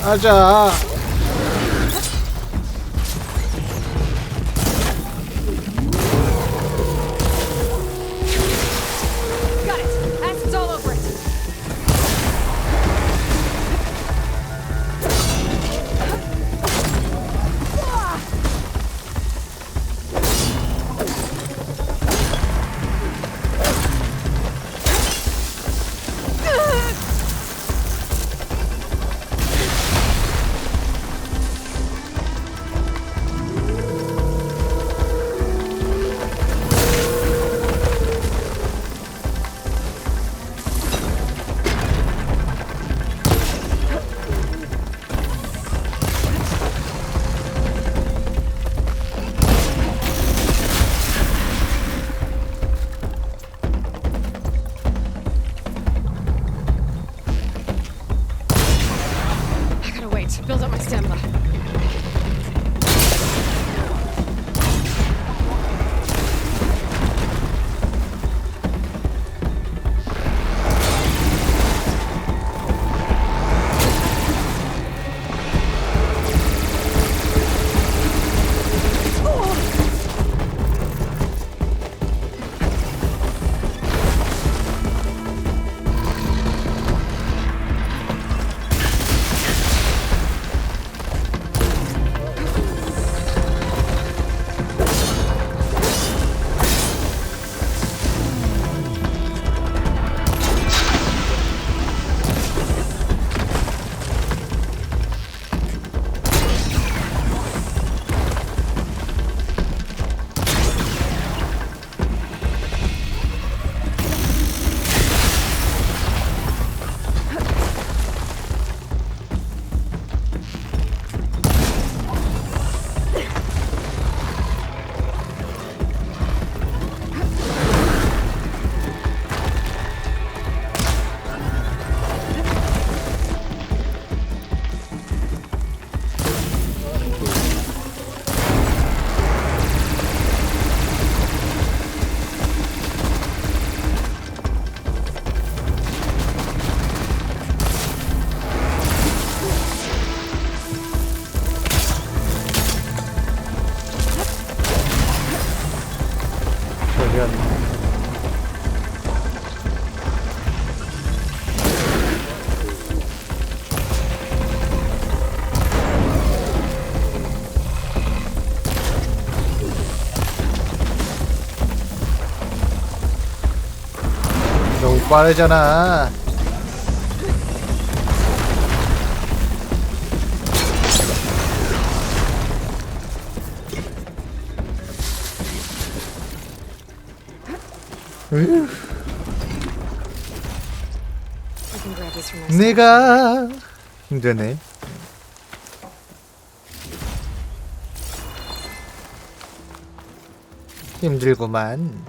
아자. Build up my stamina. 너무 빠르잖아. 내가 힘드네. 힘들구만.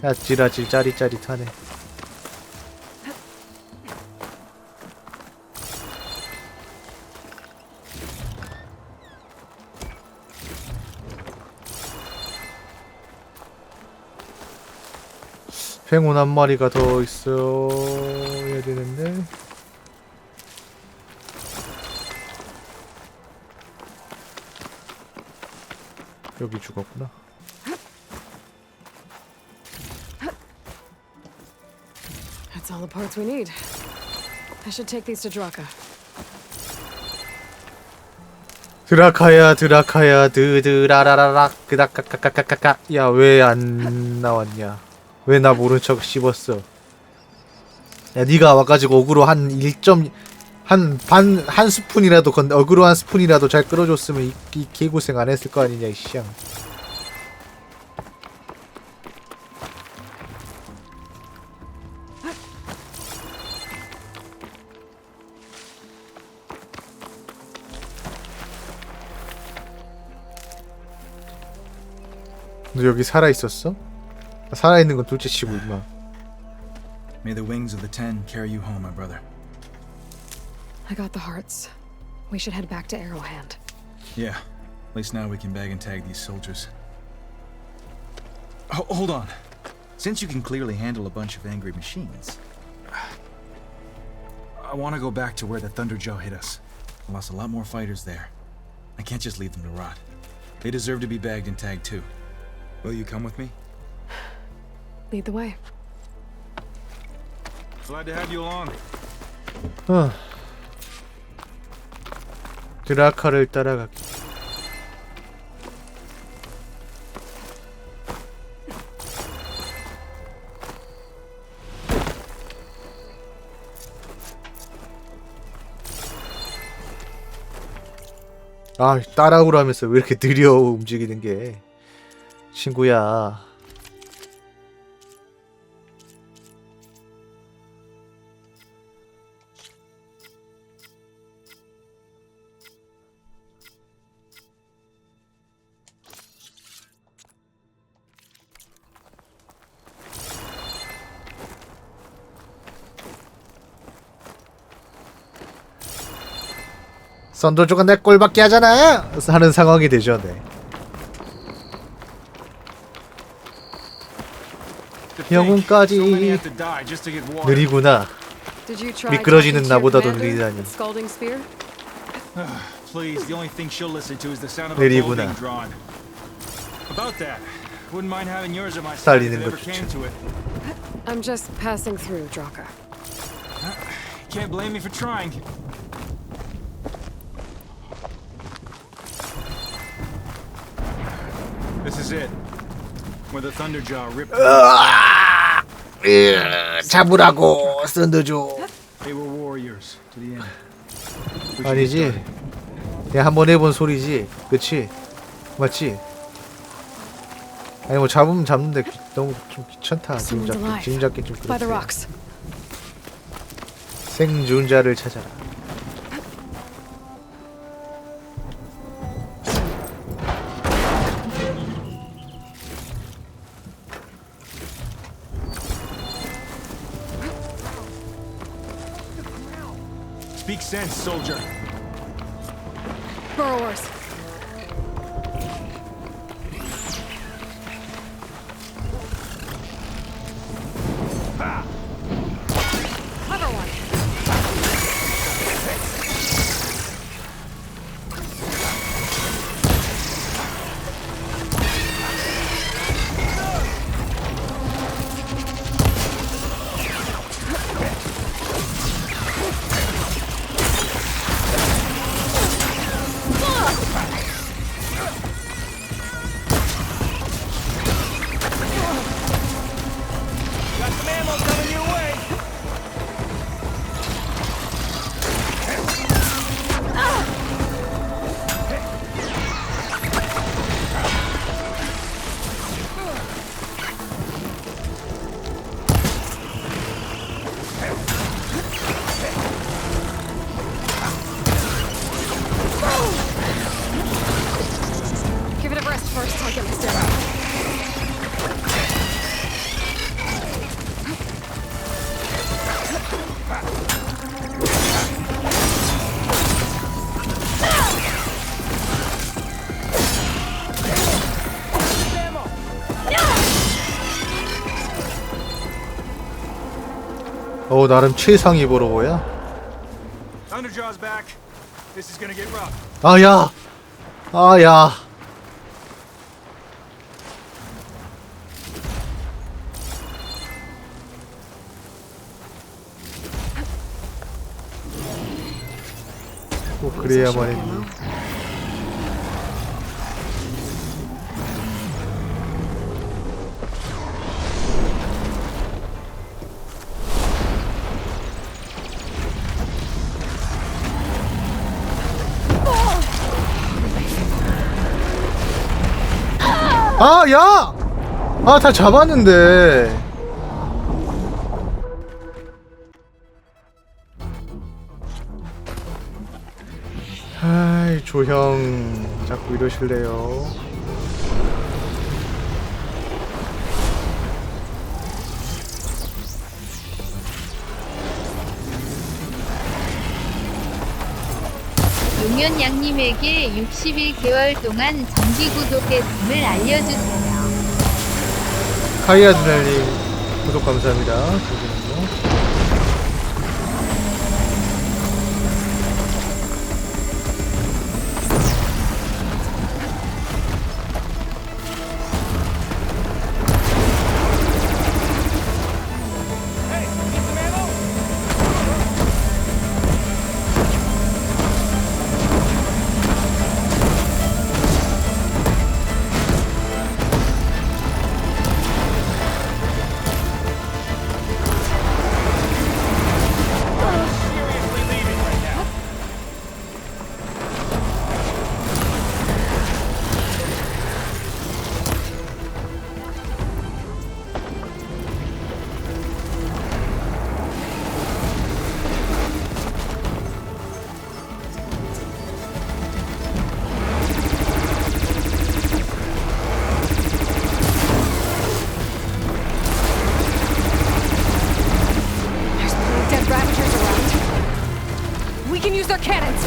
아찔아찔 짜릿짜릿하네. 팽온 한 마리가 더 있어야 되는데. 여기 죽었구나. That's all the parts we need. I should take these to Draka. 드라카야 드라카야 드드라라라락 그닥까까까까까. 야, 왜 안 나왔냐? 왜 나 모른 척 씹었어? 야, 네가 와가지고 어그로 한 1점 한 스푼이라도 어그로 한 스푼이라도 잘 끌어줬으면 이 개고생 안 했을 거 아니냐, 이 쌍. 너 여기 살아 있었어? 살아 있는 건 둘째 치고 임마. May the wings of the Ten carry you home, my brother. I got the hearts. We should head back to Arrowhand. Yeah, at least now we can bag and tag these soldiers. Hold on. Since you can clearly handle a bunch of angry machines, I want to go back to where the Thunderjaw hit us. I lost a lot more fighters there. I can't just leave them to rot. They deserve to be bagged and tagged too. Will you come with me? Lead the way. Glad to have you along. 드라카를 따라가기. 아, 따라오라 하면서 왜 이렇게 느려 움직이는 게. 친구야. 선도주가 내 꼴밖에 하잖아! 하는 상황이 되죠, 네. 영혼까지 느리구나. 미끄러지는 나보다도 느리다니. 느리구나. 달리는 것 좋죠. I'm just passing through, Draka. Can't blame me for trying. This is it. Where the Thunderjaw ripped. 잡으라고 썬더조. They were warriors to the end. 아니지. 그냥 한번 해본 소리지. 그치? 맞지? 아니 뭐 잡으면 잡는데 너무 좀 귀찮다. 짐 잡기 좀 그렇지. 생존자를 찾아라. Speak sense, soldier. Burrowers. Clever one. 나름 최상위 버로고야. 아야, 아야. 꼭 그래야만 했니? 아, 야! 아, 다 잡았는데. 아이, 조형. 자꾸 이러실래요? 용현 양님에게 61개월 동안 정기 구독했음을 알려주세요. 가이아'님 구독 감사합니다. 잠시만요. use their cannons.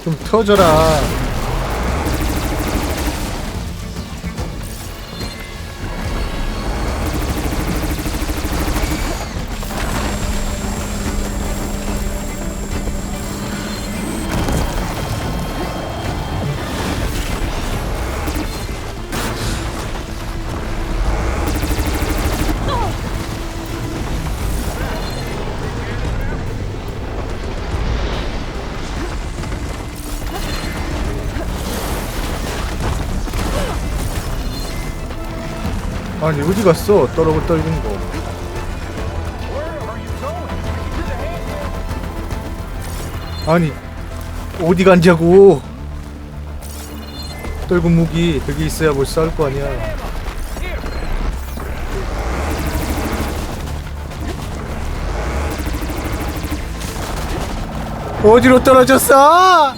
좀 터져라. 아니 어디 갔어? 떨고 떨군 거. 아니 어디 간자고? 떨군 무기 여기 있어야 뭘 쌀 거 아니야. 어디로 떨어졌어?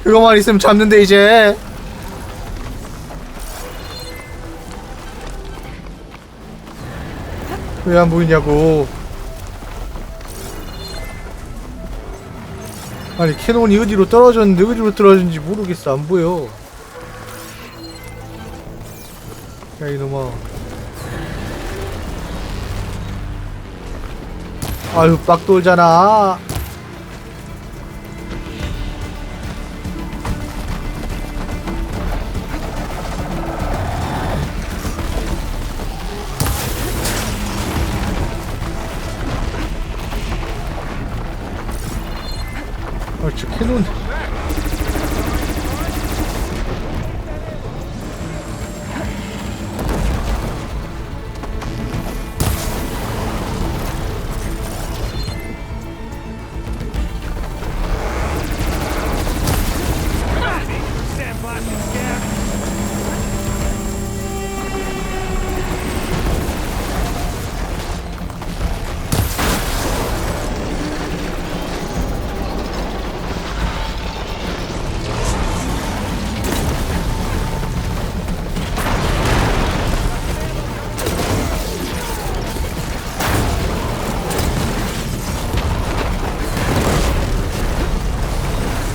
그거만 있으면 잡는데 이제. 왜 안 보이냐고. 아니 캐논이 어디로 떨어졌는데 어디로 떨어졌는지 모르겠어. 안 보여. 야 이놈아. 아유 빡 돌잖아. 아, 저 캐논.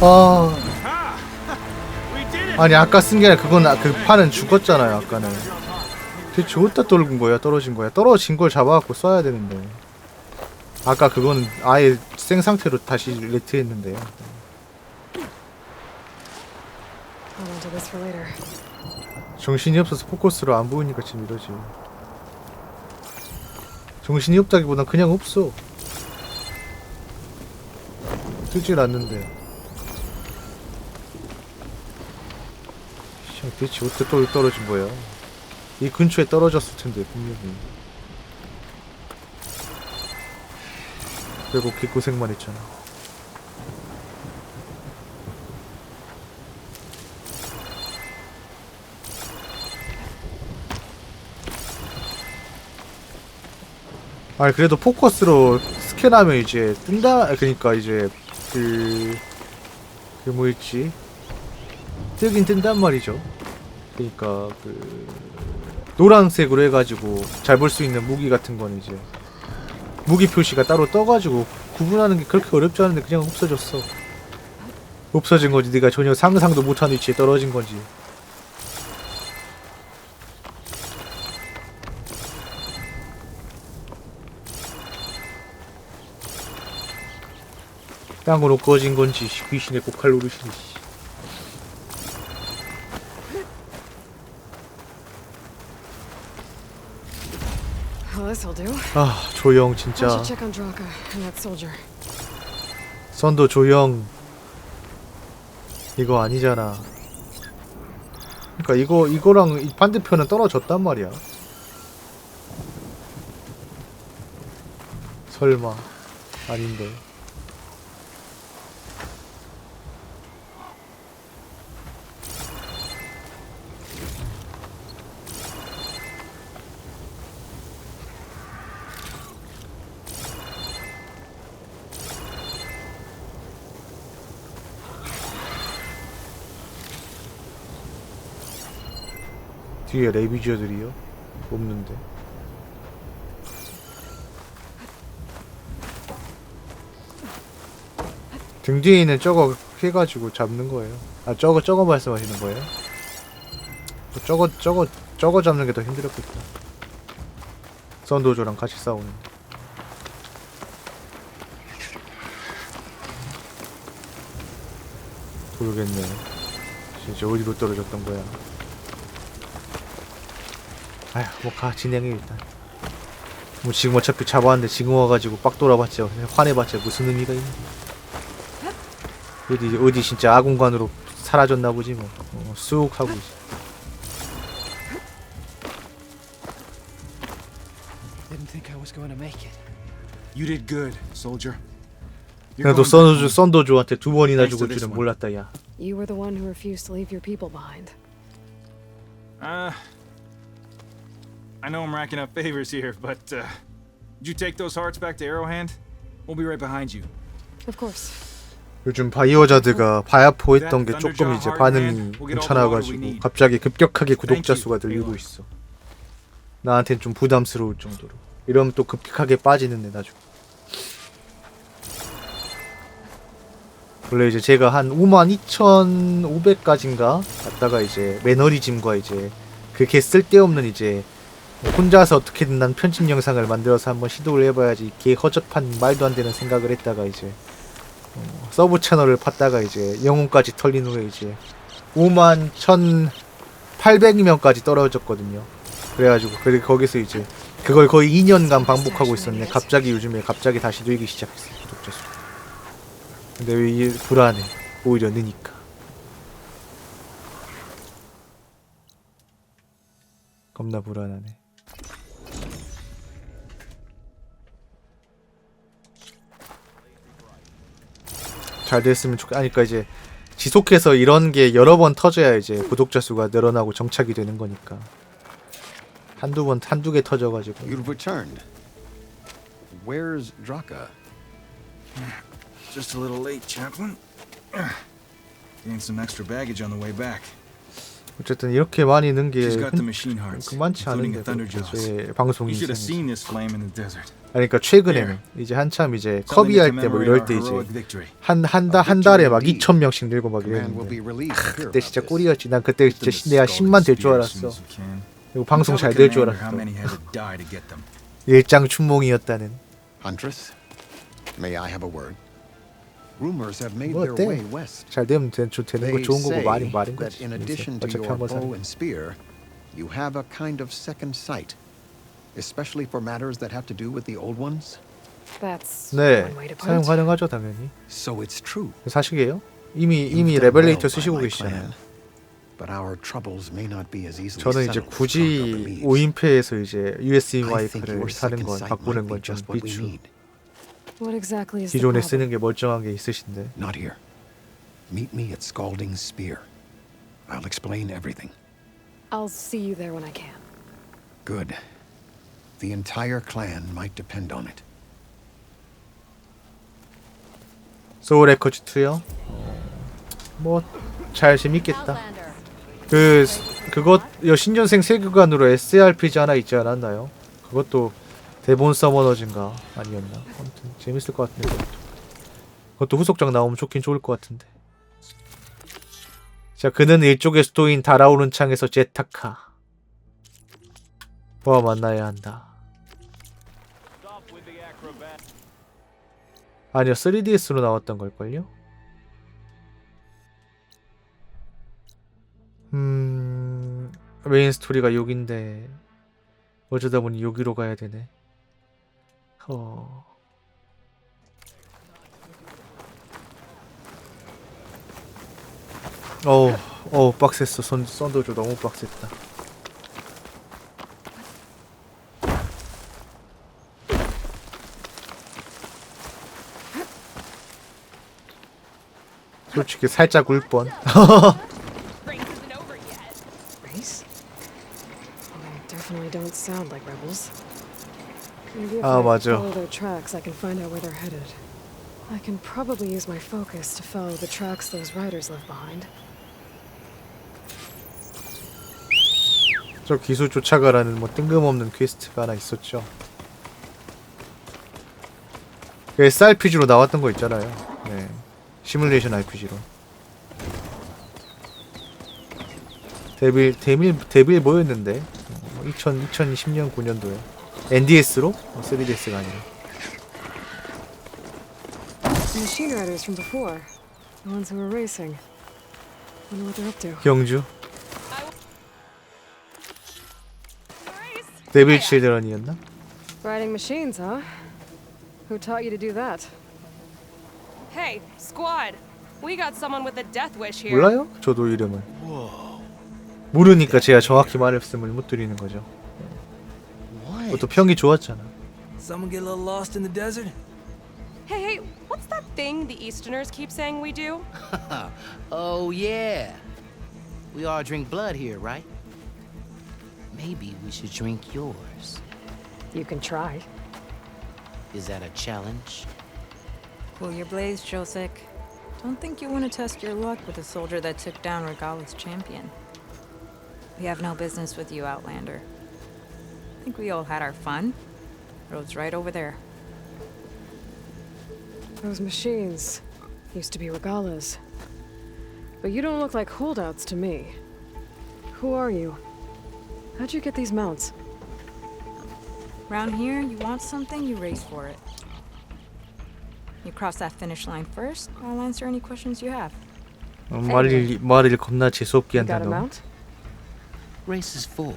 아, 아니 아까 쓴 게 아니라 그건 그 판은 죽었잖아요. 아까는 대체 어디다 떨군 거야? 떨어진 거야? 떨어진 걸 잡아갖고 써야 되는데 아까 그거는 아예 생 상태로 다시 레트했는데요. I'll do this for later. 정신이 없어서 포커스로 안 보이니까 지금 이러지. 정신이 없다기보단 그냥 없어. 뜨질 않는데. 대체 어떻게 떨어진 거야? 이 근처에 떨어졌을 텐데 분명히. 결국 개고생만 했잖아. 아니 그래도 포커스로 스캔하면 이제 뜬다. 그러니까 이제 그 뭐였지? 뜨긴 뜬단 말이죠. 그러니까 그 노란색으로 해가지고 잘 볼 수 있는 무기 같은 건 이제 무기 표시가 따로 떠가지고 구분하는 게 그렇게 어렵지 않은데 그냥 없어졌어. 없어진 거지. 네가 전혀 상상도 못한 위치에 떨어진 거지. 땅으로 꺼진 건지 귀신의 고칼 노릇이니. Well, this'll do. 아 조용 I 진짜. should check on Draka and that soldier. 선도 조용. 이거 아니잖아. 그러니까 이거랑 이 반대편은 떨어졌단 말이야. 설마 아닌데. 뒤에 레비저들이요? 없는데. 등 뒤에 있는 저거 해가지고 잡는 거예요. 아 저거 말씀하시는 거예요? 저거 잡는 게 더 힘들었겠다. 썬도조랑 같이 싸우는. 모르겠네. 진짜 어디로 떨어졌던 거야. 아휴 뭐 가 진행해 일단. 뭐 지금 어차피 잡았는데 지금 와가지고 빡 돌아봤자 화내봤자 무슨 의미가 있니. 어디 진짜 아공관으로 사라졌나 보지 뭐. 쑥 하고 이제. Didn't think I was going to make it. You did good, soldier. 나도 썬도조한테 2번이나 죽을 줄은 몰랐다 야. You were the one who refused to leave your people behind. I know I'm racking up favors here, but did you take those hearts back to Arrowhand? We'll be right behind you. Of course. 요즘 바이오자드가 바야포 했던 게 조금 이제 반응이 괜찮아가지고 갑자기 급격하게 구독자 수가 늘리고 있어. 나한텐 좀 부담스러울 정도로. 이러면 또 급격하게 빠지는데 나중에. 원래 이제 제가 한 52,500까지인가 갔다가 이제 매너리즘과 이제 그렇게 쓸데없는 이제 혼자서 어떻게든 난 편집 영상을 만들어서 한번 시도를 해봐야지 개 허접한 말도 안 되는 생각을 했다가 이제 서브 채널을 팠다가 이제 영혼까지 털린 후에 이제 51,800명까지 떨어졌거든요. 그래가지고 거기서 이제 그걸 거의 2년간 반복하고 있었네. 갑자기 요즘에 갑자기 다시 늘기 시작했어 구독자 수. 근데 왜 이게 불안해. 오히려 느니까. 겁나 불안하네. 잘 됐으면 좋겠. 아니 그러니까 이제 지속해서 이런 게 여러 번 터져야 이제 구독자 수가 늘어나고 정착이 되는 거니까. 한두 개 터져가지고. You've returned. Where's Draka? Just a little late, chaplain. Gained some extra baggage on the way back. 어쨌든 이렇게 많이 는 게 She's got the machine hearts, 많지 including 않은데 a thunderjaws. 제 방송이 You should have 있었는데. seen this flame in the desert. 그러니까 최근에는 이제 한참 이제 Something 커비 to 할 때 뭐 이럴 때 commemorate our 이제 heroic victory. 한 달에 막 2,000명씩 늘고 막 Command will be 이랬는데 relieved to hear 그때 about 진짜 this. 꿀이었지. 난 그때 진짜 내가 10만 될 줄 알았어. 그리고 방송 잘 될 줄 알았어. 일장춘몽이었다는. Huntress, may I have a word? Rumors have made 뭐 their 어때? way west. 잘 되면 되는 거 They 좋은 거고 say 말인 that 거지. in addition to 어차피 your 한번 bow 사는. and spear, you have a kind of second sight, especially for matters that have to do with the old ones. That's 네, one way to put 사용 it. 가능하죠 당연히. So it's true. 사실이에요? 이미 You've done 레벨레이터 well by 쓰시고 my 계시잖아요. clan, but our troubles may not be as easily 저는 이제 settled as 굳이 Draka believes. 5인패에서 이제 USB I think 마이크를 your 사는 second 건 sight 바꾸는 might be 건 좀 just what we 비추. need. What exactly is the 기존에 problem? 쓰는 게 멀쩡한 게 있으신데. Not here. Meet me at Scalding's Spear. I'll explain everything. I'll see you there when I can. Good. The entire clan might depend on it. 소울 에커즈 2요? 뭐 잘 재밌겠다. 그것 신년생 세계관으로 SRPG 하나 있지 않았나요? 그것도 대본 서머너진가 아니었나? 아무튼 재밌을 것 같은데 그것도 후속작 나오면 좋긴 좋을 것 같은데. 자, 그는 일족의 수도인 달아오른 창에서 제타카 와 만나야 한다. 아니요, 3DS로 나왔던 걸걸요? 메인 스토리가 여긴데 어쩌다 보니 여기로 가야 되네. 빡셌어. 썬더조 너무 빡셌다. 솔직히 살짝 울 뻔. Race? They definitely don't sound like rebels. Maybe if 아, I 맞아. follow their tracks, I can find out where they're headed. I can probably use my focus to follow the tracks those riders left behind. 저 기수 쫓아가라는 뭐 뜬금없는 퀘스트가 하나 있었죠. 그 SRPG로 나왔던 거 있잖아요. 네. 시뮬레이션 RPG로. 데빌 뭐였는데? 2010년 9년도에 NDS로? 3DS가 아니라. Machine riders from before. The ones who were racing. Wonder what they're up to. 경주. 데빌 칠드런이었나? Riding machines, huh? Who taught you to do that? Hey, squad. We got someone with a death wish here. 몰라요? 저도 이름을. 모르니까 제가 정확히 말씀을 못 드리는 거죠. 그것도 평이 좋았잖아. Someone get a little lost in the desert? Hey, what's that thing the Easterners keep saying we do? Oh, yeah. We all drink blood here, right? Maybe we should drink yours. You can try. Is that a challenge? Cool your blades, Josek. Don't think you want to test your luck with a soldier that took down Regala's champion. We have no business with you, Outlander. I think we all had our fun. Road's right over there. Those machines used to be Regalas. But you don't look like holdouts to me. Who are you? How'd you get these mounts? Around here, you want something, you race for it. You cross that finish line first, I'll answer any questions you have. 말을 겁나 재수없게 You got 한다 a 너. mount? Race is full.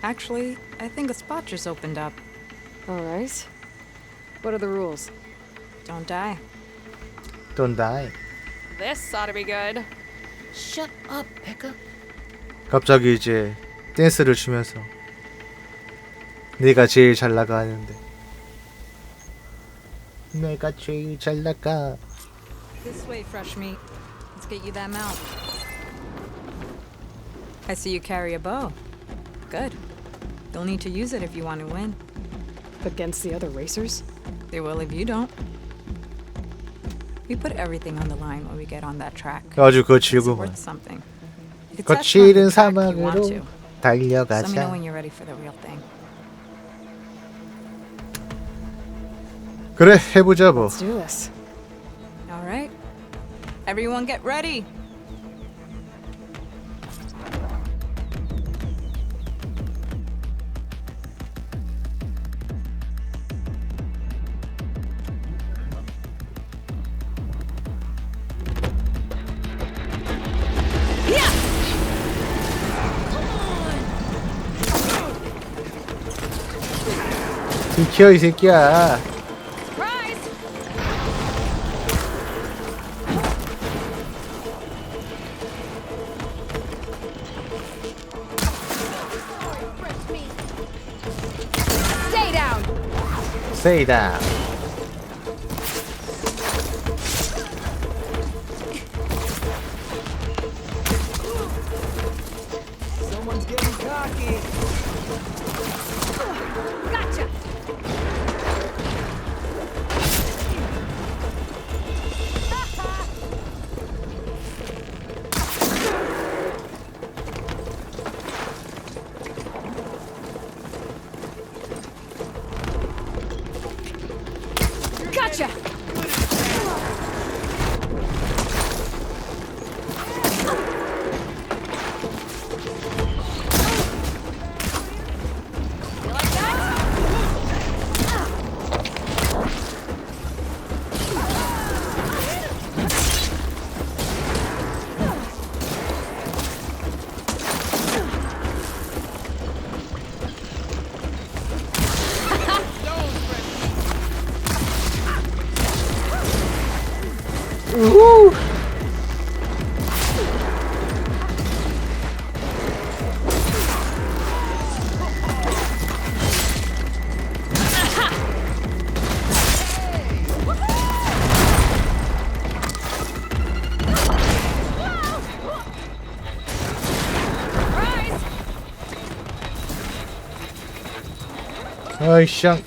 Actually, I think a spot just opened up. All right. What are the rules? Don't die. Don't die. This ought to be good. Shut up, Pekka. 갑자기 이제 댄스를 추면서 내가 제일 잘 나가는데 내가 제일 잘 나가. This way, fresh meat. Let's get you that mount. I see you carry a bow. Good. You'll need to use it if you want to win. Against the other racers? They will if you don't. We put everything on the line when we get on that track. 아주 It's 거칠구만. worth something. You could test out 거칠은 the track if you want 사막으로 to. Let me know 달려가자. when you're ready for the real thing. 그래, 해보자 뭐. Let's do this. All right. Everyone get ready. 비켜 이 새끼야. Rise! Stay down! 세이다. Someone's getting cocky. Gotcha! 아이쌍.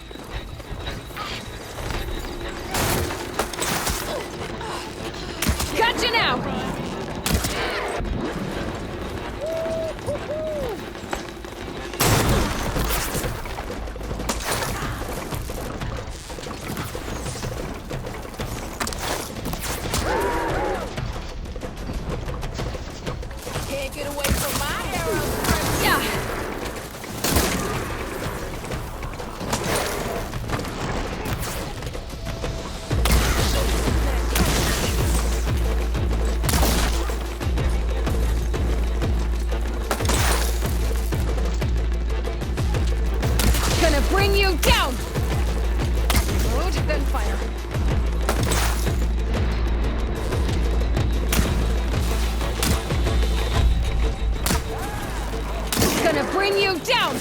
Gotcha now! Can't get away from my arrows. Yeah! Gonna bring you down! Load, then fire. Gonna bring you down!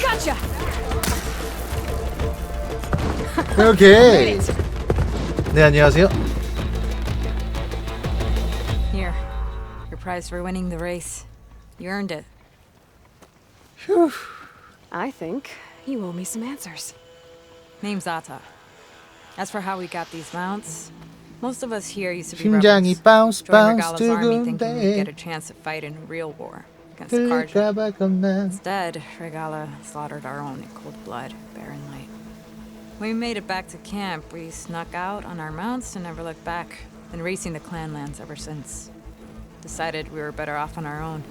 Gotcha! 오케이. 네, 안녕하세요. Here, your prize for winning the race. You earned it. I think you owe me some answers. Name's Ata. As for how we got these mounts, most of us here used to be 심장이 rebels. bounce Joined bounce Regala's army thinking we'd get a 두근대. chance to fight in a real war against the Carja. 들까봐 겁나. Instead, Regala slaughtered our own in cold blood, barren light. When we made it back to camp, we snuck out on our mounts and never looked back. Been racing the clan lands ever since. Decided we were better off on our own.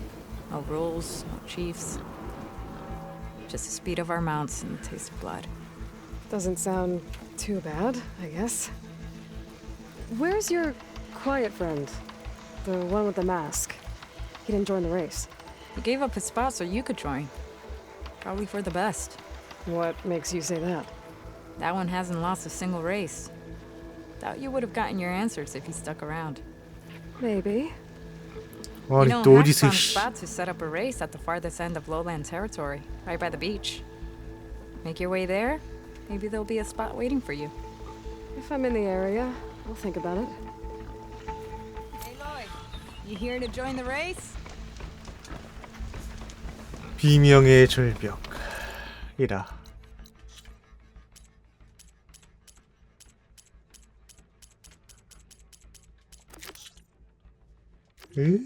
No rules, no chiefs. Just the speed of our mounts and the taste of blood. Doesn't sound too bad, I guess. Where's your quiet friend? The one with the mask. He didn't join the race. He gave up his spot so you could join. Probably for the best. What makes you say that? That one hasn't lost a single race. Doubt you would have gotten your answers if you stuck around. Maybe. 아니 You know, 또 Hack 어디서 found a 씨. spot to set up a race at the farthest end of lowland territory, right by the beach. Make your way there. Maybe there'll be a spot waiting for you. If I'm in the area, I'll think about it. Aloy, you here to join the race? 비명의 절벽이라. 으?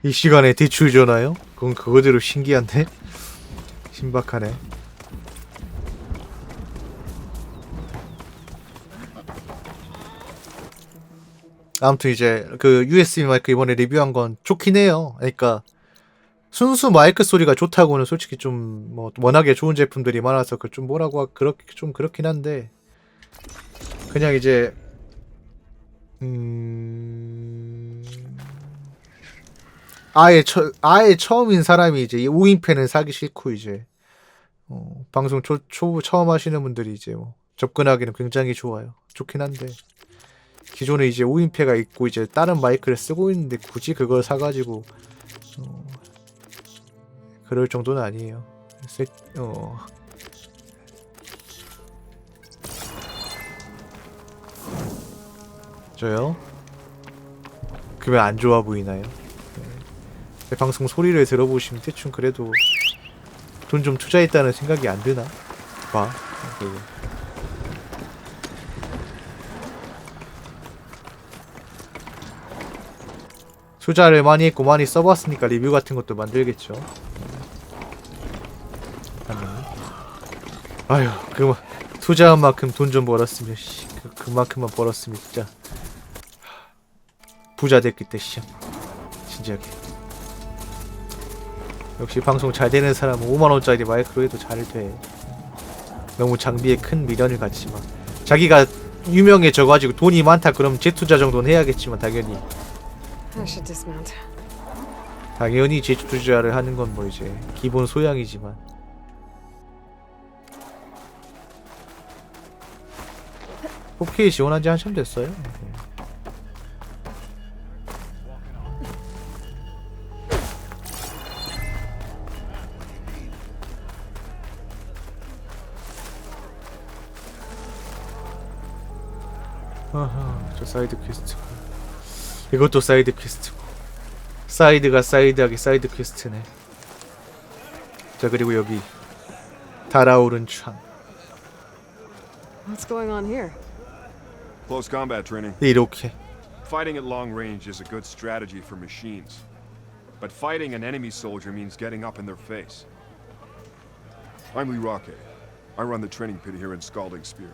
이 시간에 대출 전화요? 그건 그거대로 신기한데? 신박하네. 아무튼 이제 그 USB 마이크 이번에 리뷰한 건 좋긴 해요. 그러니까 순수 마이크 소리가 좋다고는 솔직히 좀 뭐 워낙에 좋은 제품들이 많아서 그 좀 뭐라고 그렇게 좀 그렇긴 한데 그냥 이제 아예 처음인 사람이 이제 이 5인패는 사기 싫고 이제 방송 처음 하시는 분들이 이제 뭐 접근하기는 굉장히 좋긴 한데 기존에 이제 5인패가 있고 이제 다른 마이크를 쓰고 있는데 굳이 그걸 사가지고 그럴 정도는 아니에요. 저요? 그러면 안 좋아 보이나요? 제 방송 소리를 들어보시면 대충 그래도 돈 좀 투자했다는 생각이 안 드나? 봐. 투자를 많이 했고 많이 써봤으니까 리뷰 같은 것도 만들겠죠. 아휴, 투자한 만큼 돈 좀 벌었으면 그만큼만 벌었으면 진짜 부자 됐겠다 씨. 진지하게. 역시 방송 잘 되는 사람은 5만원짜리 마이크로 해도 잘 돼. 너무 장비에 큰 미련을 갖지만 자기가 유명해져가지고 돈이 많다 그러면 재투자 정도는 해야겠지만 당연히 재투자를 하는 건 뭐 이제 기본 소양이지만 OK 지원한 지 한참 됐어요. 아하, 저 사이드 퀘스트고 이것도 사이드 퀘스트고 사이드가 사이드하게 사이드 퀘스트네. 자 그리고 여기 달아오른 창. What's going on here? Close combat training. 이렇게 Fighting at long range is a good strategy for machines. But fighting an enemy soldier means getting up in their face. I'm Lee Rocket. I run the training pit here in Scalding Spear.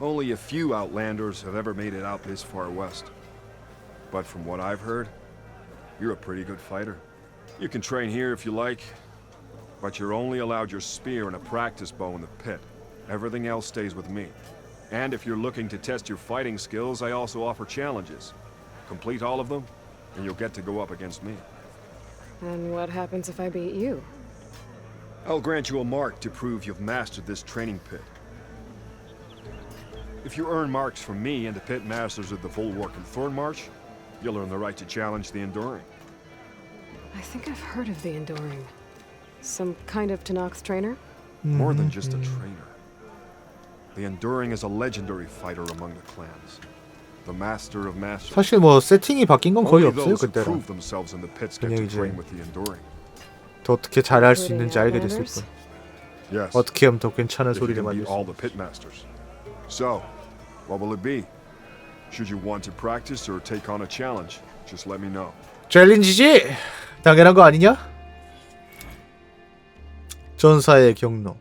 Only a few Outlanders have ever made it out this far west. But from what I've heard, you're a pretty good fighter. You can train here if you like, but you're only allowed your spear and a practice bow in the pit. Everything else stays with me. And if you're looking to test your fighting skills, I also offer challenges. Complete all of them, and you'll get to go up against me. And what happens if I beat you? I'll grant you a mark to prove you've mastered this training pit. If you earn marks from me and the pit masters of the Bulwark and Thornmarsh, you'll earn the right to challenge the Enduring. I think I've heard of the Enduring. Some kind of Tanox trainer? More than just a trainer. The Enduring is a legendary fighter among the clans. The master of masters. 사실 뭐 세팅이 바뀐 건 거의 Only 없어요 those who 그때랑. prove themselves in the pits get 그냥 to 이제 train with the Enduring. 더 어떻게 잘할 수 있는지 알게 됐을 뿐. Yes. 어떻게 하면 더 괜찮은 If you 소리를 can 만들 beat 수 all the pit masters. So, what will it be? Should you want to practice or take on a challenge, just let me know. 챌린지지! 당연한 거 아니냐? 전사의 경로.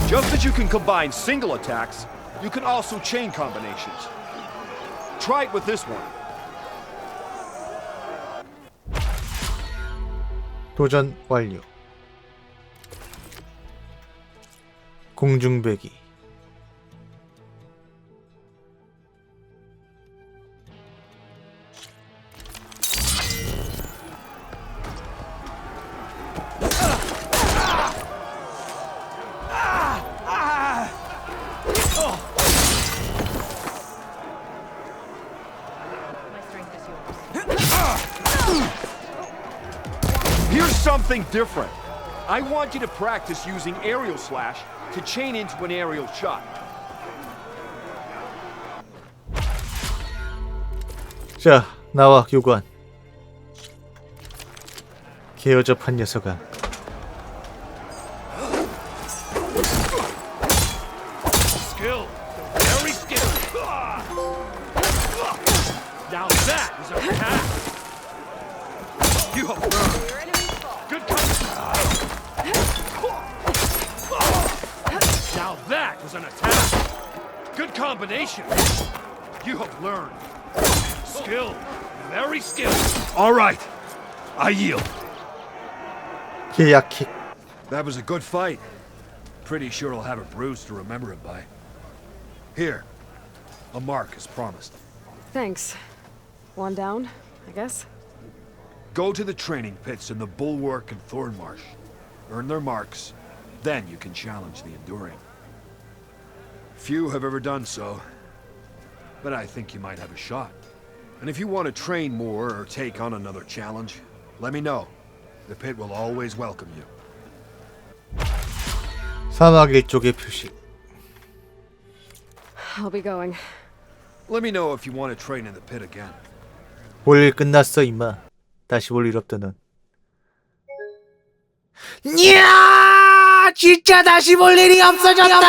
Just as you can combine single attacks, you can also chain combinations. Try it with this one. 도전 완료. 공중배기. Here's something different. I want you to practice using aerial slash to chain into an aerial shot. 자, 나와 교관. 개어접한 녀석아. Skill. Very skilled. Now that is an attack. You have learned. Good Now that is an attack. Good combination. You have learned. Skilled. Very skilled. All right. I yield. 기약킥. That was a good fight. Pretty sure I'll have a bruise to remember it by. Here. A mark as promised. Thanks. One down, I guess. Go to the training pits in the Bulwark and Thornmarsh. Earn their marks. Then you can challenge the Enduring. Few have ever done so. But I think you might have a shot. And if you want to train more or take on another challenge, let me know. The pit will always welcome you. 사막 일족의 표시. I'll be going. Let me know if you want to train in the pit again. 볼일 끝났어 임마. 다시 볼 일 없다 넌. 야 진짜 다시 볼 일이 없어졌다.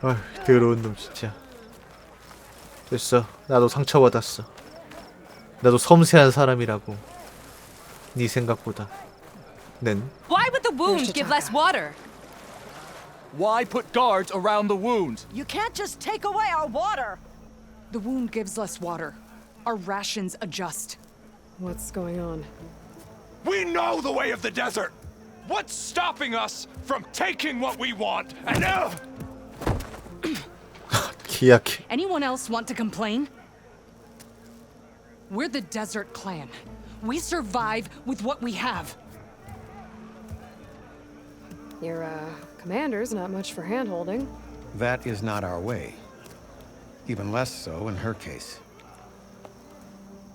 아휴 더러운 놈 진짜. 됐어. 나도 상처받았어. 나도 섬세한 사람이라고. 네 생각보다. 는. Why would the wound give less water? Why put guards around the wound? You can't just take away our water. The wound gives less water. Our rations adjust. What's going on? We know the way of the desert. What's stopping us from taking what we want? And now, 기약해. Anyone else want to complain? We're the Desert Clan. We survive with what we have. Your, commander's not much for hand-holding. That is not our way. Even less so in her case.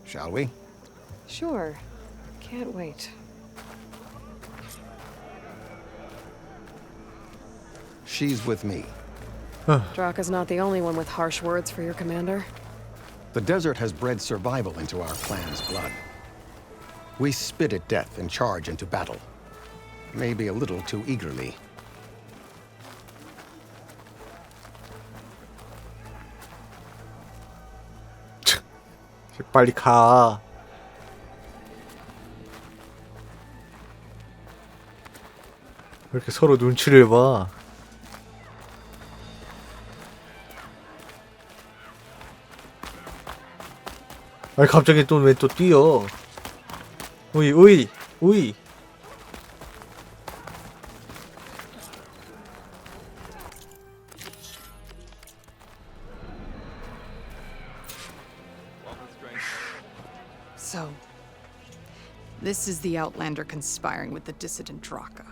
Shall we? Sure. Can't wait. She's with me. Draka's not the only one with harsh words for your commander. The desert has bred survival into our clan's blood. We spit at death and charge into battle. Maybe a little too eagerly. 빨리 가. 왜 이렇게 서로 눈치를 봐. 아니 갑자기 또 왜 또 뛰어. 우이 우이 우이. So, this is the Outlander conspiring with the dissident Draka.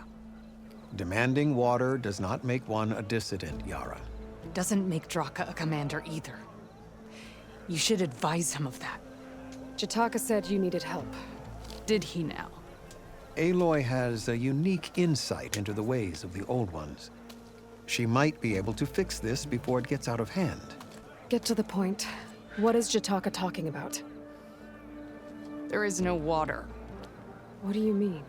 Demanding water does not make one a dissident, Yara. Doesn't make Draka a commander either. You should advise him of that. Jataka said you needed help. Did he now? Aloy has a unique insight into the ways of the Old Ones. She might be able to fix this before it gets out of hand. Get to the point. What is Jataka talking about? There is no water. What do you mean?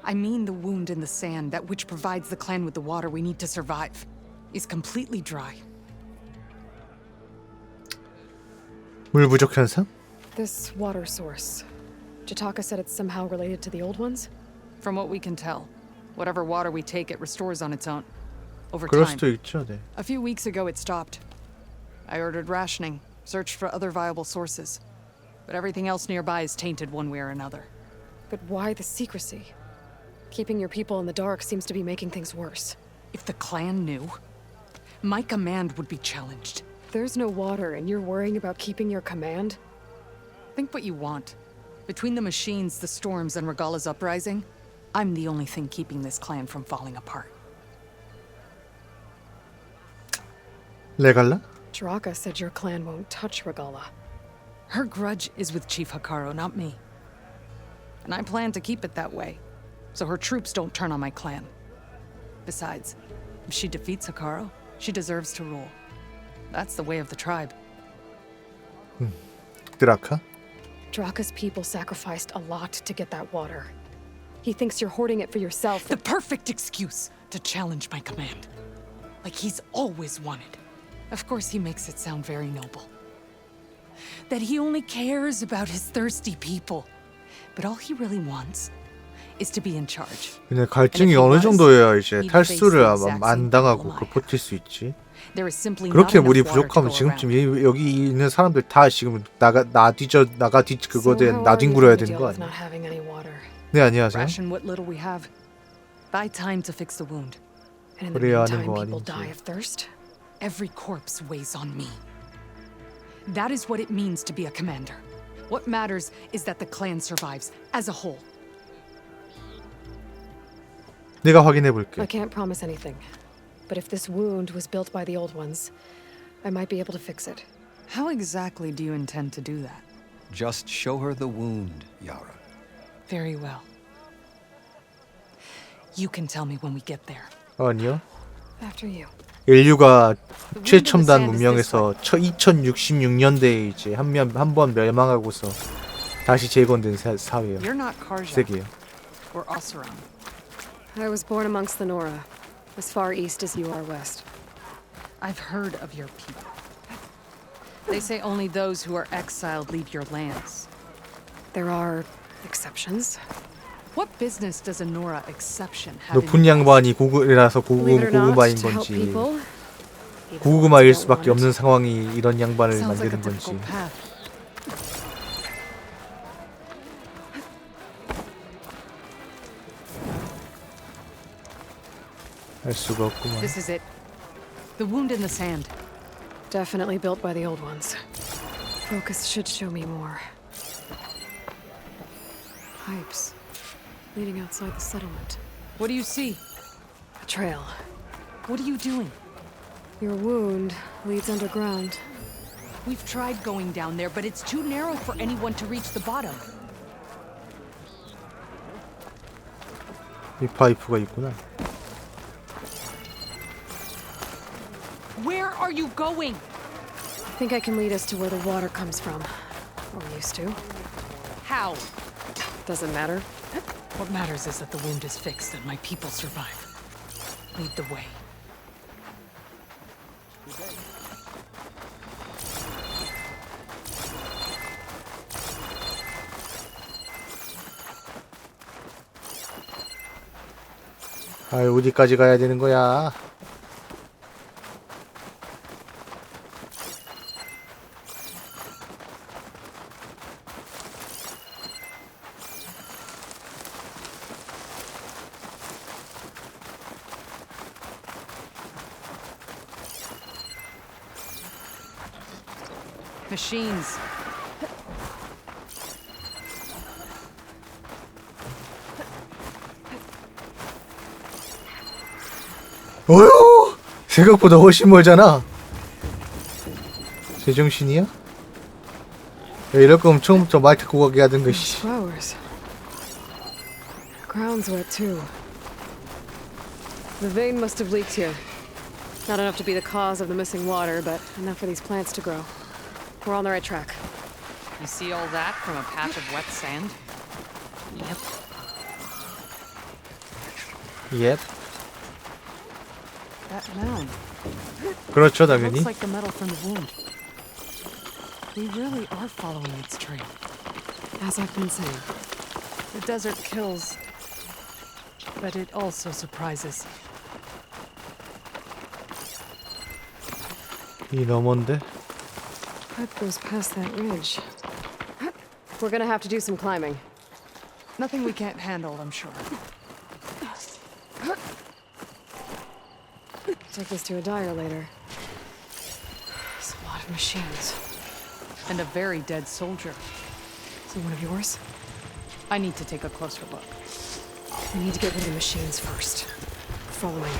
I mean the wound in the sand, that which provides the clan with the water we need to survive, is completely dry. 물 부족 현상? This water source. Jataka said it's somehow related to the Old Ones? From what we can tell, whatever water we take, it restores on its own. Over 그럴 time. 수도 있죠, 네. A few weeks ago, it stopped. I ordered rationing, searched for other viable sources. But everything else nearby is tainted one way or another. But why the secrecy? Keeping your people in the dark seems to be making things worse. If the clan knew, my command would be challenged. There's no water and you're worrying about keeping your command? Think what you want. Between the machines, the storms, and Regala's uprising, I'm the only thing keeping this clan from falling apart. 레갈라? Draka said your clan won't touch Regala. Her grudge is with Chief Hikaru, not me. And I plan to keep it that way, so her troops don't turn on my clan. Besides, if she defeats Hikaru, she deserves to rule. That's the way of the tribe. 드라카? Draka's people sacrificed a lot to get that water. He thinks you're hoarding it for yourself. The perfect excuse to challenge my command. Like he's always wanted. Of course, he makes it sound very noble. That he only cares about his thirsty people. But all he really wants is to be in charge. 근데 갈증이 어느 정도여야 이제 탈수를 안 당하고 그 버틸 수 있지. 그렇게 물이 부족하면 지금쯤 여기 있는 사람들 다 지금 나가 그거 된 나뒹굴어야 되는 거 아니야? 네, 안녕하세요. 그래야 하는 거 아닌지. Every corpse weighs on me. That is what it means to be a commander. What matters is that the clan survives as a whole. 내가 확인해 볼게. I can't promise anything. But if this wound was built by the old ones, I might be able to fix it. How exactly do you intend to do that? Just show her the wound, Yara. Very well. You can tell me when we get there. 아니요. After you. 인류가 최첨단 문명에서 2066년대에 이제 한 번 멸망하고서 다시 재건된 사회요. 세계요. Or Oseram. I was born amongst the Nora, as far east as you are west. I've heard of your people. They say only those who are exiled leave your lands. There are exceptions. What business does a Nora exception have? 높은 양반이 고구마라서 고구마인 건지 고구마일 수밖에 없는 상황이 이런 양반을 만드는 건지. 알 수가 없구만. This is it. The wound in the sand. Definitely built by the old ones. Focus should show me more. Pipes leading outside the settlement. What do you see? A trail. What are you doing? Your wound leads underground. We've tried going down there, but it's too narrow for anyone to reach the bottom. 이 파이프가 있구나. Where are you going? I think I can lead us to where the water comes from. Or used to. How? Doesn't matter. What matters is that the wound is fixed and my people survive. Lead the way. 아, 어디까지 가야 되는 거야? Machines. 어휴! 생각보다 훨씬 멀잖아. 제정신이야? 야, 이럴 거면 처음부터 말 듣고 가게 하든가. 씨. Flowers. Ground's wet too. The vein must have leaked here. Not enough to be the cause of the missing water, but enough for these plants to grow. We're on the right track. You see all that from a patch of wet sand? Yep. Yep. That mound. 그렇죠, It 당연히. looks like the metal from the wound. We really are following its trail. As I've been saying. The desert kills, but it also surprises. 이 너머인데? Pipe goes past that ridge. We're gonna have to do some climbing. Nothing we can't handle, I'm sure. Take this to a dyer later. It's a lot of machines. And a very dead soldier. Is he one of yours? I need to take a closer look. We need to get rid of the machines first. Follow me.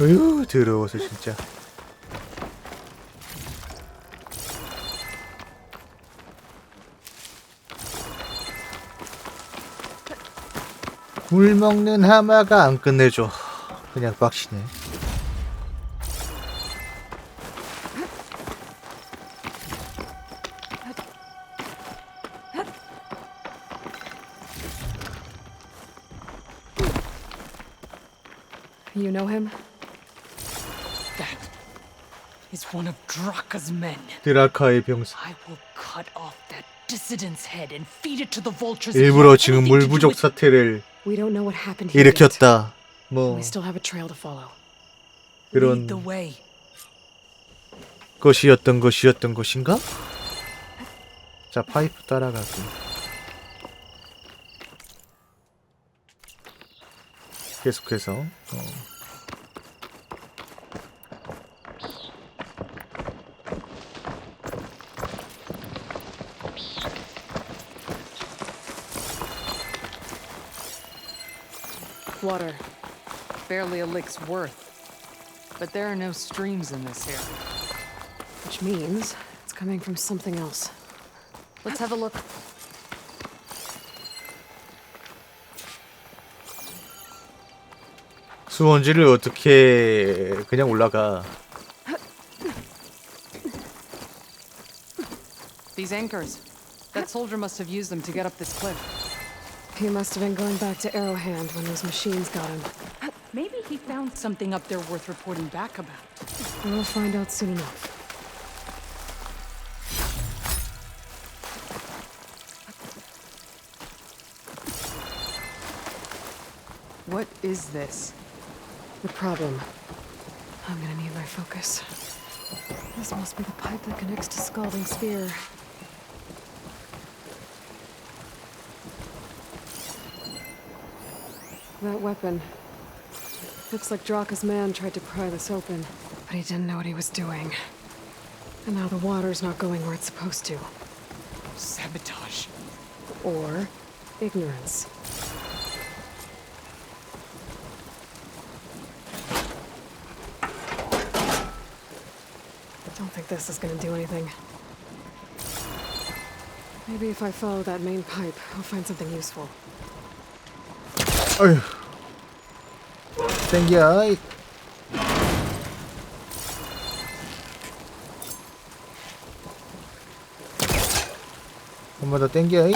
어휴 더러워서 진짜. 물 먹는 하마가 안 끝내줘. 그냥 빡치네. You know him? That is one of Draka's men. 드라카의 병사. I will cut off that dissident's head and feed it to the vultures. 일부러 지금 물 부족 사태를 We don't know what happened here yet. 일으켰다. 뭐 We still have a trail to follow. 그런 Lead the way. 것이었던 것인가? 자, 파이프 따라가기. 계속해서 Water. Barely a lick's worth. But there are no streams in this area. Which means it's coming from something else. Let's have a look. 수원지를 어떻게 그냥 올라가. These anchors. That soldier must have used them to get up this cliff. He must have been going back to Arrowhand when those machines got him. Maybe he found something up there worth reporting back about. We'll find out soon enough. What is this? The problem. I'm gonna need my focus. This must be the pipe that connects to Scalding Spear. That weapon. Looks like Draka's man tried to pry this open, but he didn't know what he was doing. And now the water's not going where it's supposed to. Sabotage. Or ignorance. I don't think this is gonna do anything. Maybe if I follow that main pipe, I'll find something useful. 어휴. 땡겨. 한 번 더 땡겨.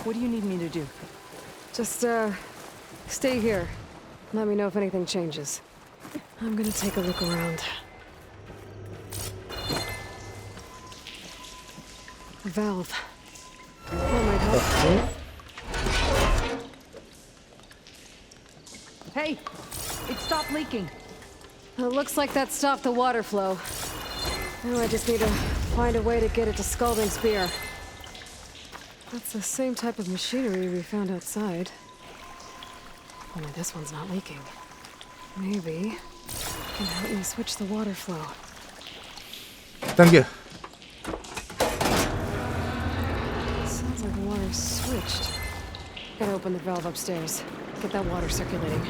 What do you need me to do? Just, stay here. Let me know if anything changes. I'm gonna take a look around. A valve. That might help. Hey! It stopped leaking. It looks like that stopped the water flow. Now I just need to find a way to get it to Scalding Spear. That's the same type of machinery we found outside. Only this one's not leaking. Maybe it can help me switch the water flow. 당겨. Sounds like the water's switched. Gotta open the valve upstairs. Get that water circulating.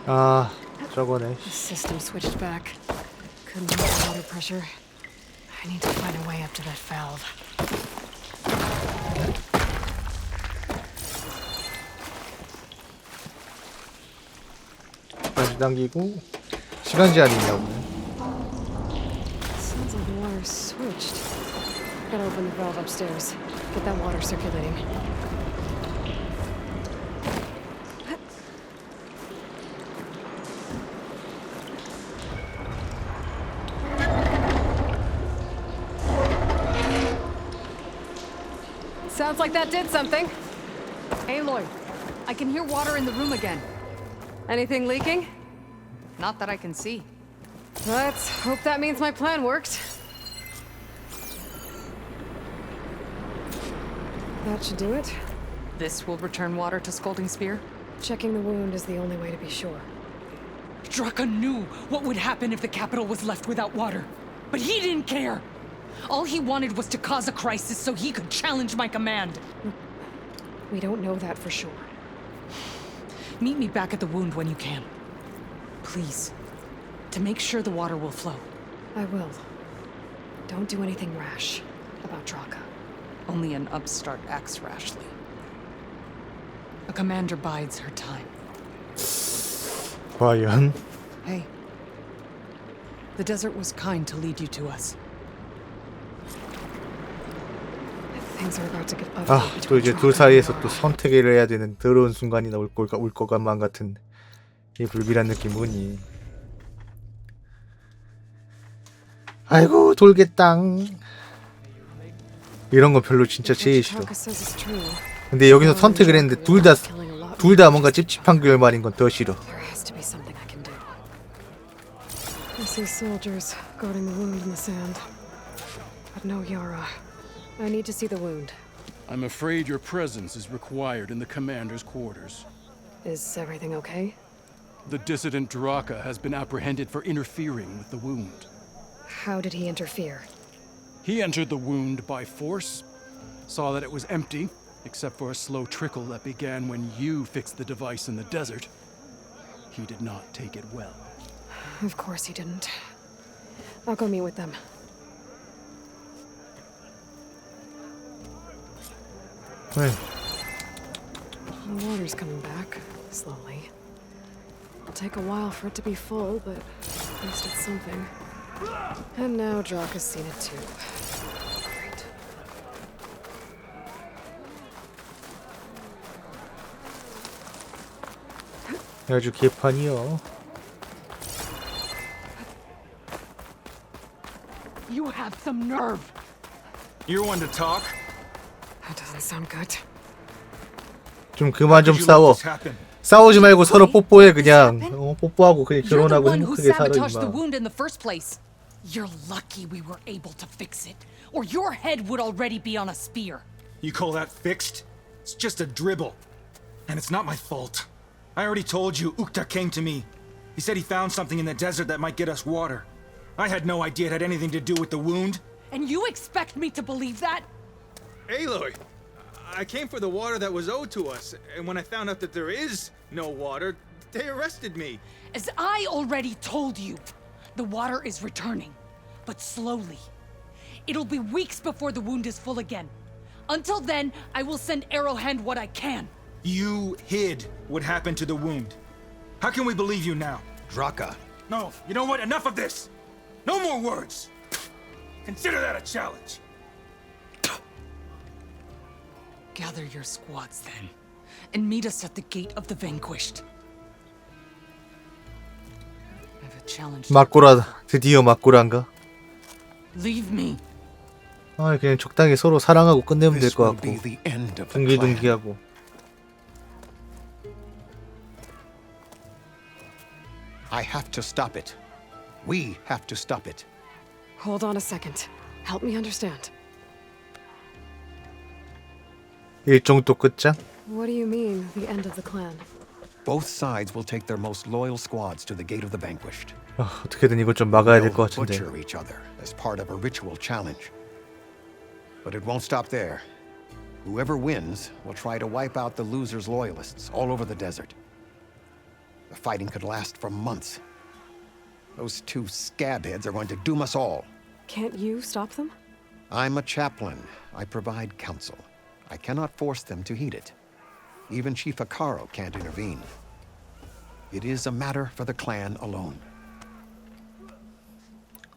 아, 저거네. The system switched back. Couldn't hold the water pressure. I need to find a way up to that valve. 다시 당기고 시간 제한이 있냐고. Sounds like the water's switched. Gotta open the valve upstairs. Get that water circulating. Sounds like that did something. Aloy, I can hear water in the room again. Anything leaking? Not that I can see. Let's hope that means my plan worked. That should do it. This will return water to Scalding Spear? Checking the wound is the only way to be sure. Draka knew what would happen if the capital was left without water. But he didn't care! All he wanted was to cause a crisis so he could challenge my command. We don't know that for sure. Meet me back at the wound when you can. Please. To make sure the water will flow. I will. Don't do anything rash about Draka. Only an upstart acts rashly. A commander bides her time. 과연? Hey. The desert was kind to lead you to us. Things are about to get ugly 아, 또 between 이제 Draka 둘 and 사이에서 Yara. 또 선택을 해야 되는 더러운 순간이 올 것만 같은 이 불길한 느낌 뭐니? 아이고 돌겠당. 이런 거 별로 진짜 제일 싫어. Draka says is true. 근데 여기서 선택을 했는데 둘 다 뭔가 찝찝한 결말인 건 더 싫어. There has to be something I can do. I see soldiers guarding the wound in the sand. But no Yara. I need to see the wound. I'm afraid your presence is required in the commander's quarters. Is everything okay? The dissident Draka has been apprehended for interfering with the wound. How did he interfere? He entered the wound by force, saw that it was empty, except for a slow trickle that began when you fixed the device in the desert. He did not take it well. Of course he didn't. I'll go meet with them. 네. The water's coming back, slowly. It'll take a while for it to be full, but at least it's something. And now Draka's seen it too. Great. 아주 개판이요. You have some nerve! You're one to talk. That doesn't sound good. 좀 그만 좀 Did you let 싸워. this happen? 싸우지 말고 서로 뽀뽀해 그냥. 뽀뽀하고 그냥 You're the 결혼하고 one who 행복하게 살아 sabotaged the 임마. wound in the first place. You're lucky we were able to fix it, or your head would already be on a spear. You call that fixed? It's just a dribble. And it's not my fault. I already told you, Ukta came to me. He said he found something in the desert that might get us water. I had no idea it had anything to do with the wound. And you expect me to believe that? Aloy, I came for the water that was owed to us, and when I found out that there is no water, they arrested me. As I already told you, the water is returning, but slowly. It'll be weeks before the wound is full again. Until then, I will send Arrowhand what I can. You hid what happened to the wound. How can we believe you now? Draka. No, you know what? Enough of this! No more words! Consider that a challenge! Gather your squads then, and meet us at the gate of the vanquished. I have a challenge. 막고라 드디어 막고란가? Leave me. 아 그냥 적당히 서로 사랑하고 끝내면 될 This 것 will 같고 be the end of the plan. 둥기둥기하고. I have to stop it. We have to stop it. Hold on a second. Help me understand. 일종 또 끝장? What do you mean, the end of the clan? Both sides will take their most loyal squads to the gate of the vanquished. 어떻게든 이걸 좀 막아야 될 They'll 것 같은데. butcher each other as part of a ritual challenge. But it won't stop there. Whoever wins will try to wipe out the loser's loyalists all over the desert. The fighting could last for months. Those two scabheads are going to doom us all. Can't you stop them? I'm a chaplain. I provide counsel. I cannot force them to heed it. Even Chief Hikaru can't intervene. It is a matter for the clan alone.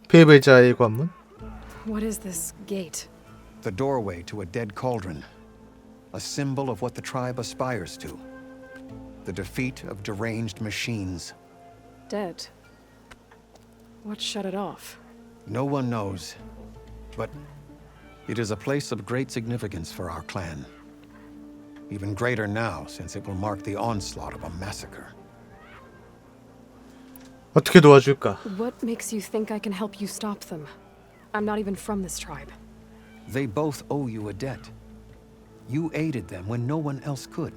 패배자의 관문? What is this gate? The doorway to a dead cauldron. A symbol of what the tribe aspires to. The defeat of deranged machines. Dead. What shut it off? No one knows. But it is a place of great significance for our clan. Even greater now, since it will mark the onslaught of a massacre. 어떻게 도와줄까? What makes you think I can help you stop them? I'm not even from this tribe. They both owe you a debt. You aided them when no one else could.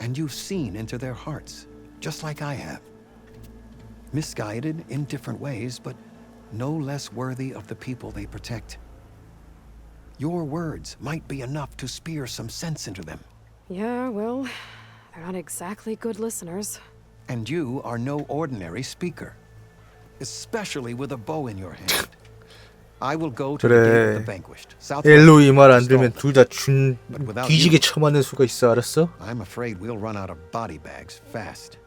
And you've seen into their hearts, just like I have. Misguided in different ways, but no less worthy of the people they protect. Your words might be enough to spear some sense into them. Yeah, well, they're not exactly good listeners. And you are no ordinary speaker, especially with a bow in your hand. I will go to the gate of the vanquished. 에일로이 말 안 들으면 둘 다 뒤지게 쳐맞는 수가 있어, 알았어? I'm afraid we'll run out of body bags fast.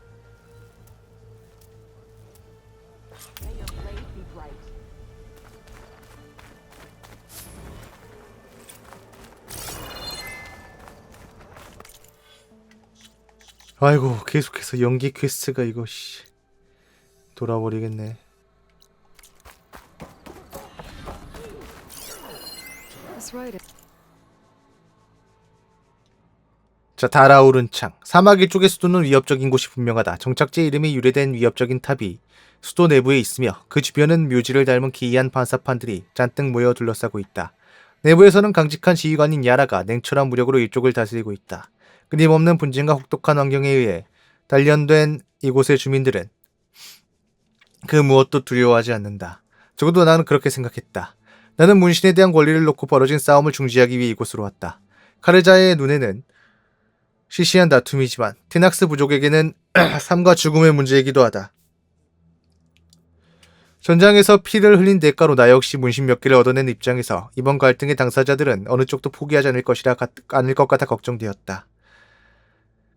아이고, 계속해서 연기 퀘스트가 이거 씨 돌아버리겠네. 자, 달아오른 창. 사막 일쪽의 수도는 위협적인 곳이 분명하다. 정착지 이름이 유래된 위협적인 탑이 수도 내부에 있으며 그 주변은 묘지를 닮은 기이한 반사판들이 잔뜩 모여 둘러싸고 있다. 내부에서는 강직한 지휘관인 야라가 냉철한 무력으로 이쪽을 다스리고 있다. 끊임없는 분쟁과 혹독한 환경에 의해 단련된 이곳의 주민들은 그 무엇도 두려워하지 않는다. 적어도 나는 그렇게 생각했다. 나는 문신에 대한 권리를 놓고 벌어진 싸움을 중지하기 위해 이곳으로 왔다. 카르자의 눈에는 시시한 다툼이지만 티낙스 부족에게는 삶과 죽음의 문제이기도 하다. 전장에서 피를 흘린 대가로 나 역시 문신 몇 개를 얻어낸 입장에서 이번 갈등의 당사자들은 어느 쪽도 포기하지 않을 것 같아 걱정되었다.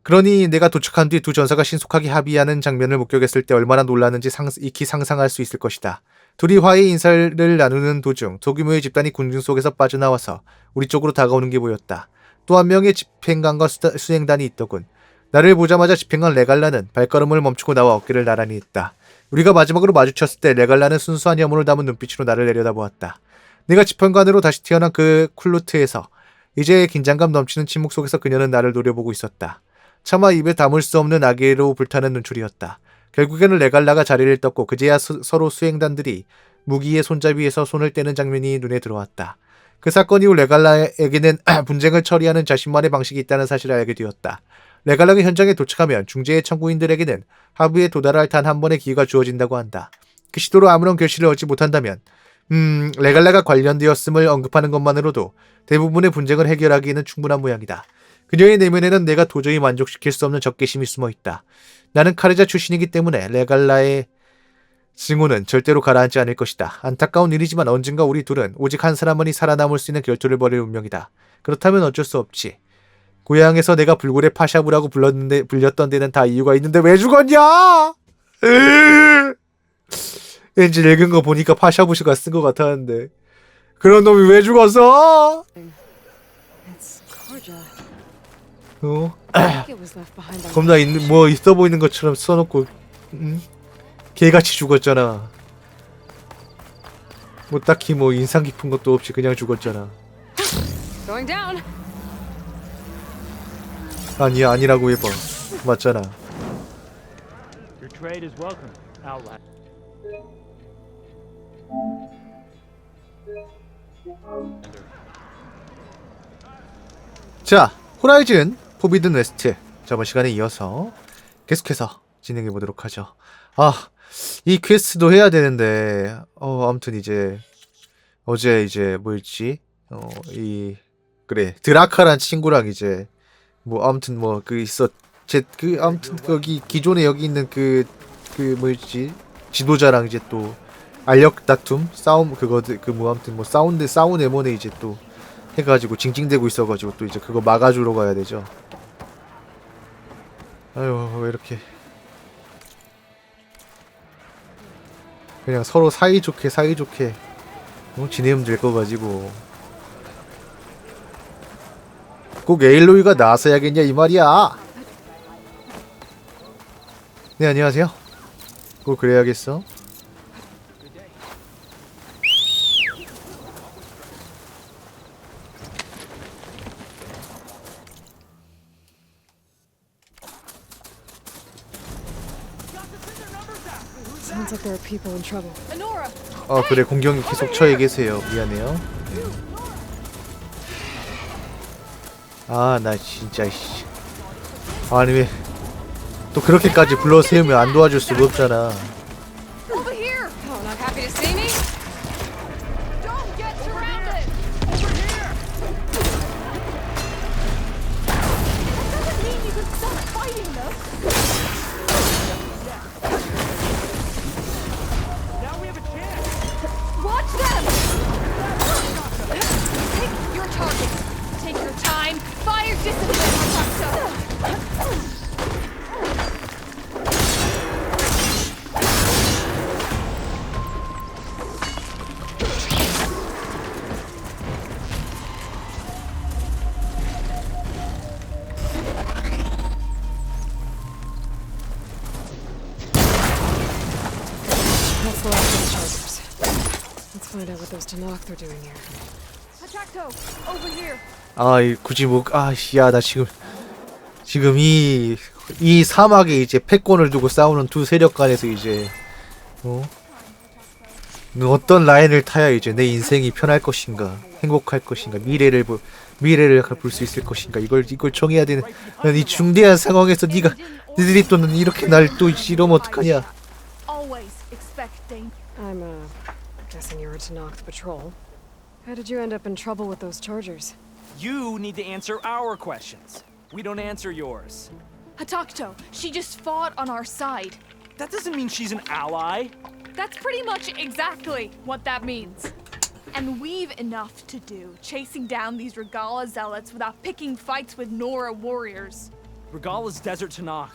그러니 내가 도착한 뒤 두 전사가 신속하게 합의하는 장면을 목격했을 때 얼마나 놀랐는지 익히 상상할 수 있을 것이다. 둘이 화해 인사를 나누는 도중 소규모의 집단이 군중 속에서 빠져나와서 우리 쪽으로 다가오는 게 보였다. 또 한 명의 집행관과 수행단이 있더군. 나를 보자마자 집행관 레갈라는 발걸음을 멈추고 나와 어깨를 나란히 했다. 우리가 마지막으로 마주쳤을 때 레갈라는 순수한 혐오를 담은 눈빛으로 나를 내려다보았다. 내가 집행관으로 다시 태어난 그 쿨루트에서 이제 긴장감 넘치는 침묵 속에서 그녀는 나를 노려보고 있었다. 차마 입에 담을 수 없는 악의로 불타는 눈초리였다. 결국에는 레갈라가 자리를 떴고 그제야 서로 수행단들이 무기의 손잡이에서 손을 떼는 장면이 눈에 들어왔다. 그 사건 이후 레갈라에게는 분쟁을 처리하는 자신만의 방식이 있다는 사실을 알게 되었다. 레갈라가 현장에 도착하면 중재의 청구인들에게는 합의에 도달할 단 한 번의 기회가 주어진다고 한다. 그 시도로 아무런 결실을 얻지 못한다면 레갈라가 관련되었음을 언급하는 것만으로도 대부분의 분쟁을 해결하기에는 충분한 모양이다. 그녀의 내면에는 내가 도저히 만족시킬 수 없는 적개심이 숨어있다. 나는 카르자 출신이기 때문에 레갈라의 증오는 절대로 가라앉지 않을 것이다. 안타까운 일이지만 언젠가 우리 둘은 오직 한 사람만이 살아남을 수 있는 결투를 벌일 운명이다. 그렇다면 어쩔 수 없지. 고향에서 내가 불굴의 파샤부라고 불렸던 데는 다 이유가 있는데 왜 죽었냐? 왠지 읽은 거 보니까 파샤부시가 쓴 것 같았는데 그런 놈이 왜 죽었어? 겁나 뭐 있어 보이는 것처럼 써놓고 개같이 죽었잖아. 뭐 딱히 뭐 인상 깊은 것도 없이 그냥 죽었잖아. 아니야, 아니라고 해봐. 맞잖아. 자, 호라이즌 포비든 웨스트 저번 시간에 이어서 계속해서 진행해 보도록 하죠. 이 퀘스트도 해야 되는데 아무튼 이제 어제 이제 뭐였지? 그래 드라카란 친구랑 이제 뭐 아무튼 뭐 그 아무튼 거기 기존에 여기 있는 그 뭐였지? 지도자랑 이제 또 알력 다툼 싸움 뭐 아무튼 뭐 싸운 에모네 이제 또 해가지고 징징대고 있어가지고 또 이제 그거 막아주러 가야 되죠. 아유 왜 이렇게 그냥 서로 사이좋게 지내면 될 거 가지고 꼭 에일로이가 나서야겠냐 이 말이야. 네 안녕하세요. 꼭 그래야겠어. 그래 공격이 계속 처해 계세요. 미안해요. 아, 나 진짜 씨. 아니 왜 또 그렇게까지 불러 세우면 안 도와줄 수가 없잖아. Over here! Oh, not happy to see me? Don't get surrounded! Over here! That doesn't mean you can stop fighting, though. Now we have a chance. Watch them! Take your target. Take your time. Fire discipline, Hatakto. Let's load those chargers. Let's find out what those Tanakh are doing here. Hatakto, over here. 아, 굳이 뭐, 아씨, 야, 나 지금 이 사막에 이제 패권을 두고 싸우는 두 세력 간에서 이제, 어떤 라인을 타야 이제 내 인생이 편할 것인가, 행복할 것인가, 미래를 볼 수 있을 것인가, 이걸 정해야 되는, 이 중대한 상황에서 니들이 또 이렇게 날 또 이러면 어떡하냐. I'm, guessing you were Tanakh the patrol. How did you end up in trouble with those chargers? You need to answer our questions. We don't answer yours. Hatakto, she just fought on our side. That doesn't mean she's an ally. That's pretty much exactly what that means. And we've enough to do chasing down these Regala zealots without picking fights with Nora warriors. Regala's desert Tanakh.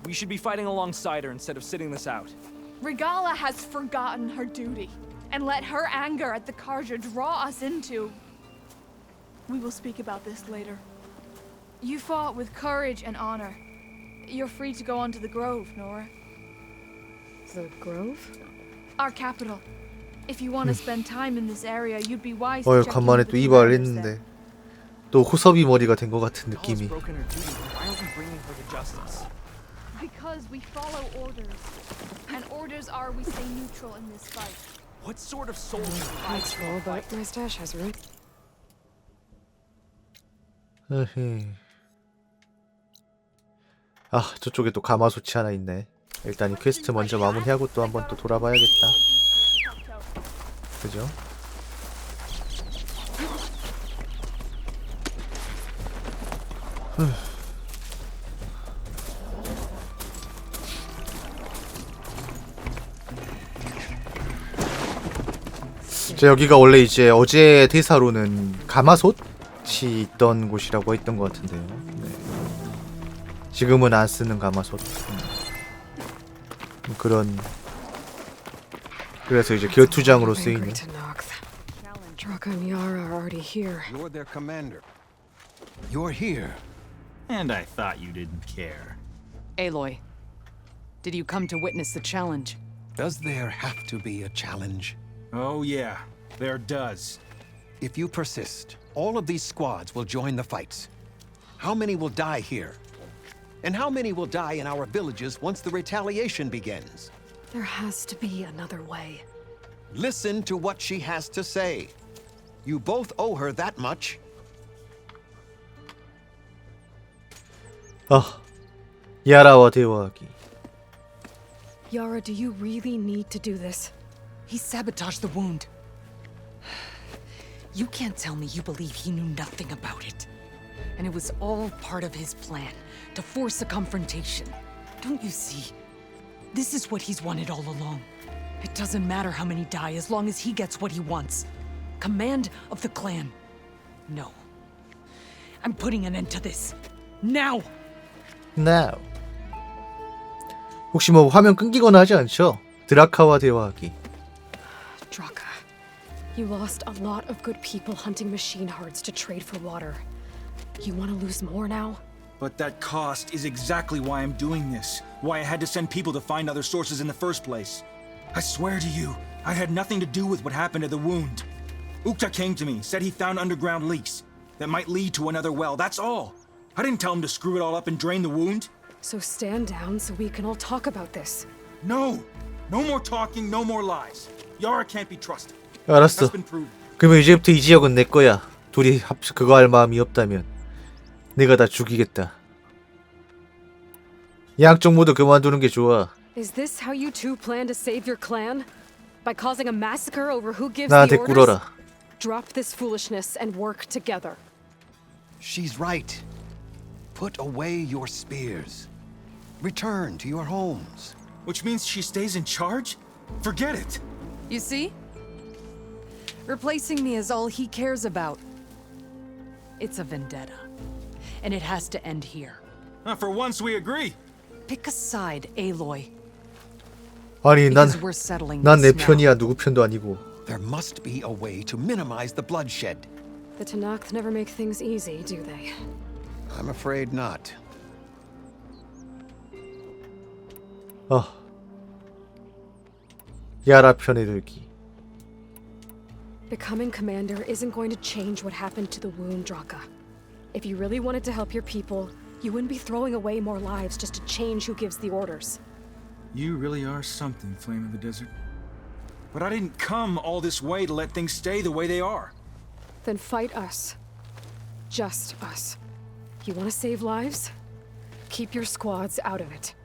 We should be fighting alongside her instead of sitting this out. Regala has forgotten her duty and let her anger at the Karja draw us into... We will speak about this later. You fought with courage and honor. You're free to go on to the Grove, Nora. The Grove? Our capital. If you want to spend time in this area, you'd be wise to check in 간만에 with 또 the 이발을 commanders 했는데 there. 또 호섭이 머리가 된 것 같은 느낌이. Broken her duty. Why aren't we bringing her to justice? Because we follow orders. And orders are we stay neutral in this fight. What sort of soldier That's all, but my stash has room. 아, 저쪽에 또 가마솥이 하나 있네. 일단 이 퀘스트 먼저 마무리하고 또 한번 또 돌아봐야겠다. 그죠? 여기가 원래 이제 어제 대사로는 가마솥이 있던 곳이라고 했던 것 같은데요. 네. 지금은 안 쓰는 가마솥. 그런. 그래서 이제 결투장으로 쓰이는. Draka and Yara are already here. You're their commander. You're here. And I thought you didn't care. Aloy, did you come to witness the challenge? Does there have to be a challenge? Oh yeah, there does. If you persist, all of these squads will join the fights. How many will die here? And how many will die in our villages once the retaliation begins? There has to be another way. Listen to what she has to say. You both owe her that much. 아, 야라와 대화하기. Yara, do you really need to do this? He sabotaged the wound. You can't tell me you believe he knew nothing about it. And it was all part of his plan, to force a confrontation. Don't you see? This is what he's wanted all along. It doesn't matter how many die as long as he gets what he wants. Command of the clan. No. I'm putting an end to this. Now! Now. 혹시 뭐 화면 끊기거나 하지 않죠? 드라카와 대화하기. Draka, you lost a lot of good people hunting machine herds to trade for water. You want to lose more now? But that cost is exactly why I'm doing this. Why I had to send people to find other sources in the first place. I swear to you, I had nothing to do with what happened to the wound. Ukta came to me, said he found underground leaks that might lead to another well, that's all. I didn't tell him to screw it all up and drain the wound. So stand down so we can all talk about this. No! No more talking, no more lies. Yara can't be trusted. 알았어. 그러면 이제부터 이 지역은 내 거야. 둘이 그거 할 마음이 없다면. 내가 다 죽이겠다. 양쪽 모두 그만두는 게 좋아. Is this how you two plan to save your clan? By causing a massacre over who gives 나한테 the orders? 꿇어라. Drop this foolishness and work together. She's right. Put away your spears. Return to your homes. Which means she stays in charge? Forget it. You see? Replacing me is all he cares about. It's a vendetta. And it has to end here. For once we agree. Pick a side, Aloy. 아니 Because we're settling 난 내 this now. 편이야. 누구 편도 아니고. There must be a way to minimize the bloodshed. The Tanakh never make things easy, do they? I'm afraid not. 야라 편에 들기. Becoming commander isn't going to change what happened to the wound, Draka. If you really wanted to help your people, you wouldn't be throwing away more lives just to change who gives the orders. You really are something, Flame of the Desert. But I didn't come all this way to let things stay the way they are. Then fight us. Just us. You want to save lives? Keep your squads out of it.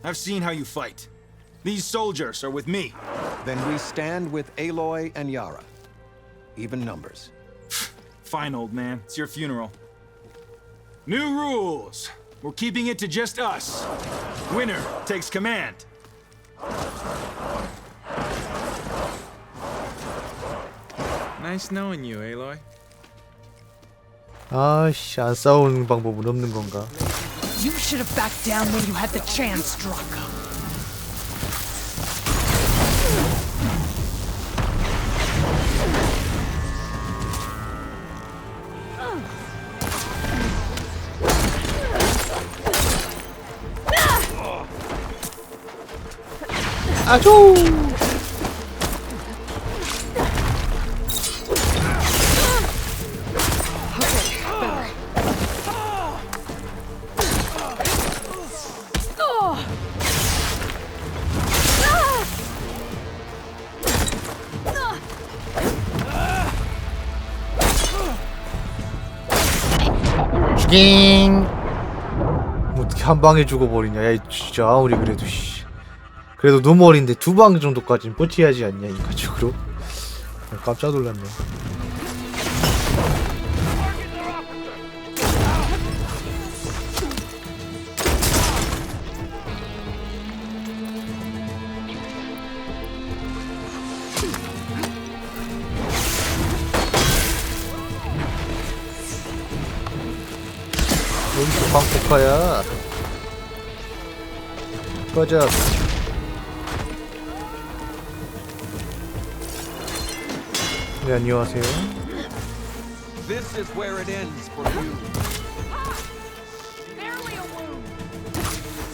I've seen how you fight. These soldiers are with me. Then we stand with Aloy and Yara. Even numbers. Fine, old man. It's your funeral. New rules. We're keeping it to just us. Winner takes command. Nice knowing you, Aloy. 아씨, 안 싸우는 방법은 없는 건가? You should have backed down when you had the chance, Draka. 아주. 죽잉. 뭐 어떻게 한 방에 죽어버리냐? 야, 진짜 아무리 그래도 씨. 그래도 너무 어린데 두 방 정도까지는 버텨야지 않냐 인간적으로. 깜짝 놀랐네. 여기서 방폭파야. 꺼져. 네, 안녕하세요. This is where it ends for you. Barely a wound.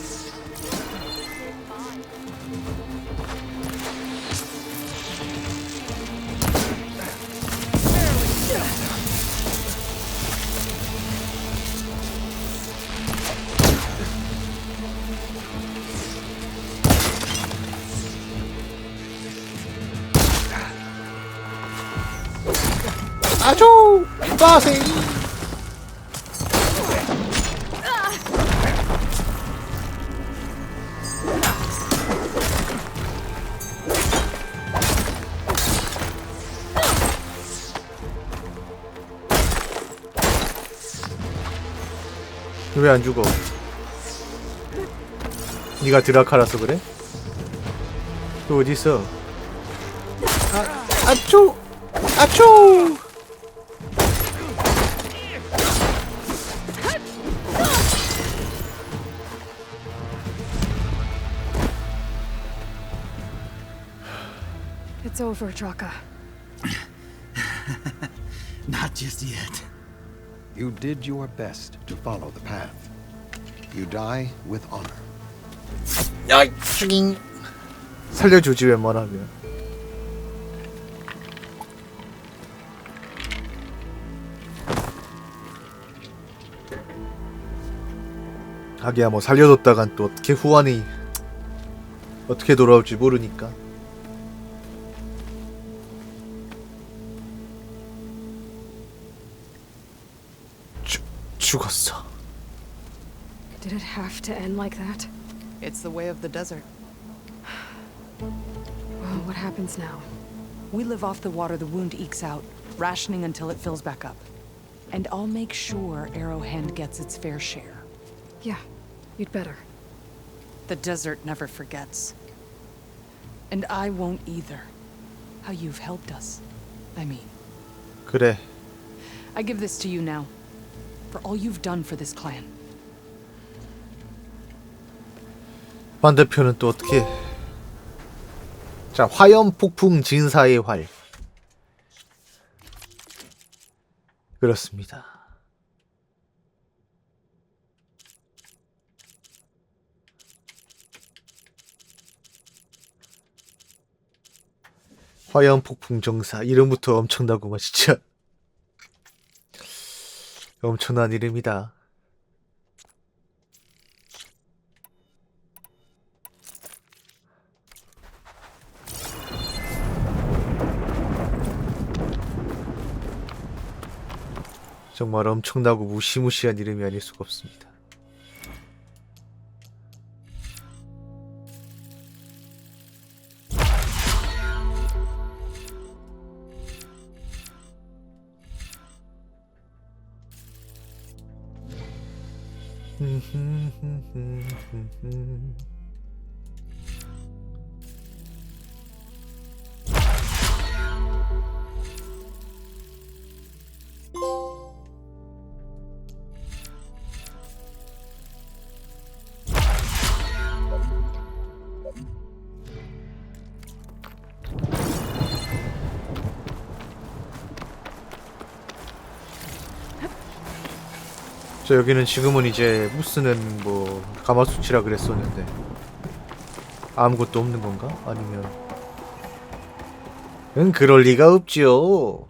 아주 빠세. 왜 안 죽어? 네가 드라카라서 그래? 또 어디 있어? 아초, 아초. It's over, Draka. Not just yet. You did your best to follow the path. You die with honor. 야이, 죽잉. 살려주지 웬만하면. 하기야 뭐 살려뒀다간 또 어떻게 후환이 어떻게 돌아올지 모르니까. 죽었어. Did it have to end like that? It's the way of the desert. Well, what happens now? We live off the water the wound ekes out, rationing until it fills back up. And I'll make sure Arrowhand gets its fair share. Yeah, you'd better. The desert never forgets. And I won't either. How you've helped us. I mean. 그래. I give this to you now. For all you've done for this clan. 반대편은 또 어떻게? 자, 화염 폭풍 진사의 활. 그렇습니다. 화염 폭풍 정사. 이름부터 엄청나구만 진짜. 엄청난 이름이다. 정말 엄청나고 무시무시한 이름이 아닐 수가 없습니다. 저 여기는 지금은 이제 무스는 뭐 가마수치라 그랬었는데 아무것도 없는 건가? 아니면 그럴 리가 없죠.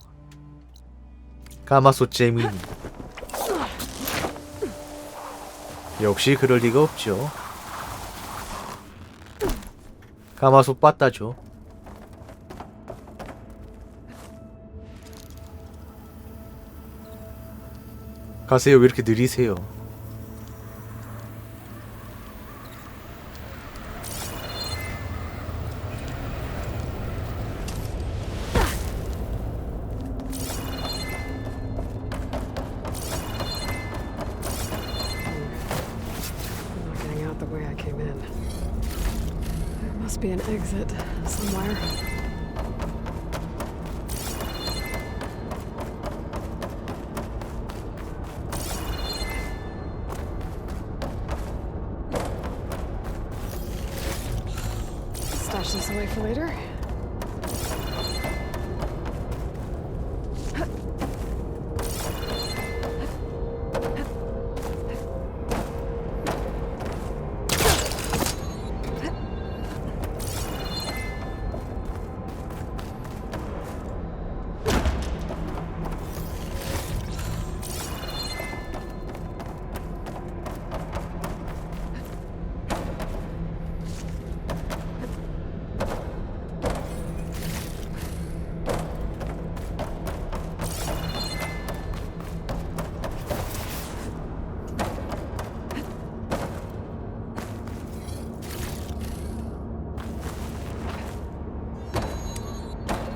가마솥재민 역시 그럴 리가 없죠. 가마솥 빠따죠. 가세요. 왜 이렇게 느리세요? I'm not getting out the way I came in. There must be an exit somewhere. Stash this away for later.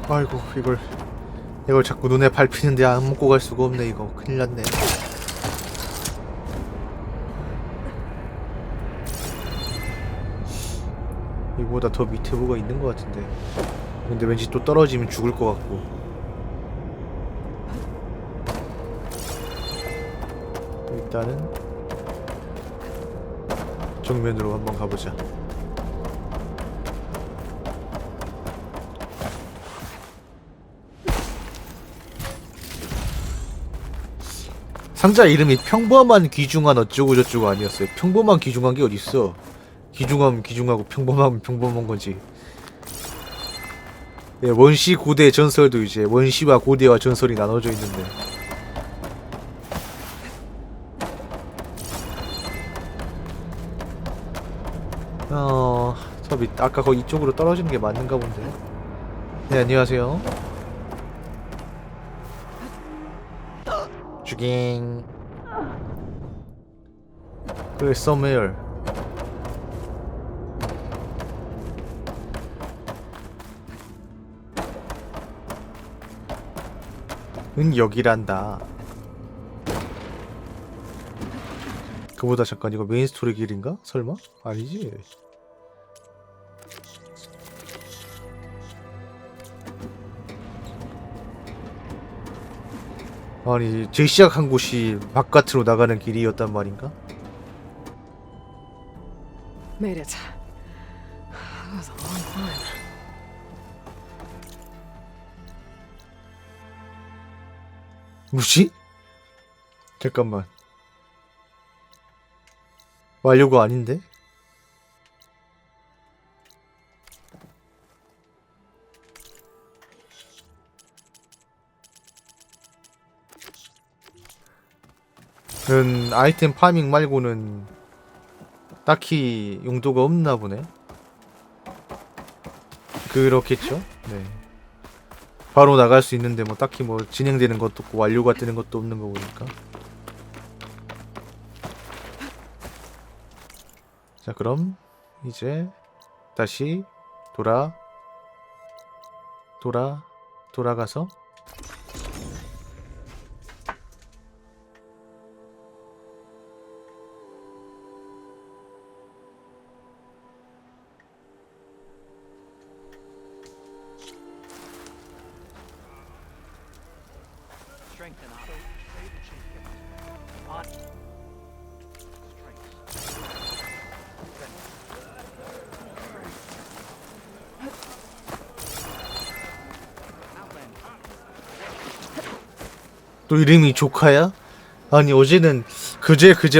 아이고 이걸 자꾸 눈에 밟히는데 안 먹고 갈 수가 없네. 이거 큰일 났네. 이보다 더 밑에 뭐가 있는 것 같은데. 근데 왠지 또 떨어지면 죽을 것 같고. 일단은 정면으로 한번 가보자. 상자 이름이 평범한 귀중한 어쩌고저쩌고 아니었어요. 평범한 귀중한 게 어딨어. 귀중하면 귀중하고 평범하면 평범한 거지. 예, 원시 고대 전설도 이제 원시와 고대와 전설이 나눠져 있는데. 저 밑, 아까 거기 이쪽으로 떨어지는 게 맞는가 본데. 네, 안녕하세요. 죽잉. 그래, somewhere. 은 여기란다. 그보다 잠깐 이거 메인 스토리 길인가? 설마? 아니지. 아니 재시작한 곳이 바깥으로 나가는 길이었단 말인가? Made it. That was a long climb. 뭐지? 잠깐만. 완료가 아닌데? 아이템 파밍 말고는 딱히 용도가 없나 보네. 그렇겠죠? 네. 바로 나갈 수 있는데 뭐 딱히 뭐 진행되는 것도 없고 완료가 뜨는 것도 없는 거 보니까. 자, 그럼 이제 다시 돌아가서 또 이름이 조카야? 아니 어제는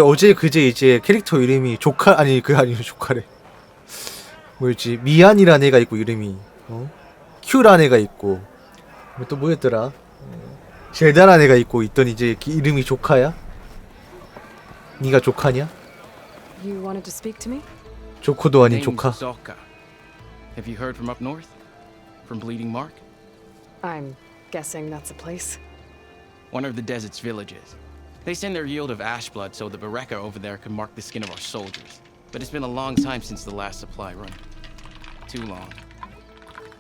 어제 이제 캐릭터 이름이 조카 아니 조카래. 뭐였지? 미안이란 애가 있고 이름이 큐란 애가 있고 또 뭐였더라? 제다란 애가 있고 있더니 이제 이름이 조카야? 네가 조카냐? You wanted to speak to me? 조커도 아닌 조카. Have you heard from up north? From Bleeding Mark? I'm guessing that's a place. One of the desert's villages. They send their yield of ash blood so the Bereka over there can mark the skin of our soldiers. But it's been a long time since the last supply run. Too long.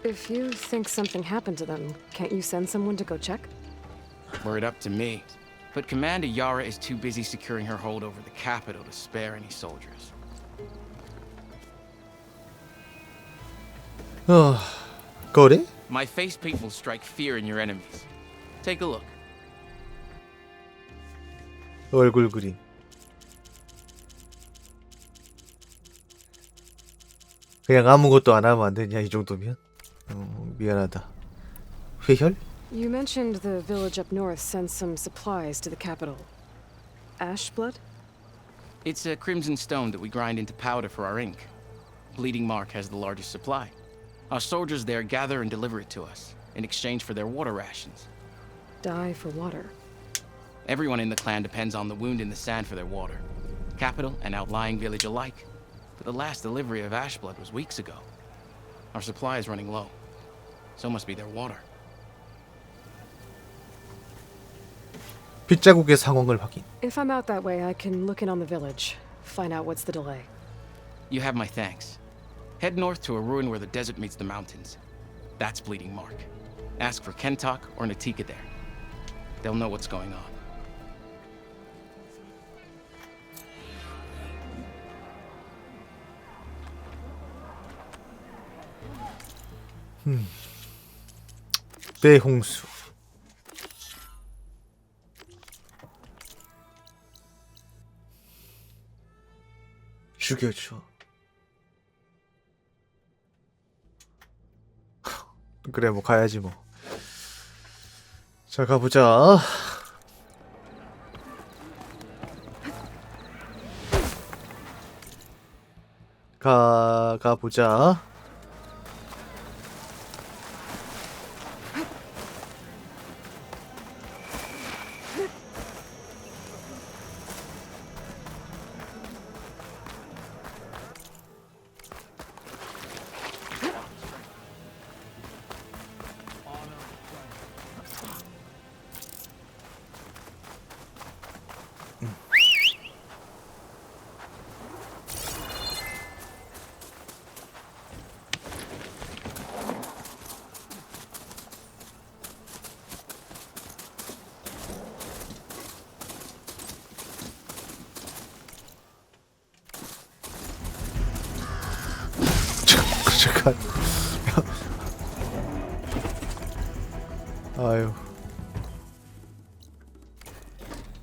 If you think something happened to them, can't you send someone to go check? Were it up to me. But Commander Yara is too busy securing her hold over the capital to spare any soldiers. 거래? My face paint will strike fear in your enemies. Take a look. 얼굴 그림. 그냥 아무것도 안 하면 안 되냐 이 정도면? 미안하다. 회혈? You mentioned the village up north sends some supplies to the capital. Ash blood? It's a crimson stone that we grind into powder for our ink. Bleeding Mark has the largest supply. Our soldiers there gather and deliver it to us in exchange for their water rations. Die for water. Everyone in the clan depends on the wound in the sand for their water. Capital and outlying village alike. But the last delivery of ash blood was weeks ago. Our supply is running low. So must be their water. 빗자국의 상황을 확인. If I'm out that way, I can look in on the village. Find out what's the delay. You have my thanks. Head north to a ruin where the desert meets the mountains. That's Bleeding Mark. Ask for Kentok or Natika there. They'll know what's going on. 배홍수. 죽여줘. 그래 뭐 가야지 뭐. 자 가보자. 가보자. 잠깐. 아유.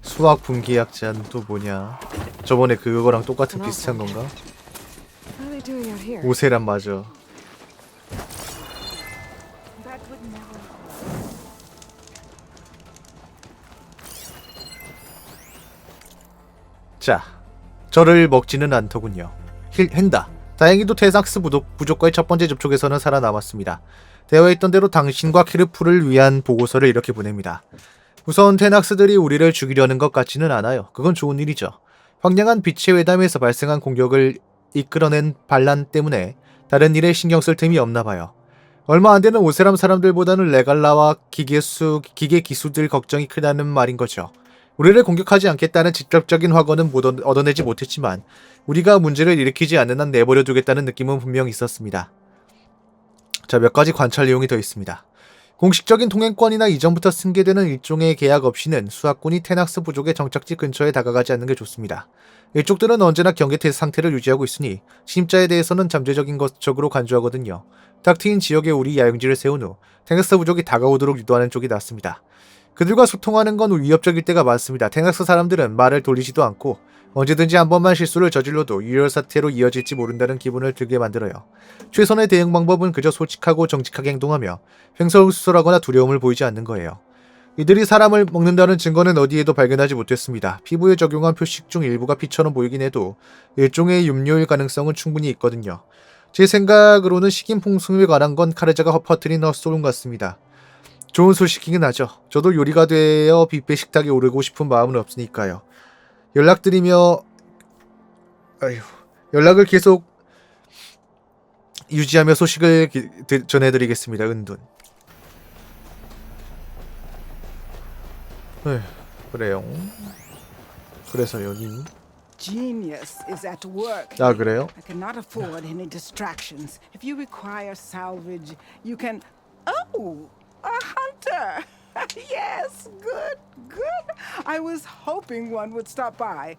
수학 분기약자는 또 뭐냐? 저번에 그거랑 똑같은 비슷한 건가? What are they doing out here? 오세란 맞아. 자, 저를 먹지는 않더군요. 헨다. 다행히도 테삭스 부족과의 첫 번째 접촉에서는 살아남았습니다. 되어 있던 대로 당신과 키르프를 위한 보고서를 이렇게 보냅니다. 우선 테낙스들이 우리를 죽이려는 것 같지는 않아요. 그건 좋은 일이죠. 황량한 빛의 회담에서 발생한 공격을 이끌어낸 반란 때문에 다른 일에 신경 쓸 틈이 없나 봐요. 얼마 안 되는 오세람 사람들보다는 레갈라와 기계 기수들 걱정이 크다는 말인 거죠. 우리를 공격하지 않겠다는 직접적인 확언은 얻어내지 못했지만 우리가 문제를 일으키지 않는 한 내버려 두겠다는 느낌은 분명 있었습니다. 자, 몇 가지 관찰 내용이 더 있습니다. 공식적인 통행권이나 이전부터 승계되는 일종의 계약 없이는 수하꾼이 테낙스 부족의 정착지 근처에 다가가지 않는 게 좋습니다. 이쪽들은 언제나 경계 상태를 유지하고 있으니 침자에 대해서는 잠재적인 것적으로 간주하거든요. 딱 트인 지역에 우리 야영지를 세운 후 테낙스 부족이 다가오도록 유도하는 쪽이 낫습니다. 그들과 소통하는 건 위협적일 때가 많습니다. 테낙스 사람들은 말을 돌리지도 않고 언제든지 한 번만 실수를 저질러도 유혈 사태로 이어질지 모른다는 기분을 들게 만들어요. 최선의 대응 방법은 그저 솔직하고 정직하게 행동하며 횡설수설하거나 두려움을 보이지 않는 거예요. 이들이 사람을 먹는다는 증거는 어디에도 발견하지 못했습니다. 피부에 적용한 표식 중 일부가 피처럼 보이긴 해도 일종의 윰료일 가능성은 충분히 있거든요. 제 생각으로는 식인폭승에 관한 건 카레자가 퍼뜨린 헛소문 같습니다. 좋은 소식이긴 하죠. 저도 요리가 되어 뷔페 식탁에 오르고 싶은 마음은 없으니까요. 연락을 계속 유지하며 소식을 전해드리겠습니다. 은둔. 그래요. 그래서 여기. Genius is at work. 아, 그래요? I cannot afford any distractions. If you require salvage, you can. Oh, a hunter. Yes, good, good. I was hoping one would stop by.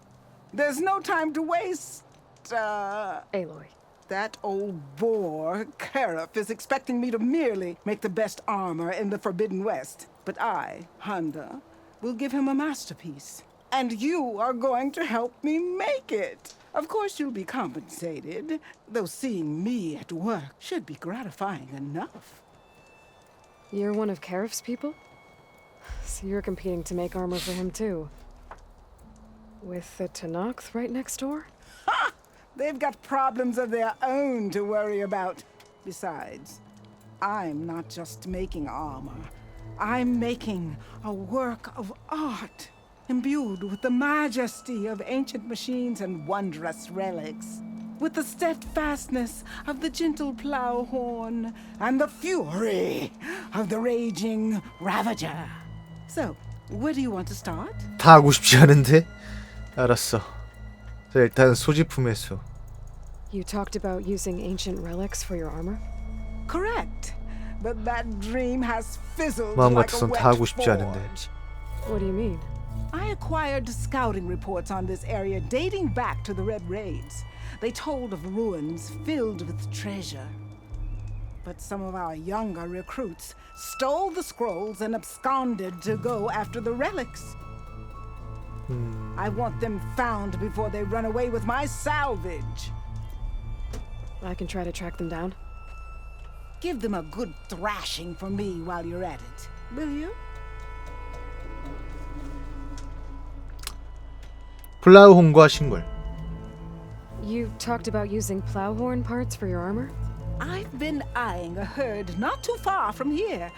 There's no time to waste. Aloy. That old boar, Karif, is expecting me to merely make the best armor in the Forbidden West. But I, Honda, will give him a masterpiece. And you are going to help me make it. Of course you'll be compensated, though seeing me at work should be gratifying enough. You're one of Karif's people? So you're competing to make armor for him too. With the Tenakth right next door? Ha! They've got problems of their own to worry about. Besides, I'm not just making armor. I'm making a work of art, imbued with the majesty of ancient machines and wondrous relics, with the steadfastness of the gentle plowhorn and the fury of the raging ravager. So, where do you want to start? 다 하고 싶지 않은데? 알았어. 자, 일단 소지품의 수. You talked about using ancient relics for your armor? Correct. But that dream has fizzled 마음 like a 같아선 wet 다 하고 싶지 않은데. forge. What do you mean? I acquired scouting reports on this area dating back to the Red Raids. They told of ruins filled with treasure. But some of our younger recruits stole the scrolls and absconded to go after the relics. I want them found before they run away with my salvage. I can try to track them down. Give them a good thrashing for me while you're at it, will you? 플라우혼과 식물. You talked about using plowhorn parts for your armor? I've been eyeing a herd not too far from here.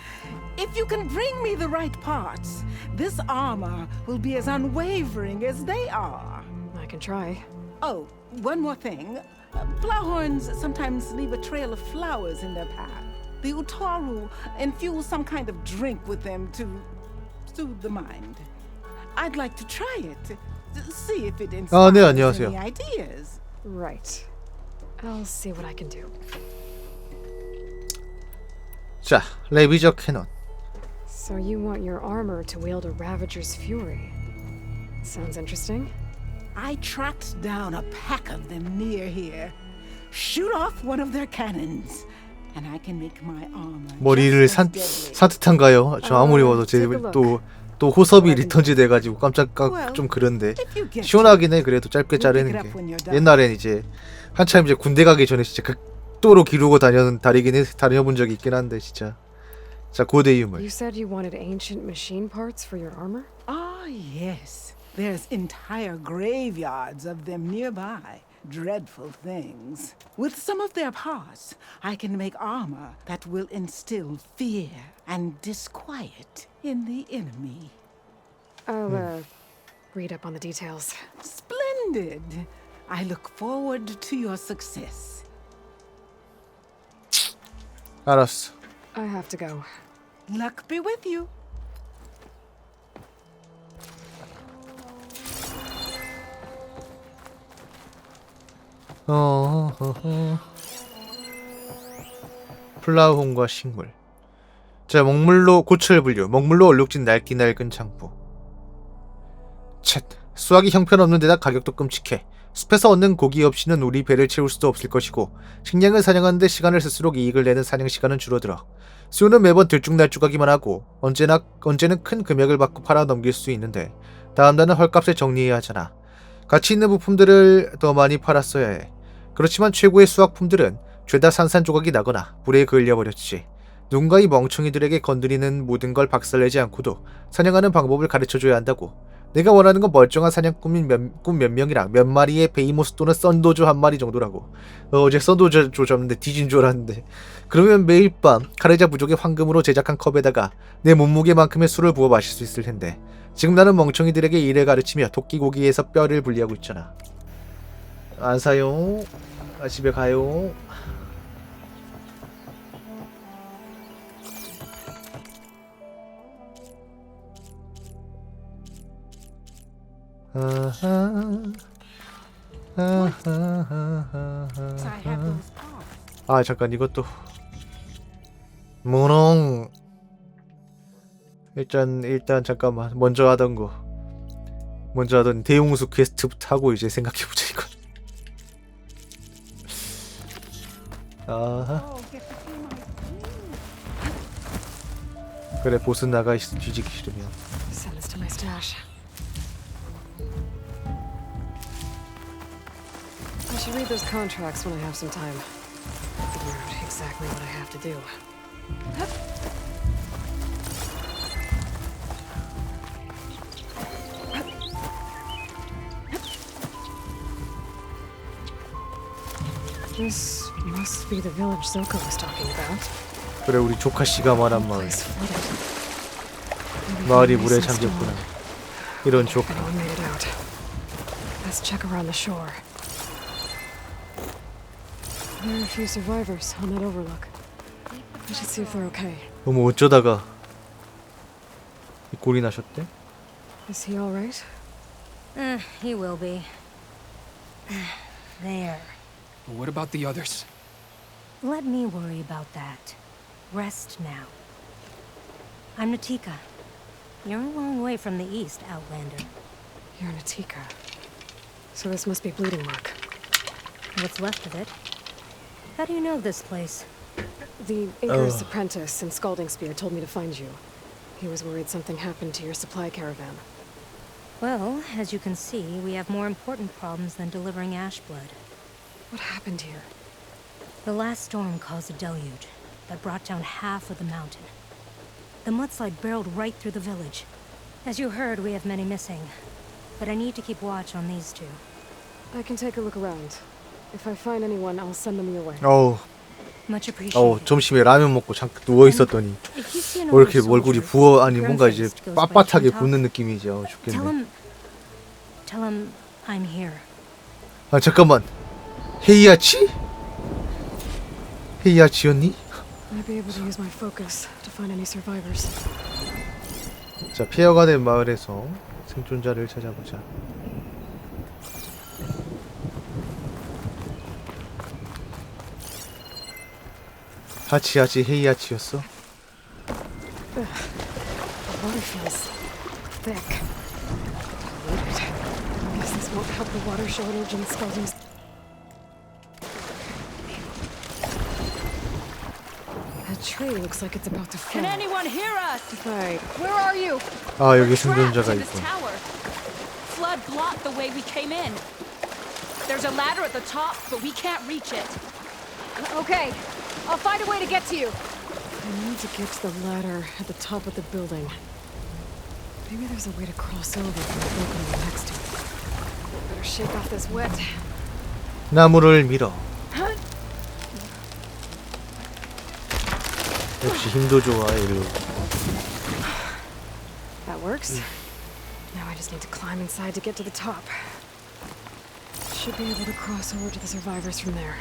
If you can bring me the right parts, this armor will be as unwavering as they are. I can try. Oh, one more thing. Plowhorns sometimes leave a trail of flowers in their path. The Utaru infuse some kind of drink with them to soothe the mind. I'd like to try it. See if it inspires 네, 안녕하세요. any ideas. Right. I'll see what I can do. 자, 레비저 캐논. So you want your armor to wield a Ravager's fury. Sounds interesting. I tracked down a pack of them near here. shoot off one of their cannons, and I can make my armor 머리를 just as deadly. 산뜻한가요? 저 아무리 봐도 또 호섭이 리턴즈 돼가지고 깜짝 좀 그런데 시원하긴 해. 그래도 짧게 자르는 게. 옛날엔 이제 한참 이제 군대 가기 전에 진짜 극도로 기르고 다녀본 적이 있긴 한데 진짜. 자, 고대 유물. You said you wanted ancient machine parts for your armor? Ah, yes. There's entire graveyards of them nearby. Dreadful things. With some of their parts, I can make armor that will instill fear and disquiet in the enemy. I'll read up on the details. Splendid. I look forward to your success. 알았어. I have to go. Luck be with you. 플라우혼과 식물. 자, 먹물로 고철 분류. 먹물로 얼룩진 낡은 창포. 쳇. 수확이 형편없는 데다 가격도 끔찍해. 숲에서 얻는 고기 없이는 우리 배를 채울 수도 없을 것이고 식량을 사냥하는데 시간을 쓸수록 이익을 내는 사냥 시간은 줄어들어. 수요는 매번 들쭉날쭉하기만 하고 언제는 큰 금액을 받고 팔아 넘길 수 있는데 다음 달은 헐값에 정리해야 하잖아. 가치 있는 부품들을 더 많이 팔았어야 해. 그렇지만 최고의 수확품들은 죄다 산산조각이 나거나 불에 그을려버렸지. 누군가 이 멍청이들에게 건드리는 모든 걸 박살내지 않고도 사냥하는 방법을 가르쳐줘야 한다고. 내가 원하는 건 멀쩡한 사냥꾼 몇 명이랑 몇 마리의 베이모스 또는 썬도조 한 마리 정도라고. 어제 썬도조 잡는데 뒤진 줄 알았는데. 그러면 매일 밤 카레자 부족의 황금으로 제작한 컵에다가 내 몸무게만큼의 술을 부어 마실 수 있을 텐데 지금 나는 멍청이들에게 일을 가르치며 토끼고기에서 뼈를 분리하고 있잖아. 안 사요. 집에 가요. 아, 잠깐 이것도 무농. 일단 잠깐만 먼저 하던 대용수 퀘스트부터 하고 이제 생각해보자 이거. 아하. 그래, 보스 나가 있어. 뒤지기 싫으면. Send this to my stash. I should read those contracts when I have some time. Figure out exactly what I have to do. This must be the village Zoko was talking about. 그래, 우리 조카 씨가 말한 마을. 마을이 물에 잠겼구나. 이런 조카. Let's check around the shore. There are a few survivors on that overlook. I should see if they're okay. 너무 어쩌다가 이 꼴이 나셨대? Is he all right? He will be. There. What about the others? Let me worry about that. Rest now. I'm Natika. You're a long way from the east, Outlander. You're Natika. So this must be Bleeding Mark. What's left of it? How do you know this place? The Inca's apprentice in Scalding Spear told me to find you. He was worried something happened to your supply caravan. Well, as you can see, we have more important problems than delivering ashblood. What happened here? The last storm caused a deluge that brought down half of the mountain. The mudslide barreled right through the village. As you heard, we have many missing. But I need to keep watch on these two. I can take a look around. If I find anyone, I'll send them your way. Much appreciated. 점심에 라면 먹고 잠깐 누워 있었더니 왜 이렇게 얼굴이 부어 아니 뭔가 이제 빳빳하게 붓는 느낌이죠. 죽겠네. Tell him I'm here. 아, 잠깐만. 헤이아치? 헤이아치였니? Might be able to use my focus to find any survivors. 자, 폐허가 된 마을에서 생존자를 찾아보자. 하치하치 헤이아치였어? The water feels thick. Diluted. Guess this won't help the water shortage in Scalding. That tree looks like it's about to fall. Can anyone hear us? Right. Where are you? 아, 여기 We're trapped 생존자가 in this 있군. tower. Flood blocked the way we came in. There's a ladder at the top, but we can't reach it. Okay. I'll find a way to get to you. I need to get to the ladder at the top of the building. Maybe there's a way to cross over from the balcony next to it. Better shake off this wet. 나무를 밀어. 역시 힘도 좋아, 에일로이. That works. Now I just need to climb inside to get to the top. Should be able to cross over to the survivors from there.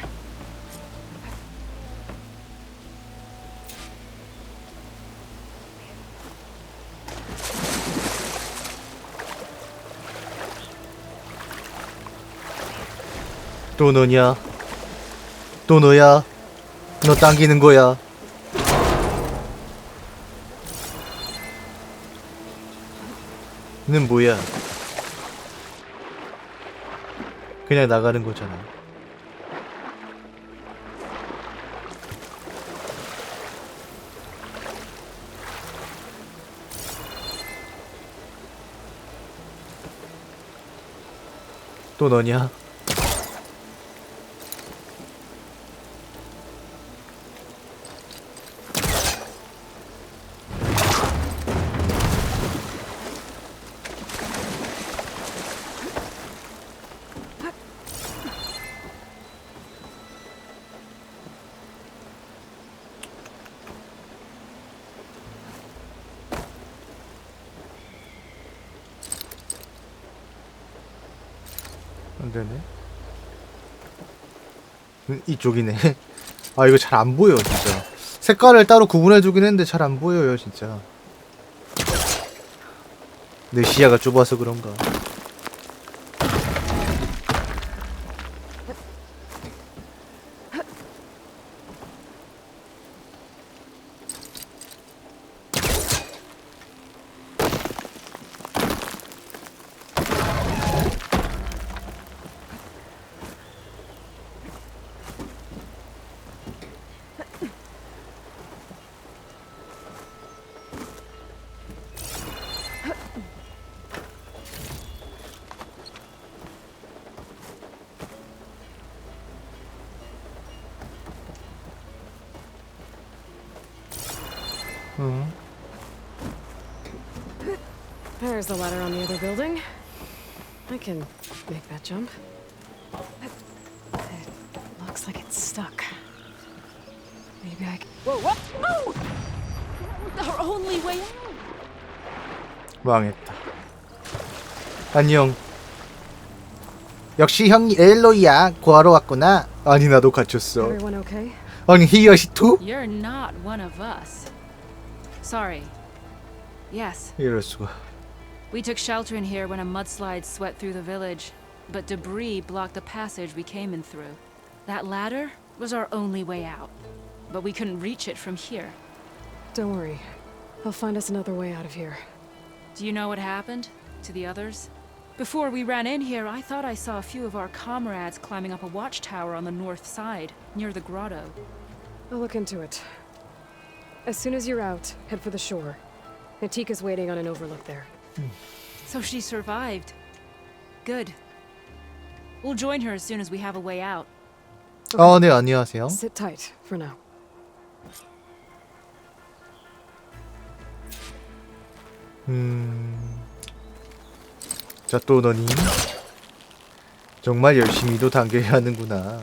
또 너냐? 또 너야? 너 당기는 거야? 는 뭐야? 그냥 나가는 거잖아. 또 너냐? 안되네. 이쪽이네. 아, 이거 잘 안 보여 진짜. 색깔을 따로 구분해주긴 했는데 잘 안 보여요 진짜. 내 시야가 좁아서 그런가. There's the ladder on the other building. I can make that jump. It looks like it's stuck. Maybe I can... Whoa, what? Oh! That was our only way out. 망했다. 안녕. 역시 형이 에일로이야. 구하러 왔구나. 아니 나도 갇혔어. Everyone okay? 아니 히어시 투? You're not one of us. Sorry. Yes. 이럴 수가. We took shelter in here when a mudslide swept through the village, but debris blocked the passage we came in through. That ladder was our only way out, but we couldn't reach it from here. Don't worry. I'll find us another way out of here. Do you know what happened to the others? Before we ran in here, I thought I saw a few of our comrades climbing up a watchtower on the north side, near the grotto. I'll look into it. As soon as you're out, head for the shore. Natika's waiting on an overlook there. So she survived. Good. We'll join her as soon as we have a way out. 아, 네, 안녕하세요. Sit tight for now. 자, 또 너니? 정말 열심히도 당겨야 하는구나.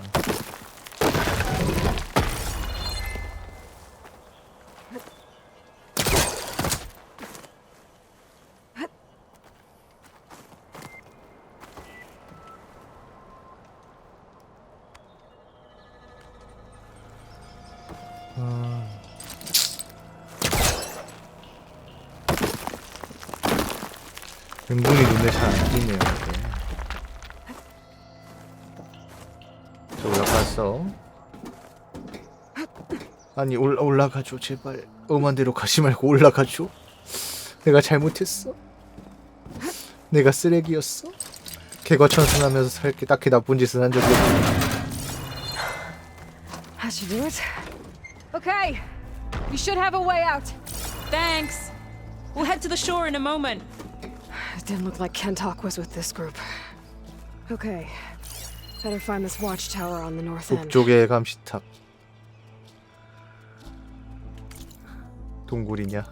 은근히 눈에 잘 안 띄네요. 저 올라갔어. 아니 올라가줘 제발. 엄한 대로 가지 말고 올라가줘. 내가 잘못했어. 내가 쓰레기였어. 개과천선하면서 살게 딱히 나쁜 짓은 한 적이 없어. How'd you do it? Okay, We should have a way out. Thanks. We'll head to the shore in a moment. It didn't look like Kentok was with this group. Okay. Better find this watchtower on the north end. 북쪽의 감시탑. 동굴이냐?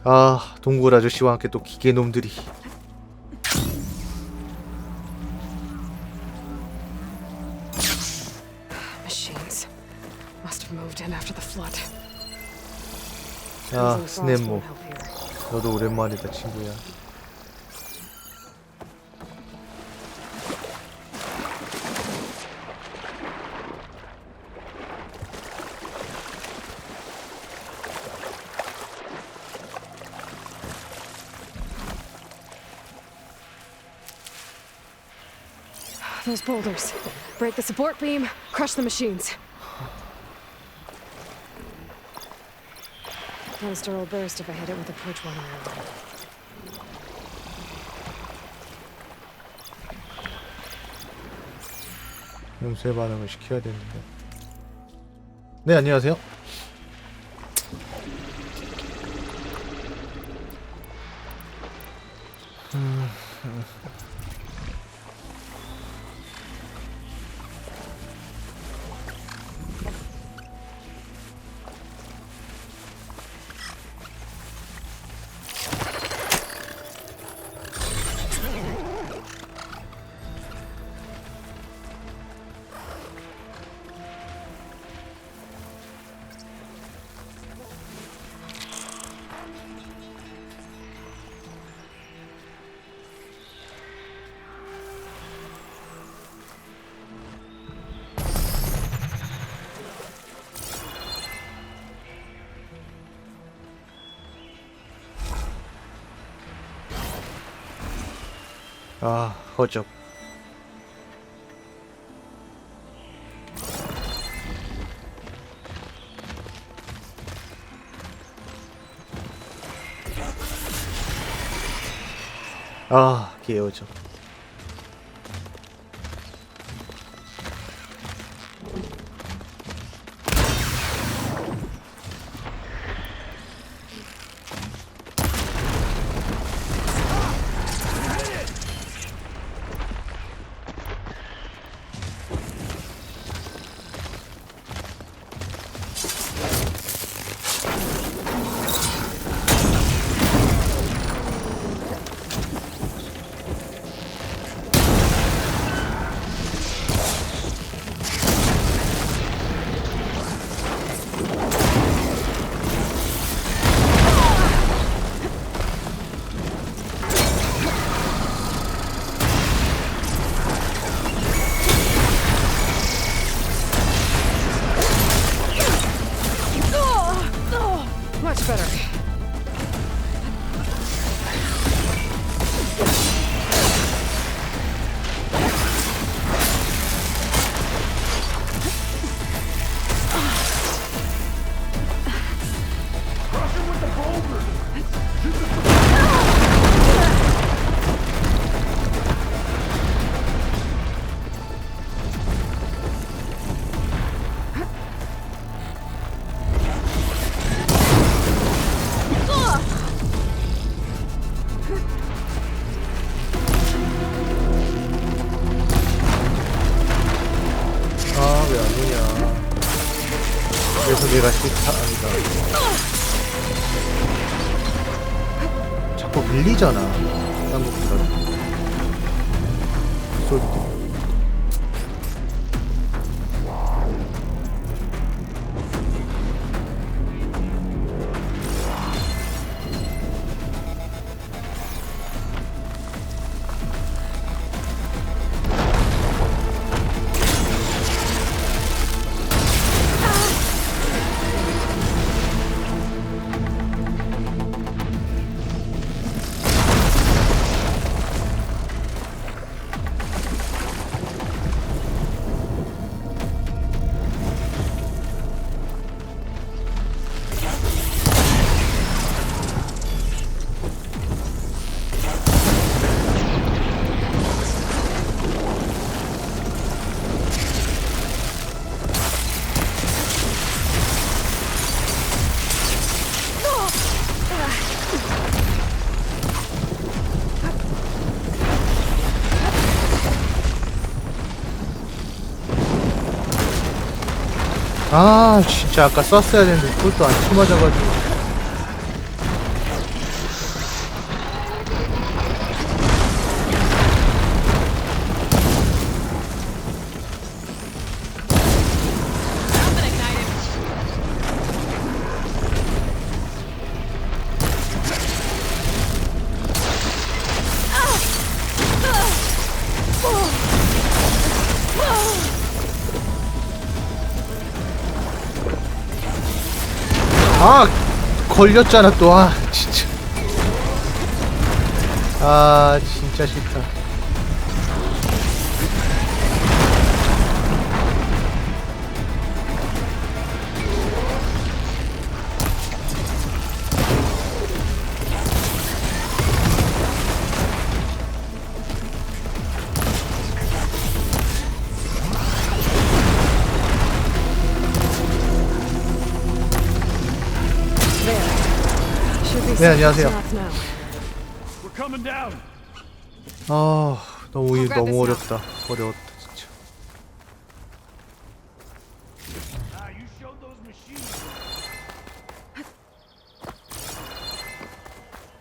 아, 동굴 아저씨와 함께 또 기계놈들이. Machines must have moved in after the flood. 아, 스냅모. 너도 오랜만이다, 친구야. Those boulders. Break the support beam, crush the machines. Monster will burst if I hit it with a push one arrow. 염소의 반응을 시켜야 되는데. 네, 안녕하세요. 아, 허접. 아, 개허접. 내가 싫다. 아니다. 자꾸 밀리잖아. 딴 것보다. 쏠 때. 아 진짜 아까 썼어야 되는데 그것도 안 쳐맞아가지고. 아 걸렸잖아 또. 아 진짜. 아 진짜 싫다. 네 안녕하세요. 아 너무 어렵다. 어려웠다 진짜.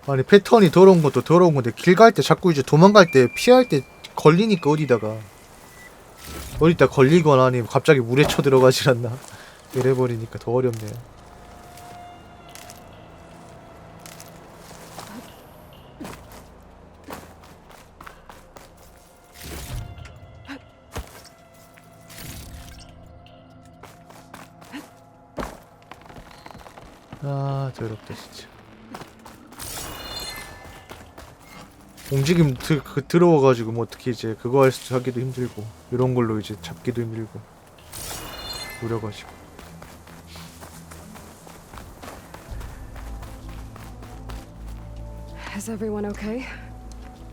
아니 패턴이 더러운 것도 더러운 건데 길 갈 때 자꾸 이제 도망갈 때 피할 때 걸리니까 어디다 걸리거나 아니면 갑자기 물에 쳐 들어가질 않나 이래버리니까 더 어렵네요. 아 더럽다 진짜. 움직임 들어와가지고 뭐 어떻게 이제 그거 하기도 힘들고 이런 걸로 이제 잡기도 힘들고 노려가지고. Is everyone okay?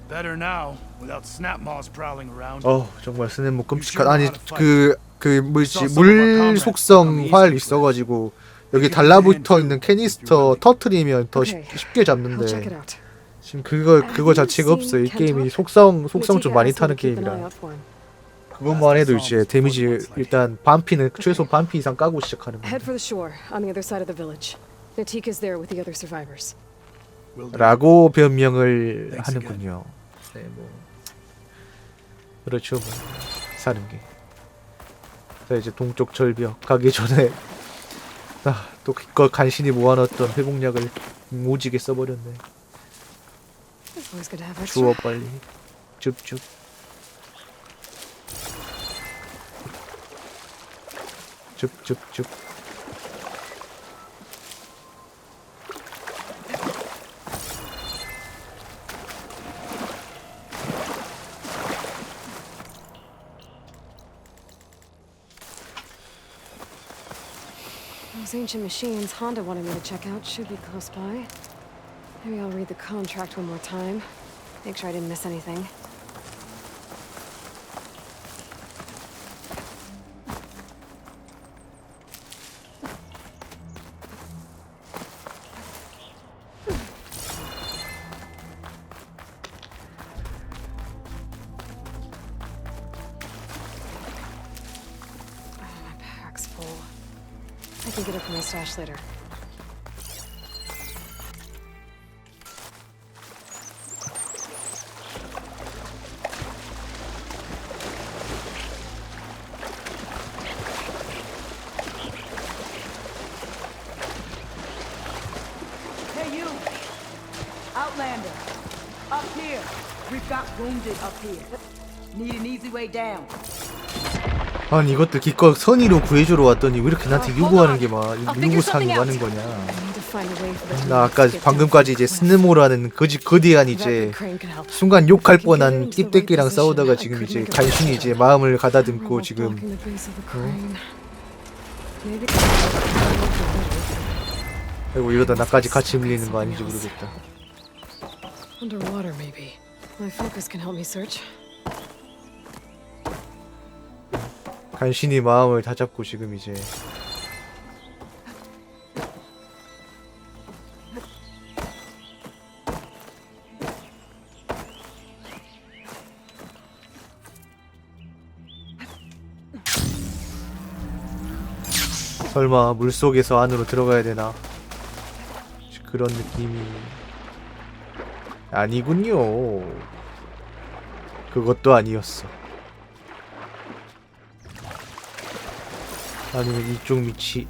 Better now, without snap moths prowling around. 정말 스냅모 끔찍한. 아니 그 뭐지 물 속성 활 있어가지고 여기 달라붙어 있는 캐니스터 터트리면 더 쉽게 잡는데 지금 그거 자체가 없어요. 이 게임이 속성 좀 많이 타는 게임이라 그것만 해도 이제 데미지 일단 반피는 최소 반피 이상 까고 시작하는 거예요. 라고 변명을 하는군요. 네, 뭐 그렇죠. 뭐 사는 게. 자 이제 동쪽 절벽 가기 전에 또 그걸 간신히 모아놨던 회복약을 오지게 써버렸네. 주워 빨리. 줍줍. 줍줍줍. Those ancient machines Honda wanted me to check out should be close by. Maybe I'll read the contract one more time. Make sure I didn't miss anything. I can get it from my stash later. Hey you! Outlander! Up here! We've got wounded up here. Need an easy way down. 아니 이것들 기껏 선의로 구해주러 왔더니 왜 이렇게 나한테 요구하는 게 막 요구사항이 많은 거냐. 나 아까 방금까지 이제 스네모라는 거대한 이제 순간 욕할 뻔한 띠떼끼랑 싸우다가 지금 이제 간신히 이제 마음을 가다듬고 지금 아이고 이러다 나까지 같이 밀리는 거 아닌지 모르겠다. Underwater, maybe. My focus can help me search. 간신히 마음을 다잡고 지금 이제 설마 물속에서 안으로 들어가야 되나? 그런 느낌이 아니군요. 그것도 아니었어. 아니면 이쪽 밑이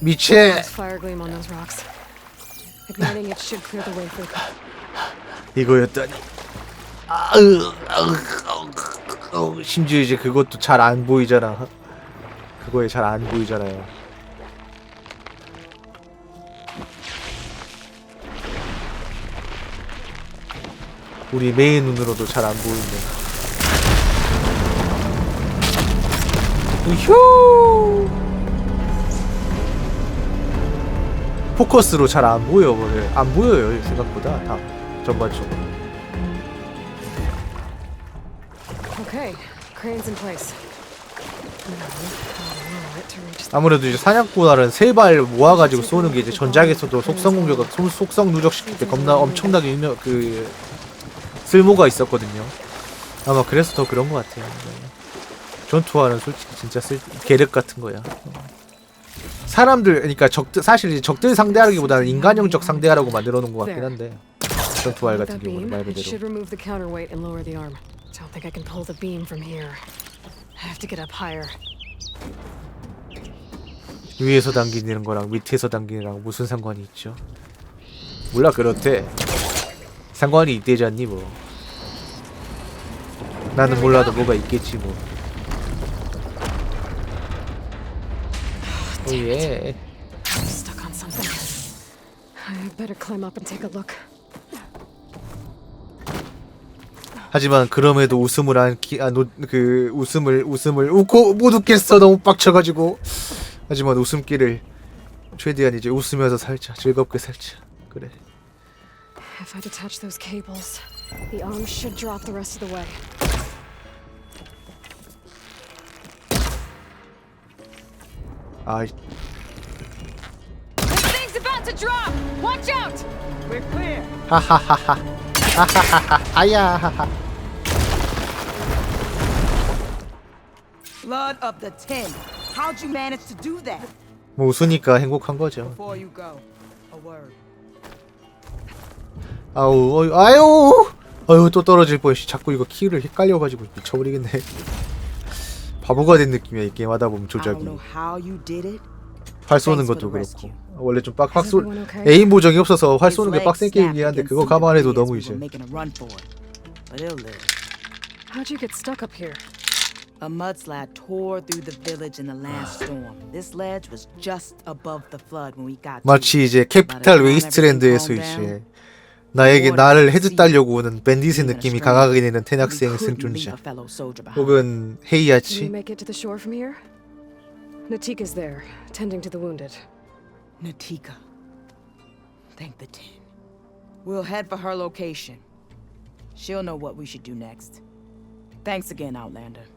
Fire gleam on those rocks. Igniting it should clear the way for the 이거였다니. 심지어 이제 그것도 잘 안 보이잖아. 그거에 잘 안 보이잖아요. 우리 메인 눈으로도 잘 안 보이네. 우효! 포커스로 잘 안 보여. 안 보여요 생각보다 다 전반적으로. Okay, cranes in place. 아무래도 이제 사냥꾼알은 세 발 모아가지고 쏘는 게 이제 전작에서도 속성 공격, 속성 누적시킬 때 겁나 엄청나게 쓸모가 있었거든요. 아마 그래서 더 그런 것 같아요. 전투알은 솔직히 진짜 계륵 같은 거야. 사람들, 그러니까 사실 이제 적들 상대하기보다는 인간형적 상대하라고 만들어 놓은 것 같긴 한데, 전투알 같은 경우는 말 그대로. Don't think I can pull the beam from here. I have to get up higher. 위에서 당기는 거랑 밑에서 당기는 거랑 무슨 상관이 있죠? 몰라, 그렇대. 상관이 있대잖니 뭐. 나는 몰라도 뭐가 있겠지 뭐. 오예. I'm stuck on something. I better climb up and take a look. 하지만 그럼에도 웃음을 웃고 못 웃겠어. 너무 빡쳐가지고. 하지만 웃음기를 최대한 이제 웃으면서 살자. 즐겁게 살자. 그래. If I detach those cables, the arms should drop the rest of the way. 아이. This thing's about to drop. Watch out. We're clear. 하하하하. 하하하하. 아야. Blood of the 10. How'd you manage to do that? 뭐 웃으니까 행복한 거죠. Before you go, a word. 아유 또 떨어질 뻔. 자꾸 이거 키를 헷갈려가지고 미쳐버리겠네. 바보가 된 느낌이야 이 게임 하다 보면 조작이. 활 쏘는 것도 그렇고. 원래 좀 에임 보정이 없어서 활 쏘는 게 빡센 게임이긴 한데 그거 감안해도 너무 이제. How'd you get stuck up here? A mudslide tore through the village in the last storm. This ledge was just above the flood when we got to it. 마치 이제 캐피탈 웨이스트랜드에서 이제 나를 헤드 따려고 오는 밴딧의 느낌이 강하게 되는 텐학생 승준자 혹은 헤이아치. Can we make it to the shore from here? Natika's there, tending to the wounded. Natika. Thank the 10. We'll head for her location. She'll know what we should do next. Thanks again, Outlander.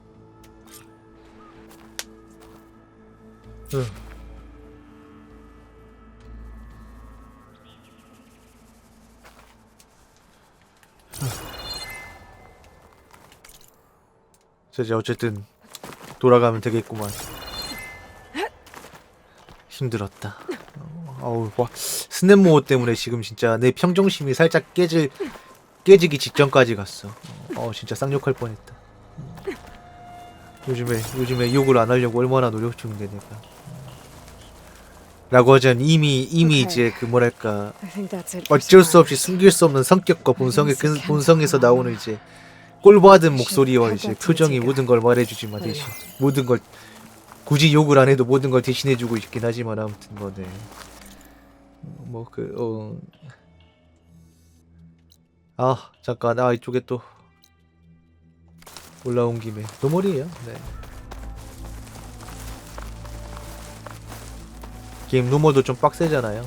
이제 어쨌든 돌아가면 되겠구만. 힘들었다. 어우, 와, 스냅모어 때문에 지금 진짜 내 평정심이 살짝 깨지기 직전까지 갔어. 진짜 쌍욕할 뻔했다. 요즘에 욕을 안 하려고 얼마나 노력 중인데 내가. 라고 하자면 이미 이제 그 뭐랄까 어쩔 수 없이 숨길 수 없는 성격과 본성에서 나오는 이제 꼴받은 목소리와 이제 표정이 모든 걸 말해주지만 대신 모든 걸 굳이 욕을 안 해도 모든 걸 대신해주고 있긴 하지만 아무튼 뭐네 잠깐 이쪽에 또 올라온 김에 노멀이에요. 네. 게임 노멀도 좀 빡세잖아요.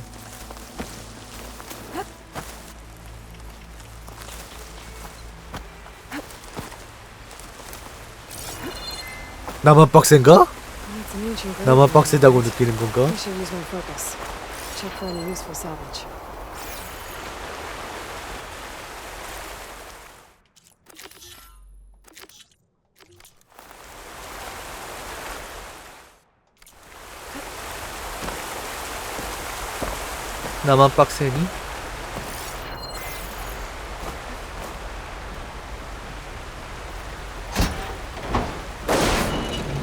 나만 빡센가? 나만 빡세다고 느끼는 건가? 나만 빡세니?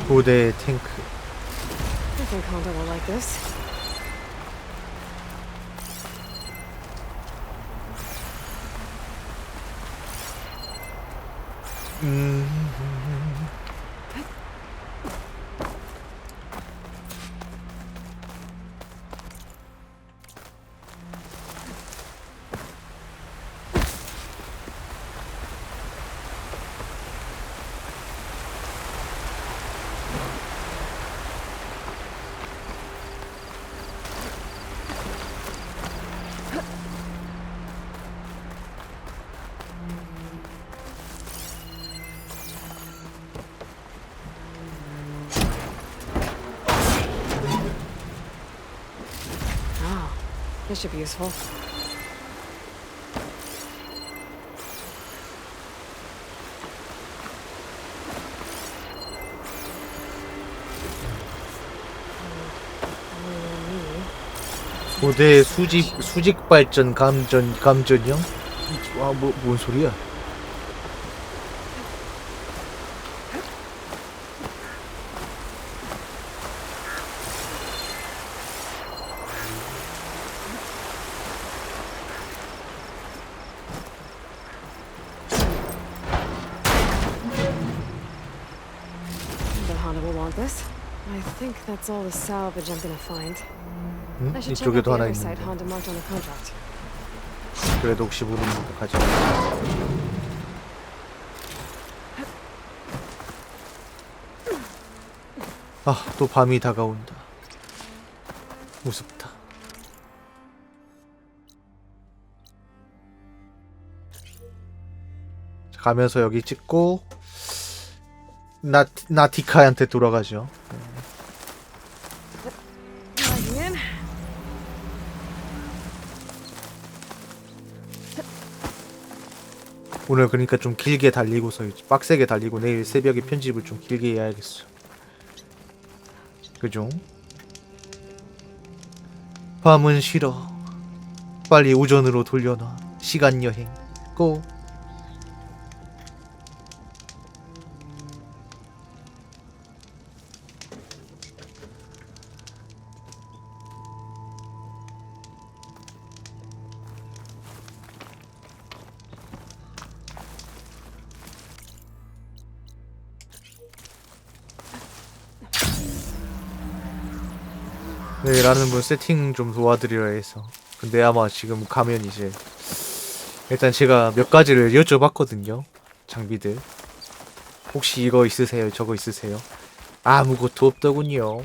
고대 탱크. I think Honda will like this. This should be useful. 고대 수직 발전 감전형? 아, 뭔 소리야? I think that's all the salvage I'm gonna find. I should check out 이쪽에도 the 하나 other site 있는데. Honda marked on the contract. 그래도 혹시 모르니까 가져가. 아, 또 밤이 다가온다. 무섭다. 자, 가면서 여기 찍고 나티카한테 돌아가죠. 오늘 그러니까 좀 길게 달리고서 빡세게 달리고 내일 새벽에 편집을 좀 길게 해야겠어. 그죠? 밤은 싫어. 빨리 오전으로 돌려놔. 시간 여행 고. 네, 라는 분 세팅 좀 도와드리려 해서. 근데 아마 지금 가면 이제 일단 제가 몇 가지를 여쭤봤거든요. 장비들. 혹시 이거 있으세요? 저거 있으세요? 아무것도 없더군요.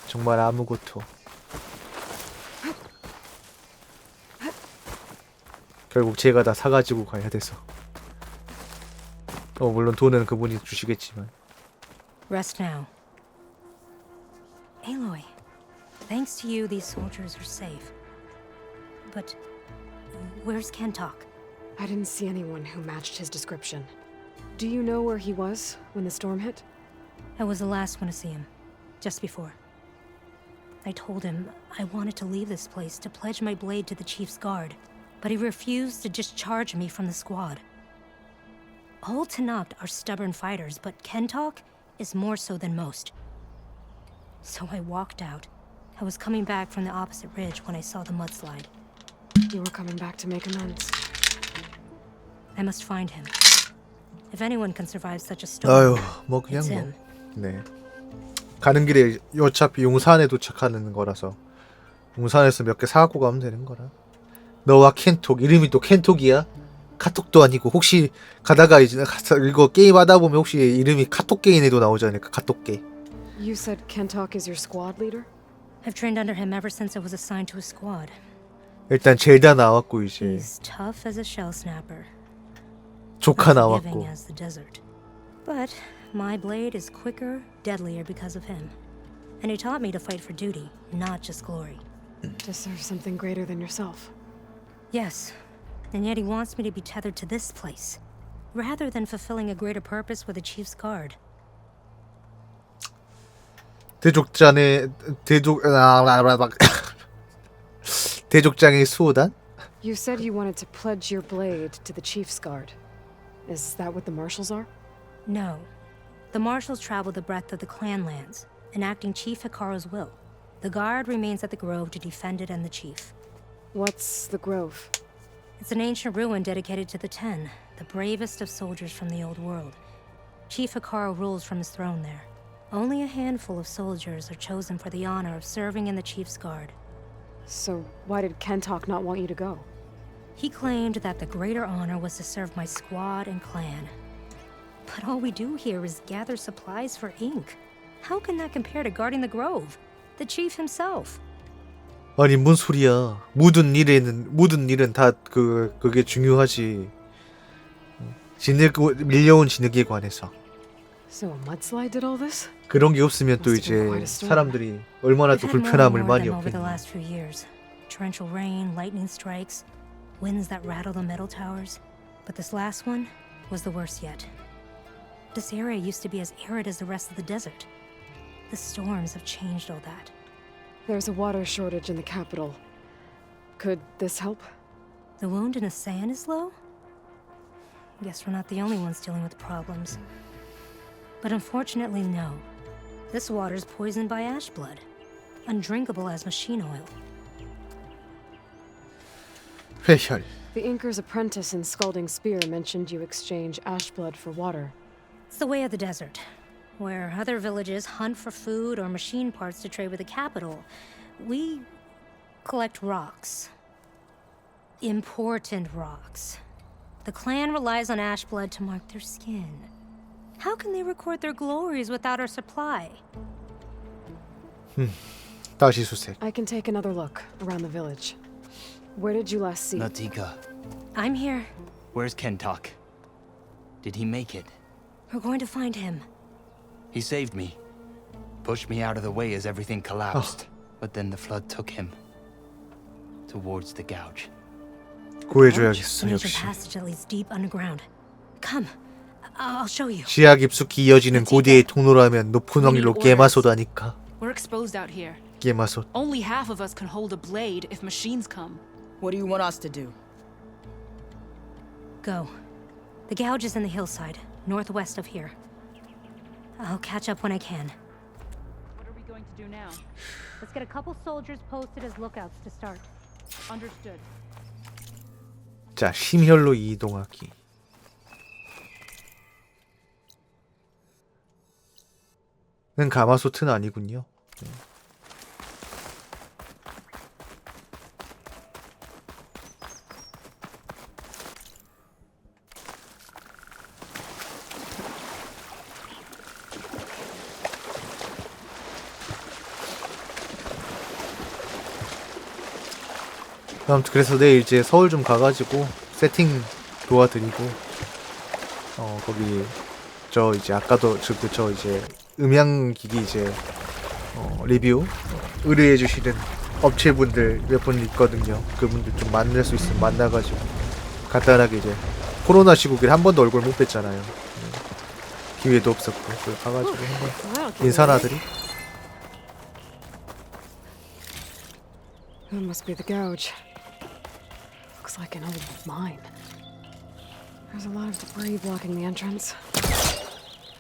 정말 아무것도. 결국 제가 다 사가지고 가야 돼서. 물론 돈은 그분이 주시겠지만. Rest now. Aloy, thanks to you, these soldiers are safe. But where's Kentok? I didn't see anyone who matched his description. Do you know where he was when the storm hit? I was the last one to see him, just before. I told him I wanted to leave this place to pledge my blade to the Chief's guard, but he refused to discharge me from the squad. All Tenakth are stubborn fighters, but Kentok is more so than most. So I walked out. I was coming back from the opposite ridge when I saw the mudslide. You were coming back to make amends. I must find him. If anyone can survive such a storm, 아유, 뭐 그냥 it's 뭐. him. 네. 가는 길에 어차피 용산에 도착하는 거라서 용산에서 몇 개 사갖고 가면 되는 거라. 너와 켄톡, 이름이 또 켄톡이야? 카톡도 아니고. 혹시 가다가 이제 이거 게임 하다 보면 혹시 이름이 카톡 게임에도 나오지 않을까? 카톡 게임. You said Kentok is your squad leader? I've trained under him ever since I was assigned to a squad. 일단 젤다 나왔고 이제 He's tough as a shell snapper. 조카 Unforgiving 나왔고. as the desert. But my blade is quicker, deadlier because of him. And he taught me to fight for duty, not just glory. To serve something greater than yourself. Yes, and yet he wants me to be tethered to this place, rather than fulfilling a greater purpose with the Chief's guard. 대족장의 수호단? You said you wanted to pledge your blade to the Chief's Guard. Is that what the Marshals are? No. The Marshals travel the breadth of the clan lands, enacting Chief Hikaru's will. The Guard remains at the Grove to defend it and the Chief. What's the Grove? It's an ancient ruin dedicated to the Ten, the bravest of soldiers from the old world. Chief Hikaru rules from his throne there. Only a handful of soldiers are chosen for the honor of serving in the Chief's Guard. So why did Kentok not want you to go? He claimed that the greater honor was to serve my squad and clan. But all we do here is gather supplies for ink. How can that compare to guarding the Grove? The chief himself. 아니 뭔 소리야. 모든 일은 다 그게 중요하지. 밀려온 진흙에 관해서. So a mudslide did all this? 그런 게 없으면 또 이제 사람들이 얼마나 또 불편함을 많이 over the 겪겠냐. last few years. Torrential rain, lightning strikes, winds that rattle the metal towers. But this last one was the worst yet. This area used to be as arid as the rest of the desert. The storms have changed all that. There's a water shortage in the capital. Could this help? The wound in the sand is low? Guess we're not the only ones dealing with problems. But unfortunately, no. This water's poisoned by ash blood. Undrinkable as machine oil. 회혈. The Inker's apprentice in Scalding Spear mentioned you exchange ash blood for water. It's the way of the desert, where other villages hunt for food or machine parts to trade with the capital. We collect rocks. Important rocks. The clan relies on ash blood to mark their skin. How can they record their glories without our supply? 다시 수색. I can take another look around the village. Where did you last see? Natika. I'm here. Where's Kentok? Did he make it? We're going to find him. He saved me. Pushed me out of the way as everything collapsed. But then the flood took him. Towards the gouge. 구해줘야겠어, An ancient 역시. passage that leads deep underground. Come, I'll show you. 지하 깊숙이 이어지는 고대의 통로라면 높은 확률로 게마소다니까. We're exposed out here. 게마소. Only half of us can hold a blade if machines come. What do you want us to do? Go. The gouge is in the hillside, northwest of here. I'll catch up when I can. What are we going to do now? Let's get a couple soldiers posted as lookouts to start. Understood. 자, 심혈로 이동하기. 는 가마솥은 아니군요. 아무튼 그래서 내일 이제 서울 좀 가가지고 세팅 도와드리고 거기 저 이제 아까도 저 이제 음향기기 이제 리뷰 의뢰해 주시는 업체분들 몇 분 있거든요. 그분들 좀 만날 수 있으면 만나가지고 간단하게 이제 코로나 시국에 한 번도 얼굴 못 뵀잖아요. 기회도 없었고 그걸 가가지고 한번 인사나 드리. That must be the gouge. Looks like an old mine. There's a lot of debris blocking the entrance.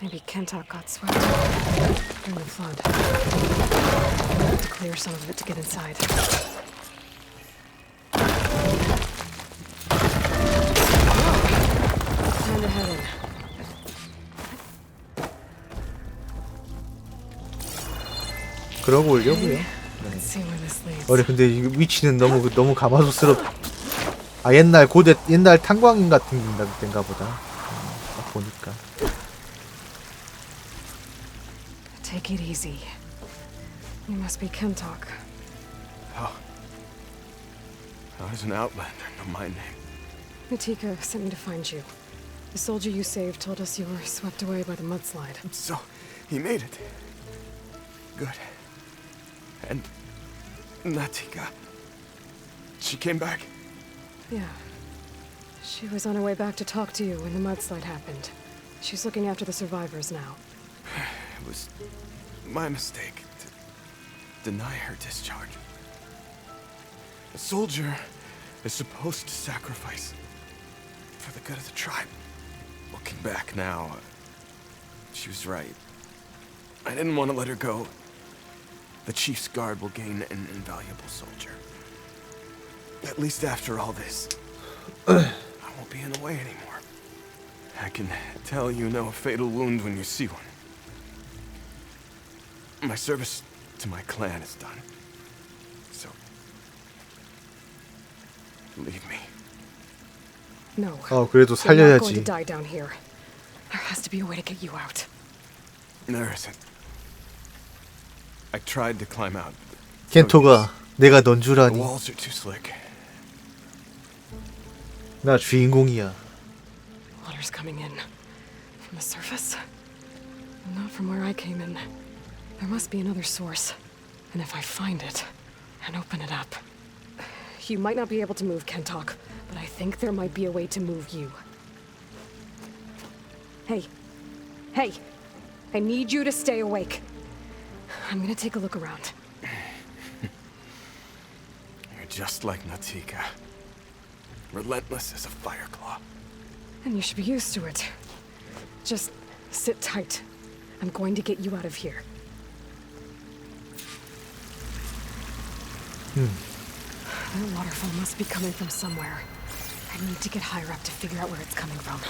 Maybe Kentok got swept during the flood. We'll have to clear some of it to get inside. Time to head in. 그러고 오려고요. Let's see where this leads. 근데 이 위치는 너무 가마솥스럽. 아 옛날 탄광인 같은 데인가 보다. 딱 보니까. Take it easy. You must be Kentok. How does an outlander know my name? Natika sent me to find you. The soldier you saved told us you were swept away by the mudslide. So, he made it. Good. And Natika, she came back. Yeah. She was on her way back to talk to you when the mudslide happened. She's looking after the survivors now. It was my mistake to deny her discharge. A soldier is supposed to sacrifice for the good of the tribe. Looking back now, she was right. I didn't want to let her go. The chief's guard will gain an invaluable soldier. At least after all this, I won't be in the way anymore. I can tell you know a fatal wound when you see one. My service to my clan is done. So, leave me. No. 그래도 You're not going to 살려야지. die down here. There has to be a way to get you out. There isn't. I tried to climb out. 켄토가 내가 넌 줄 The 아니. walls are too slick. 나 주인공이야. Water's coming in from the surface. Not from where I came in. There must be another source. And if I find it and open it up. You might not be able to move Kentok, but I think there might be a way to move you. Hey. Hey. I need you to stay awake. I'm gonna take a look around. You're just like Natika. Relentless as a fireclaw. And you should be used to it. Just sit tight. I'm going to get you out of here. That waterfall must be coming from somewhere. I need to get higher up to figure out where it's coming from.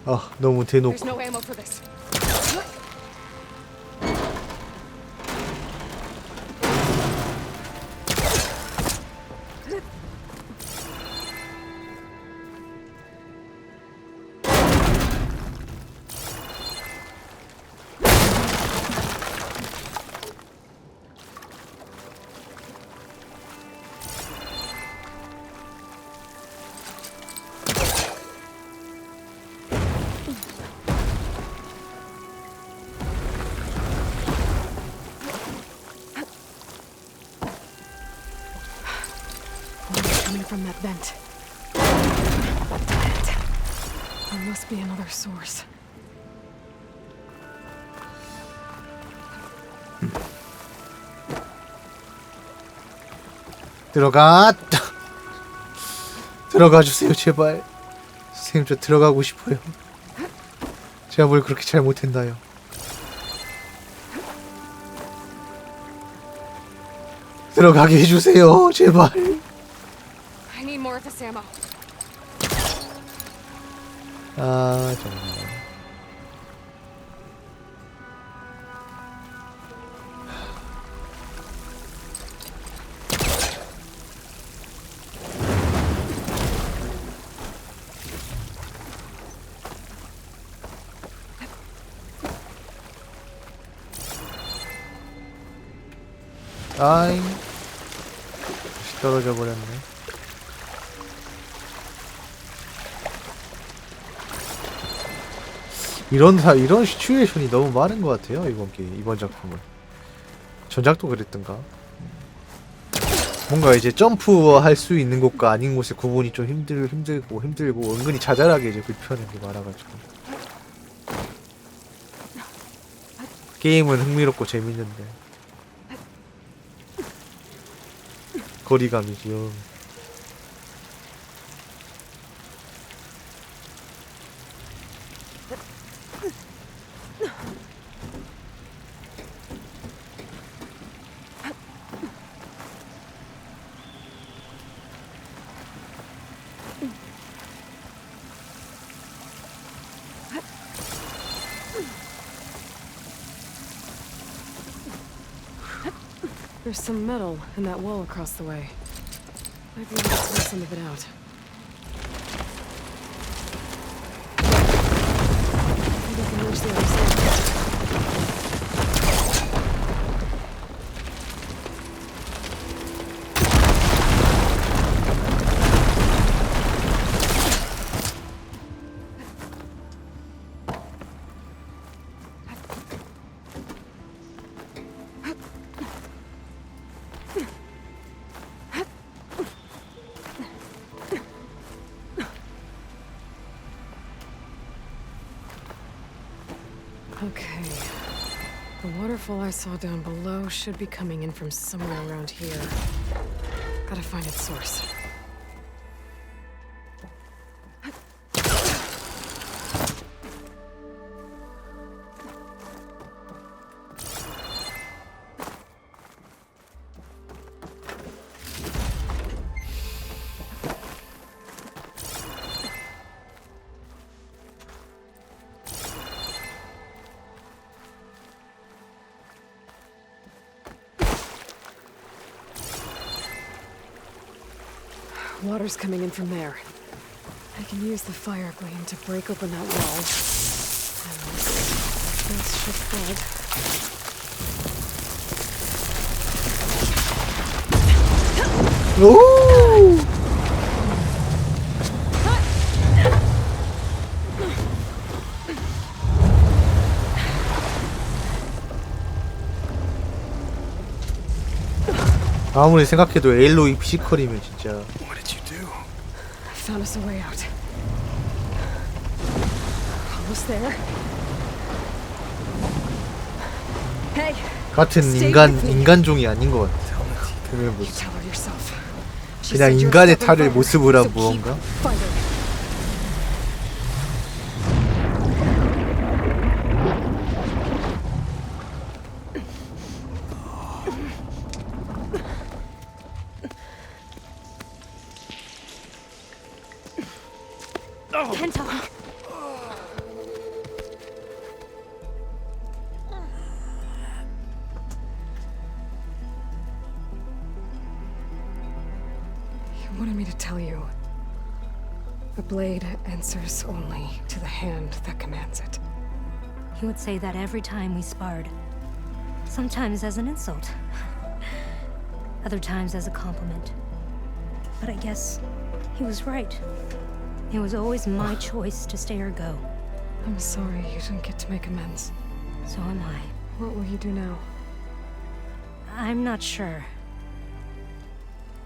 아, 너무 대놓고. There's no ammo for this. From that vent. There must be another source. 들어가. 들어가 주세요, 제발. 선생님, 저 들어가고 싶어요. 제가 뭘 그렇게 잘못했나요? 들어가게 해주세요, 제발. I need more of this ammo. 아, 정말. 아잉. 다시 떨어져 버렸네. 이런 시츄에이션이 너무 많은 것 같아요, 이번 작품은. 전작도 그랬던가. 뭔가 이제 점프할 수 있는 곳과 아닌 곳의 구분이 좀 힘들고 은근히 자잘하게 이제 불편한 게 많아가지고. 게임은 흥미롭고 재밌는데 거리감이지요. There's some metal in that wall across the way. Might be able to pull some of it out. Maybe I can reach the other side. The waterfall I saw down below should be coming in from somewhere around here. Gotta find its source. Water's coming in from there. I can use the fire gleam to break open that wall. And this should flood. Ooh! 아무리 생각해도 에일로이 피지컬이면 진짜. What did you do? I found us a way out. Almost there. Hey. 같은 인간종이 아닌 것 같아. 그러면 뭐 그냥 인간의 탈을 모습으로 한 무언가? You wanted me to tell you. The blade answers only to the hand that commands it. He would say that every time we sparred. Sometimes as an insult. Other times as a compliment. But I guess he was right. It was always my choice to stay or go. I'm sorry you didn't get to make amends. So am I. What will you do now? I'm not sure.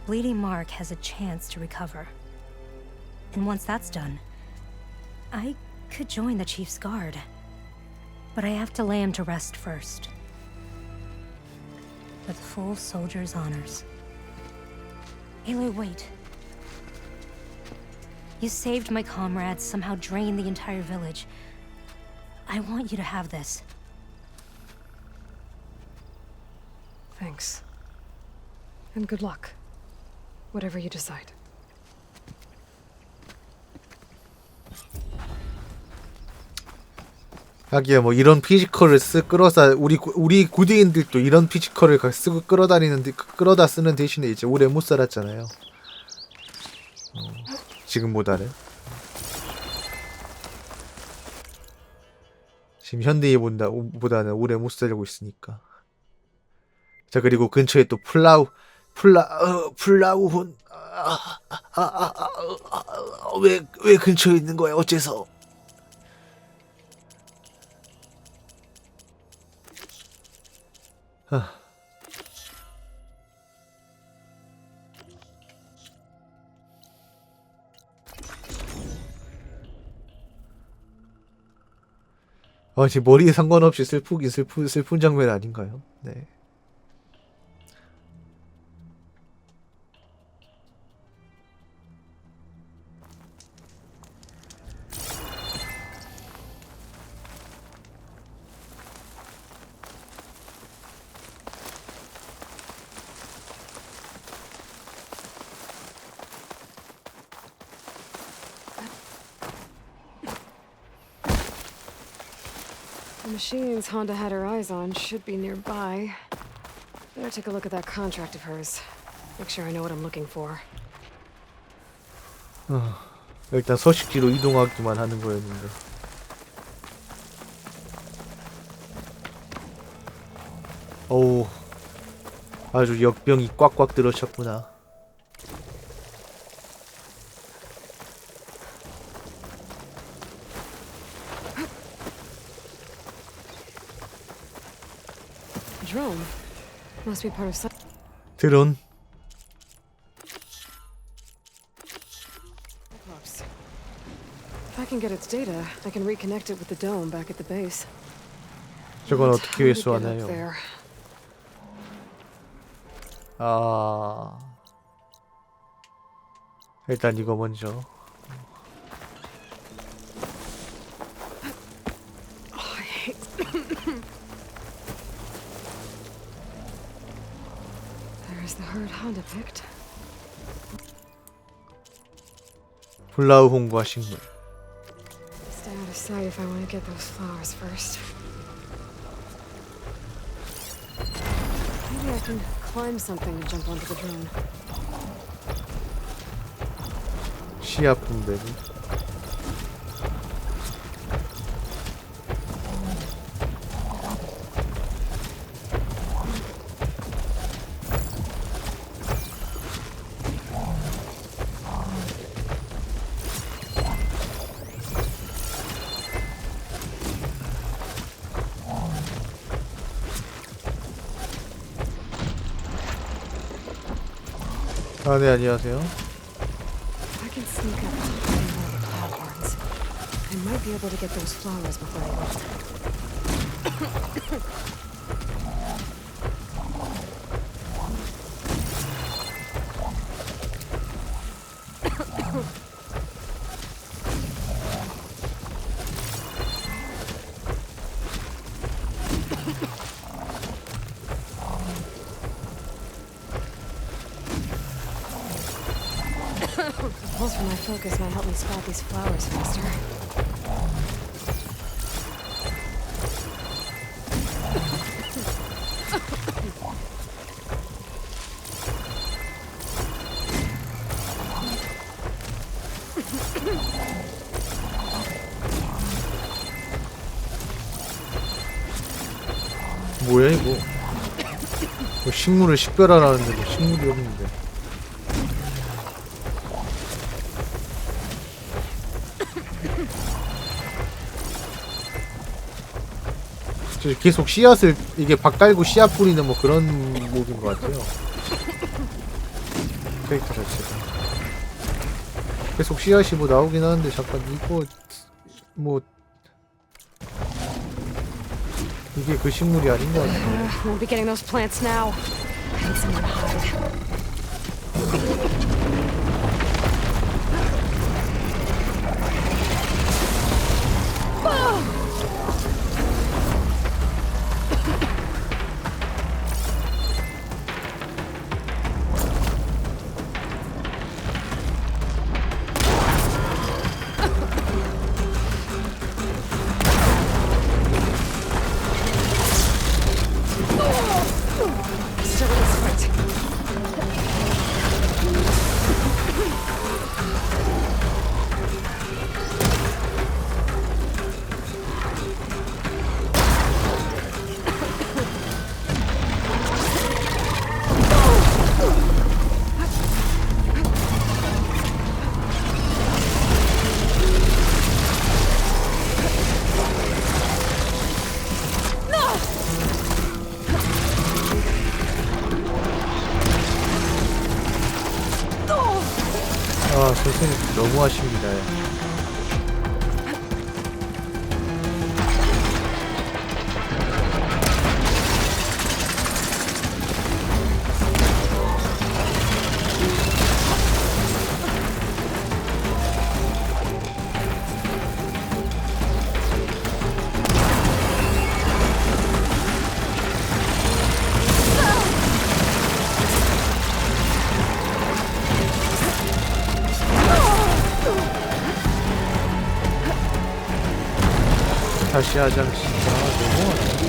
Bleeding Mark has a chance to recover. And once that's done, I could join the Chief's Guard. But I have to lay him to rest first. With full soldier's honors. Aloy, wait. You saved my comrades, somehow drained the entire village. I want you to have this. Thanks. And good luck. Whatever you decide. 하기야 뭐 이런 피지컬을 끌어다 우리 구디인들도 이런 피지컬을 쓰고 끌어다 쓰는 대신에 이제 오래 못 살았잖아요. 지금보다는. 지금 현대인보다는 오래 못 살고 있으니까. 자, 그리고 근처에 또 플라우혼 왜 근처에 있는 거야? 어째서? 지금 머리에 상관없이 슬픈 장면 아닌가요? 네. The machines Honda had her eyes on should be nearby. Better take a look at that contract of hers. Make sure I know what I'm looking for. 일단 서식지로 이동하기만 하는 거였는데. 어우, 아주 역병이 꽉꽉 들어찼구나. Drone must be part of some. 드론. If I can get its data, I can reconnect it with the dome back at the base. 저건 어떻게 회수하나요? 아, 일단 이거 먼저. There's the herd Honda picked. 플라우혼과 식물. Stay out of sight if I want to get those flowers first. Maybe I can climb something and jump onto the drone. 씨앗 분배기. 아, 네, 안녕하세요. I can sneak up behind one of the platforms. I might be able to get those flowers before they wilt. Pulse from my focus might help me spot these flowers faster. 뭐야 이거? 뭐 식물을 식별하라는데도 식물이 없는데. 계속 씨앗을 이게 밭 깔고 씨앗 뿌리는 뭐 그런 몹인 것 같아요. 캐릭터 자체가 계속 씨앗이 뭐 나오긴 하는데 잠깐 이거 뭐 이게 그 식물이 아닌 것 같아요. Won't be getting those plants now. I need somewhere to hide. 아, 선생님 너무하십니다. 다시 하자. 진짜 너무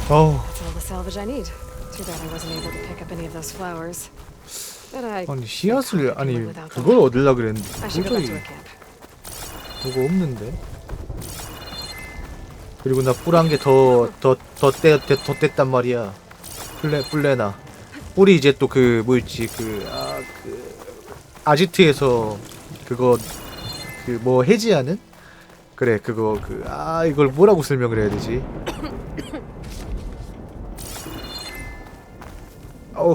어우. That's all the salvage I need. Too bad I wasn't able to pick up any of those flowers. But I 아니 씨앗을 아니 그걸 얻으려 그랬는데 I should go back to 도저히 a camp. 그거 없는데. 그리고 나 뿔 한 개 더 뗐단 말이야. 플레나. 뿔이 이제 또 그 뭐였지 그 아지트에서 그거 그 뭐 해지하는? 그래 그거 이걸 뭐라고 설명을 해야 되지?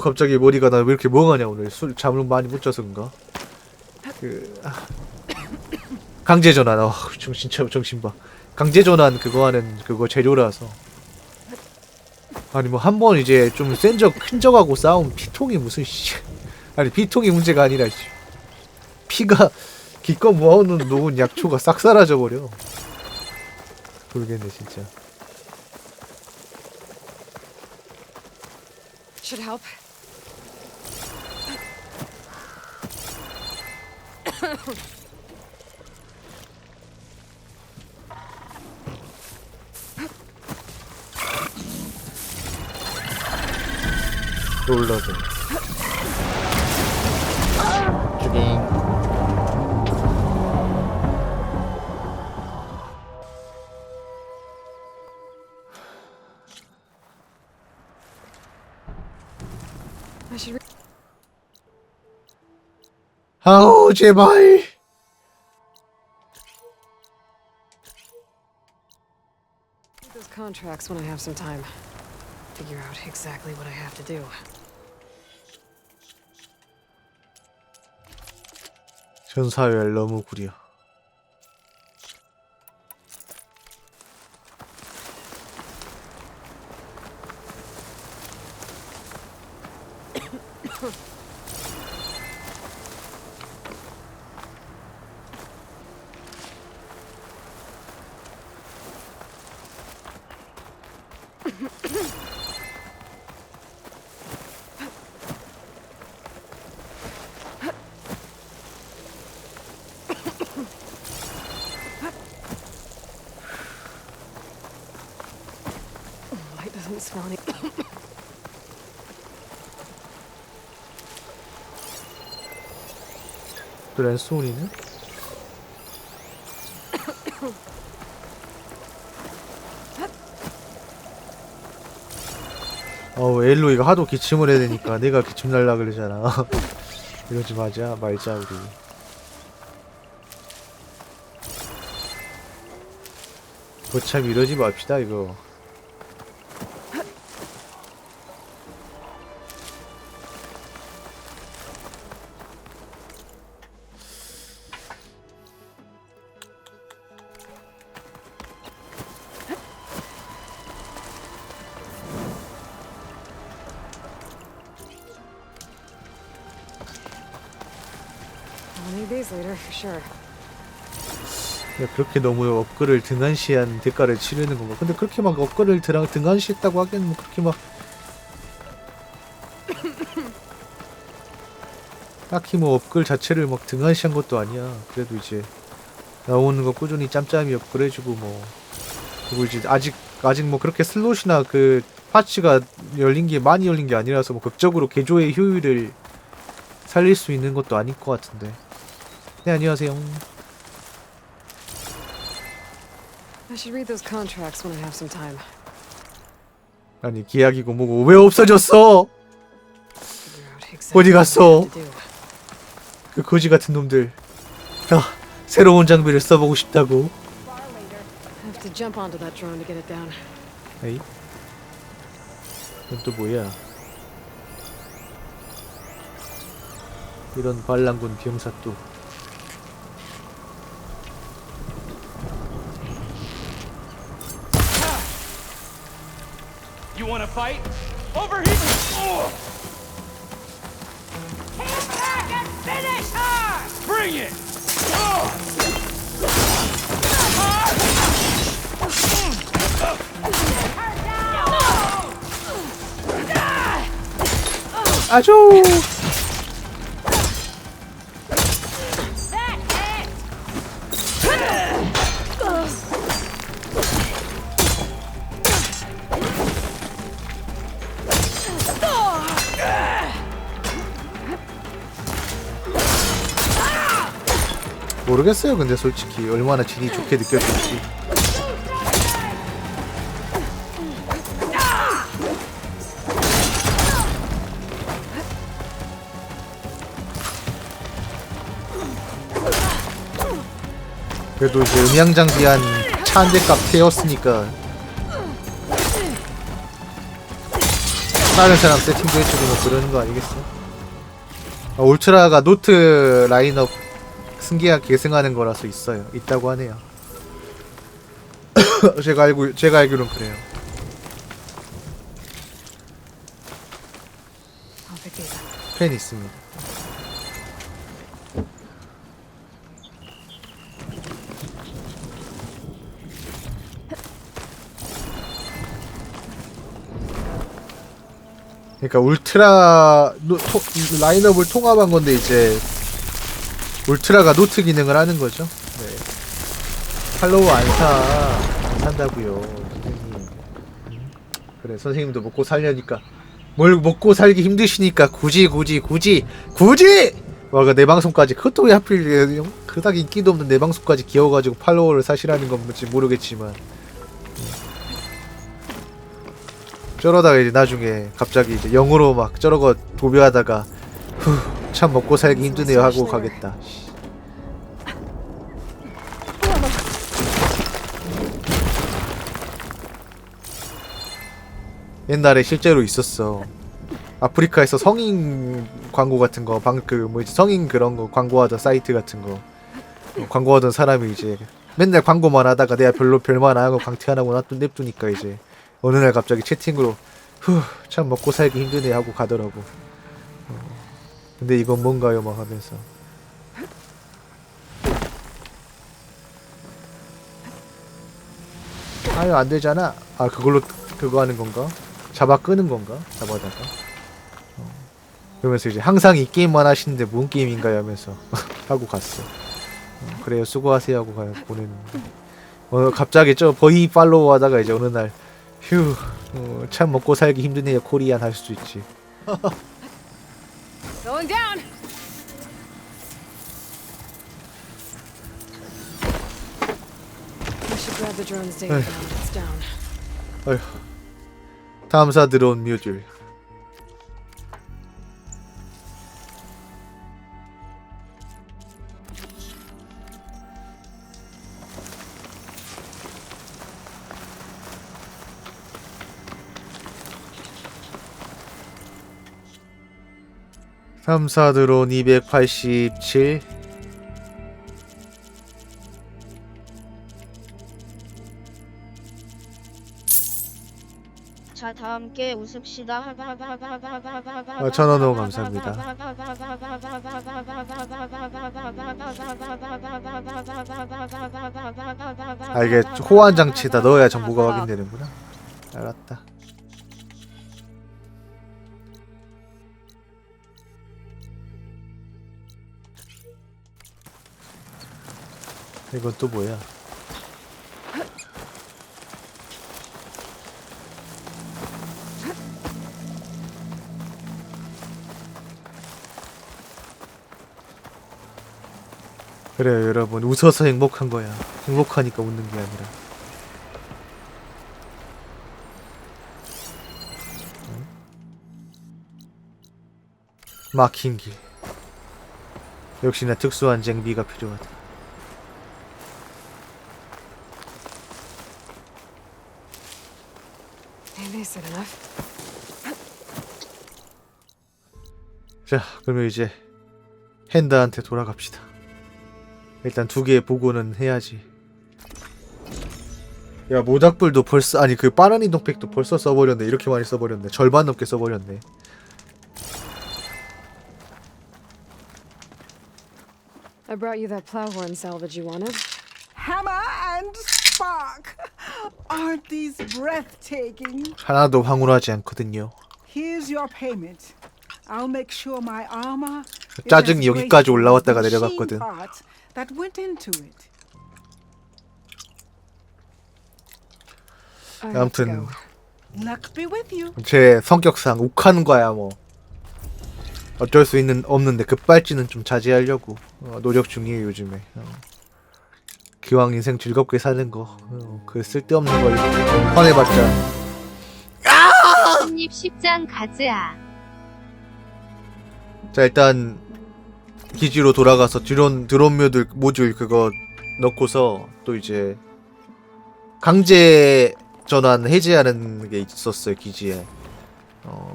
갑자기 머리가 나 왜 이렇게 멍하냐 오늘 잠을 많이 못 자서 그런가? 강제 전환. 정신 봐. 강제 전환 그거 하는 그거 재료라서. 아니 뭐 한 번 이제 좀 큰 적하고 싸운 피통이 무슨 아니 피통이 문제가 아니라 피가 기껏 모아놓은 약초가 싹 사라져 버려. 모르겠네 진짜. Should help. 롤러들. 주빙. 아우 제발. Those contracts when I have some time. Figure out exactly what I have to do. 전사열 너무 구려. Light doesn't smell any. 랜소니는? 에일로이가 하도 기침을 해야 되니까 내가 기침 날라 그러잖아. 이러지 말자 우리. 거참 이러지 맙시다 이거. I'll need these later for sure. 야, 그렇게 너무 업글을 등한시한 대가를 치르는 건가? 근데 그렇게 막 업글을 등한시했다고 하기에는 뭐 그렇게 막 딱히 뭐 업글 자체를 막 등한시한 것도 아니야. 그래도 이제 나오는 거 꾸준히 짬짬이 업글해주고 뭐 그리고 이제 아직 뭐 그렇게 슬롯이나 그 파츠가 많이 열린 게 아니라서 뭐 극적으로 개조의 효율을 살릴 수 있는 것도 아닐 것 같은데. 네 안녕하세요. I should read those contracts when I have some time. 아니 계약이고 뭐고 왜 없어졌어? 어디 갔어? 그 거지 같은 놈들. 다 새로운 장비를 써보고 싶다고. I have to jump onto that drone to get it down. 에이? 이건 또 뭐야? 이런 반란군 병사 또. You want to fight? Over here! Oh! Hit back and finish her! Bring it! 아주. 모르겠어요. 근데 솔직히 얼마나 진이 좋게 느껴질지. 그래도 이제 음향 장비한 차 한 대 값 태웠으니까 다른 사람 세팅도 해주고 뭐 그러는 거 아니겠어? 울트라가 노트 라인업 승계가 계승하는 거라서 있어요. 있다고 하네요. 제가 알기로는 그래요. 펜 있습니다. 그러니까 울트라 라인업을 통합한 건데 이제 울트라가 노트 기능을 하는 거죠. 네. 팔로우 안 산다고요, 선생님. 그래, 선생님도 먹고 살려니까 뭘 먹고 살기 힘드시니까 굳이 와가 내 방송까지 그것도 왜 하필 그닥 인기도 없는 내 방송까지 기어가지고 팔로워를 사시라는 건지 모르겠지만 저러다가 이제 나중에 갑자기 이제 영으로 막 저러고 도배하다가 참 먹고 살기 힘드네요 하고 가겠다. 옛날에 실제로 있었어. 아프리카에서 성인 광고 같은 거, 성인 그런 거 광고하던 사이트 같은 거 광고하던 사람이 이제 맨날 광고만 하다가 내가 별말 안 하고 광태 안 하고 냅두니까 이제 어느 날 갑자기 채팅으로 참 먹고 살기 힘드네 하고 가더라고. 근데 이건 뭔가요? 막 하면서 아유 안 되잖아. 아 그걸로 그거 하는 건가? 잡아 끄는 건가? 잡아다가 그러면서 이제 항상 이 게임만 하시는데 뭔 게임인가요? 하면서 하고 갔어. 그래요 수고하세요 하고 보냈는데 갑자기 저 버이 팔로우 하다가 이제 어느 날 휴 참 먹고 살기 힘드네요 코리안 할 수도 있지. Going down. I should grab the drone's data now that it's down. 어휴. 탐사 들어온 뮤즐. 탐사 드론 287. 자, 다 함께 웃읍시다. 1,000원 감사합니다. 아 이게 호환 장치에다 넣어야 정보가 확인되는구나. 알았다. 이건 또 뭐야? 그래요 여러분, 웃어서 행복한 거야. 행복하니까 웃는 게 아니라. 막힌 길. 역시나 특수한 장비가 필요하다. 자, 그러면 이제 핸다한테 돌아갑시다. 일단 2개의 보고는 해야지. 야, 모닥불도 벌써, 아니 그 빠른 이동팩도 벌써 써버렸네. 이렇게 많이 써버렸네. 절반 넘게 써버렸네. I brought you that plowhorn salvage you wanted. Hammer and spark! Aren't these breathtaking? 하나도 황홀하지 않거든요. Here's your payment. I'll make sure my armor 짜증이 여기까지 올라왔다가 내려갔거든. That went into it. 아무튼 Luck be with you. 제 성격상 욱하는 거야 뭐. 어쩔 수 없는데 급발진은 좀 자제하려고 노력 중이에요 요즘에. 기왕 인생 즐겁게 사는 거 그 쓸데없는 거 화내봤자. 한입 10장 가즈아. 자 일단 기지로 돌아가서 드론 모듈 그거 넣고서 또 이제 강제 전환 해제하는 게 있었어요 기지에.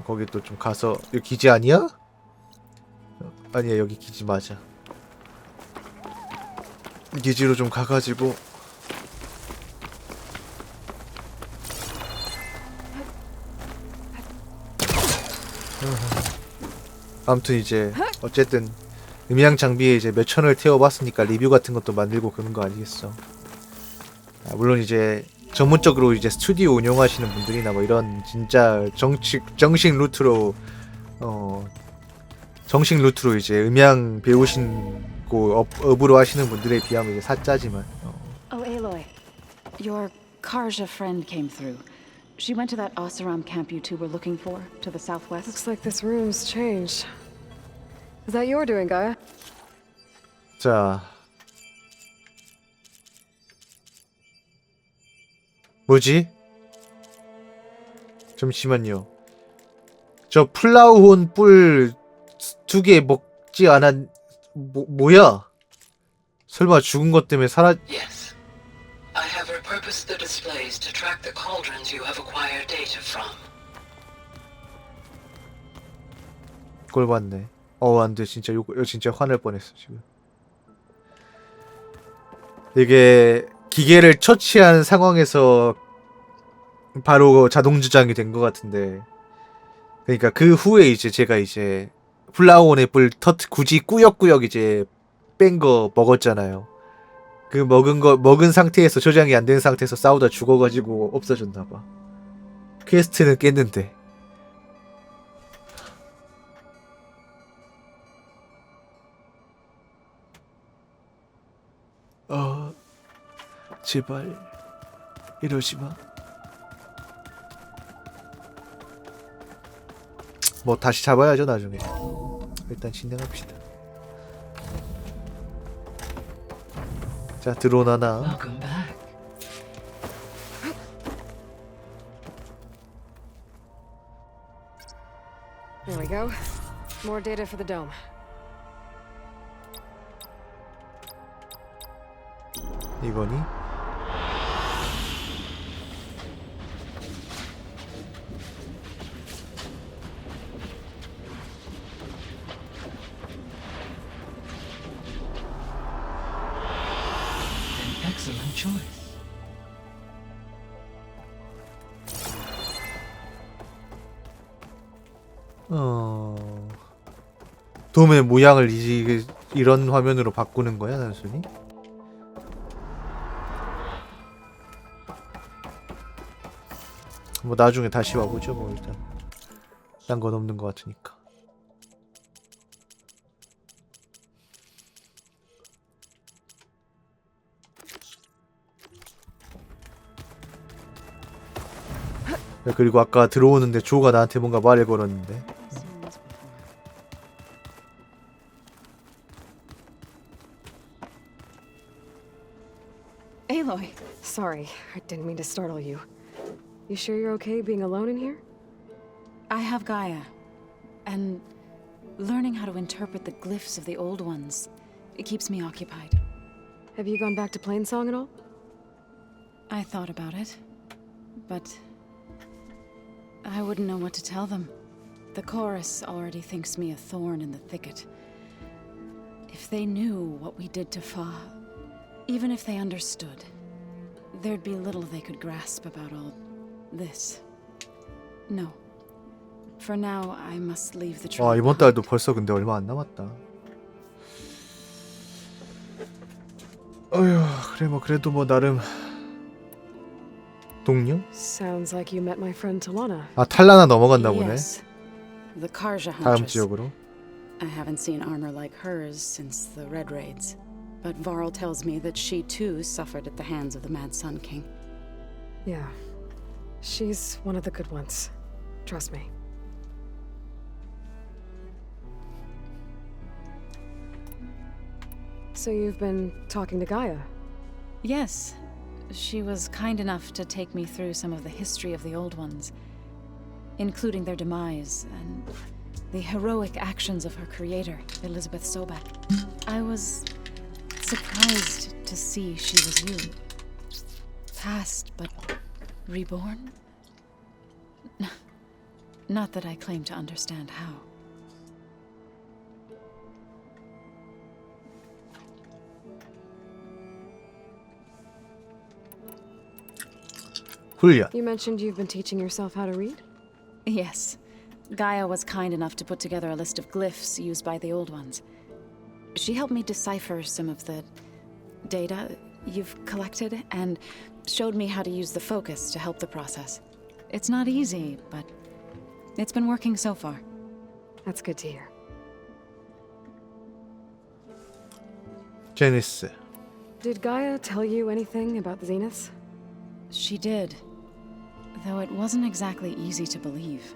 거기 또 좀 가서 여기 기지 아니야? 아니야 여기 기지 맞아. 기지로 좀 가가지고 아무튼 이제 어쨌든 음향 장비에 이제 몇 천을 태워봤으니까 리뷰 같은 것도 만들고 그런 거 아니겠어. 물론 이제 전문적으로 이제 스튜디오 운영하시는 분들이나 뭐 이런 진짜 정식 루트로 이제 음향 배우신고 업으로 하시는 분들에 비하면 이제 사짜지만. Oh, Aloy, your Karja friend came through. She went to that Oseram camp you two were looking for, to the southwest. Looks like this room's changed. Is that your doing, Gaia? 자. 뭐지? 잠시만요. 저 플라우혼 뿔 2개 먹지 않았... 뭐야? 설마 죽은 것 때문에 Yes. I have repurposed the displays to track the cauldrons you have acquired data from. 꼴 봤네. 안돼 진짜 진짜 화낼 뻔했어 지금. 이게 기계를 처치한 상황에서 바로 자동 저장이 된 것 같은데, 그러니까 그 후에 이제 제가 이제 플라우혼의 뿔 굳이 꾸역꾸역 이제 뺀 거 먹었잖아요. 그 먹은 상태에서 저장이 안 된 상태에서 싸우다 죽어가지고 없어졌나봐. 퀘스트는 깼는데. 제발 이러지마. 뭐 다시 잡아야죠 나중에. 일단 진행합시다. 자 드론 하나. There we go. More data for the dome. 이거니? Excellent choice. 돔의 모양을 이런 화면으로 바꾸는 거야 단순히? 뭐 나중에 다시 와보죠 뭐 일단. 딴 건 없는 것 같으니까. 그리고 아까 들어오는데 조가 나한테 뭔가 말을 걸었는데. Aloy! Sorry, I didn't mean to startle you. You sure you're okay being alone in here? I have Gaia, and learning how to interpret the glyphs of the old ones, it keeps me occupied. Have you gone back to Plainsong at all? I thought about it, but I wouldn't know what to tell them. The chorus already thinks me a thorn in the thicket. If they knew what we did to Fa, even if they understood, there'd be little they could grasp about all this. No. For now, I must leave the tribe. 이번 달도 벌써 근데 얼마 안 남았다. 어휴, 그래 뭐 그래도 뭐 나름 동료? Sounds like you met my friend Talana. 탈라나 넘어갔나 보네. Yes. The Karja 다음 Huntress. 지역으로. I haven't seen armor like hers since the Red Raids. But Varl tells me that she too suffered at the hands of the Mad Sun King. Yeah. She's one of the good ones. Trust me. So you've been talking to Gaia? Yes. She was kind enough to take me through some of the history of the Old Ones, including their demise and the heroic actions of her creator, Elizabeth Sobek. I was surprised to see she was you. Past, but reborn? Not that I claim to understand how. 훈련. You mentioned you've been teaching yourself how to read? Yes. Gaia was kind enough to put together a list of glyphs used by the Old Ones. She helped me decipher some of the data you've collected and showed me how to use the focus to help the process. It's not easy, but it's been working so far. That's good to hear. 제니스. Did Gaia tell you anything about the Zeniths? She did, though it wasn't exactly easy to believe.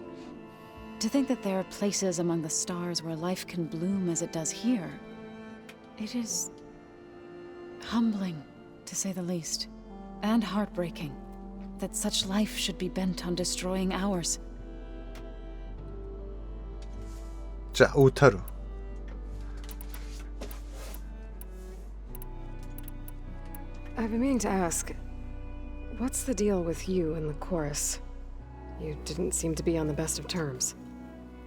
To think that there are places among the stars where life can bloom as it does here, it is humbling, to say the least, and heartbreaking that such life should be bent on destroying ours. 자, 오타루. I've been meaning to ask, what's the deal with you and the chorus? You didn't seem to be on the best of terms.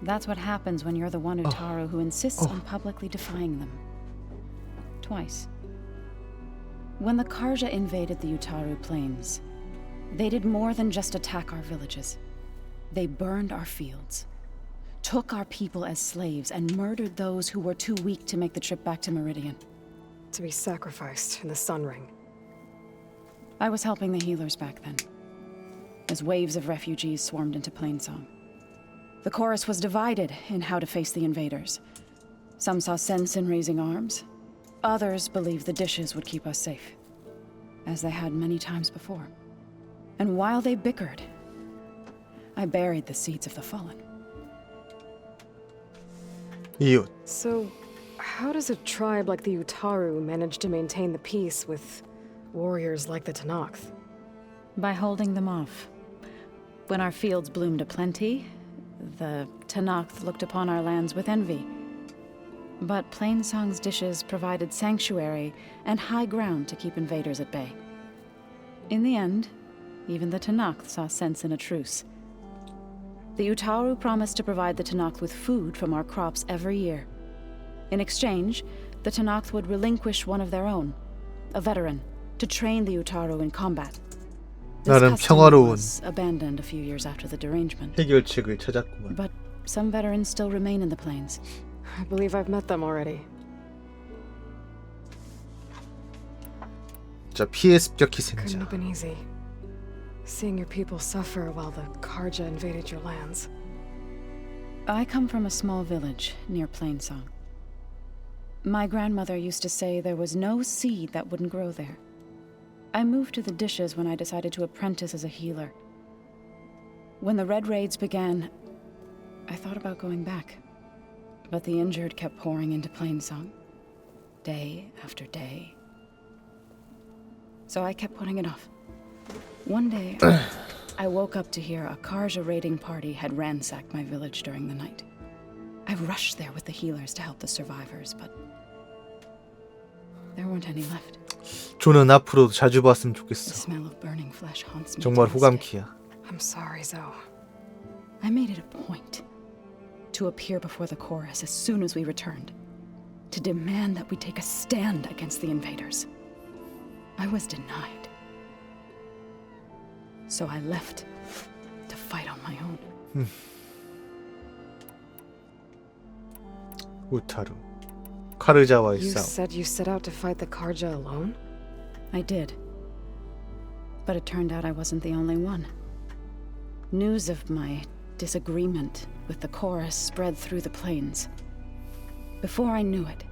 That's what happens when you're the one Utaru who insists on publicly defying them. Twice. When the Karja invaded the Utaru plains, they did more than just attack our villages. They burned our fields, took our people as slaves, and murdered those who were too weak to make the trip back to Meridian. To be sacrificed in the Sun Ring. I was helping the healers back then, as waves of refugees swarmed into Plainsong. The chorus was divided in how to face the invaders. Some saw sense in raising arms. Others believed the dishes would keep us safe, as they had many times before. And while they bickered, I buried the seeds of the fallen. 이웃. So, how does a tribe like the Utaru manage to maintain the peace with warriors like the Tenakth? By holding them off. When our fields bloomed aplenty, the Tenakth looked upon our lands with envy. But Plainsong's dishes provided sanctuary and high ground to keep invaders at bay. In the end, even the Tenakth saw sense in a truce. The Utaru promised to provide the Tenakth with food from our crops every year. In exchange, the Tenakth would relinquish one of their own, a veteran, to train the Utaru in combat. This 나름 custom 평화로운 was abandoned a few years after the derangement. 해결책을 찾았구만. But some veterans still remain in the plains. I believe I've met them already. 자, 피해습적 Couldn't 희생자. have been easy. Seeing your people suffer while the Karja invaded your lands. I come from a small village near Plainsong. My grandmother used to say there was no seed that wouldn't grow there. I moved to the dishes when I decided to apprentice as a healer. When the Red Raids began, I thought about going back. But the injured kept pouring into Plainsong, day after day. So I kept putting it off. One day, I woke up to hear a Karja raiding party had ransacked my village during the night. I rushed there with the healers to help the survivors, but there weren't any left. 존은 앞으로도 자주 봤으면 The 좋겠어. smell of burning flesh haunts me. 정말 to this day. 호감키야. I'm sorry, Zoe. I made it a point to appear before the chorus as soon as we returned, to demand that we take a stand against the invaders. I was denied. So I left to fight on my own. 우타루. 카르자와의 You 싸움. said you set out to fight the Karja alone? I did. But it turned out I wasn't the only one. News of my disagreement with the chorus spread through the plains. Before I knew it,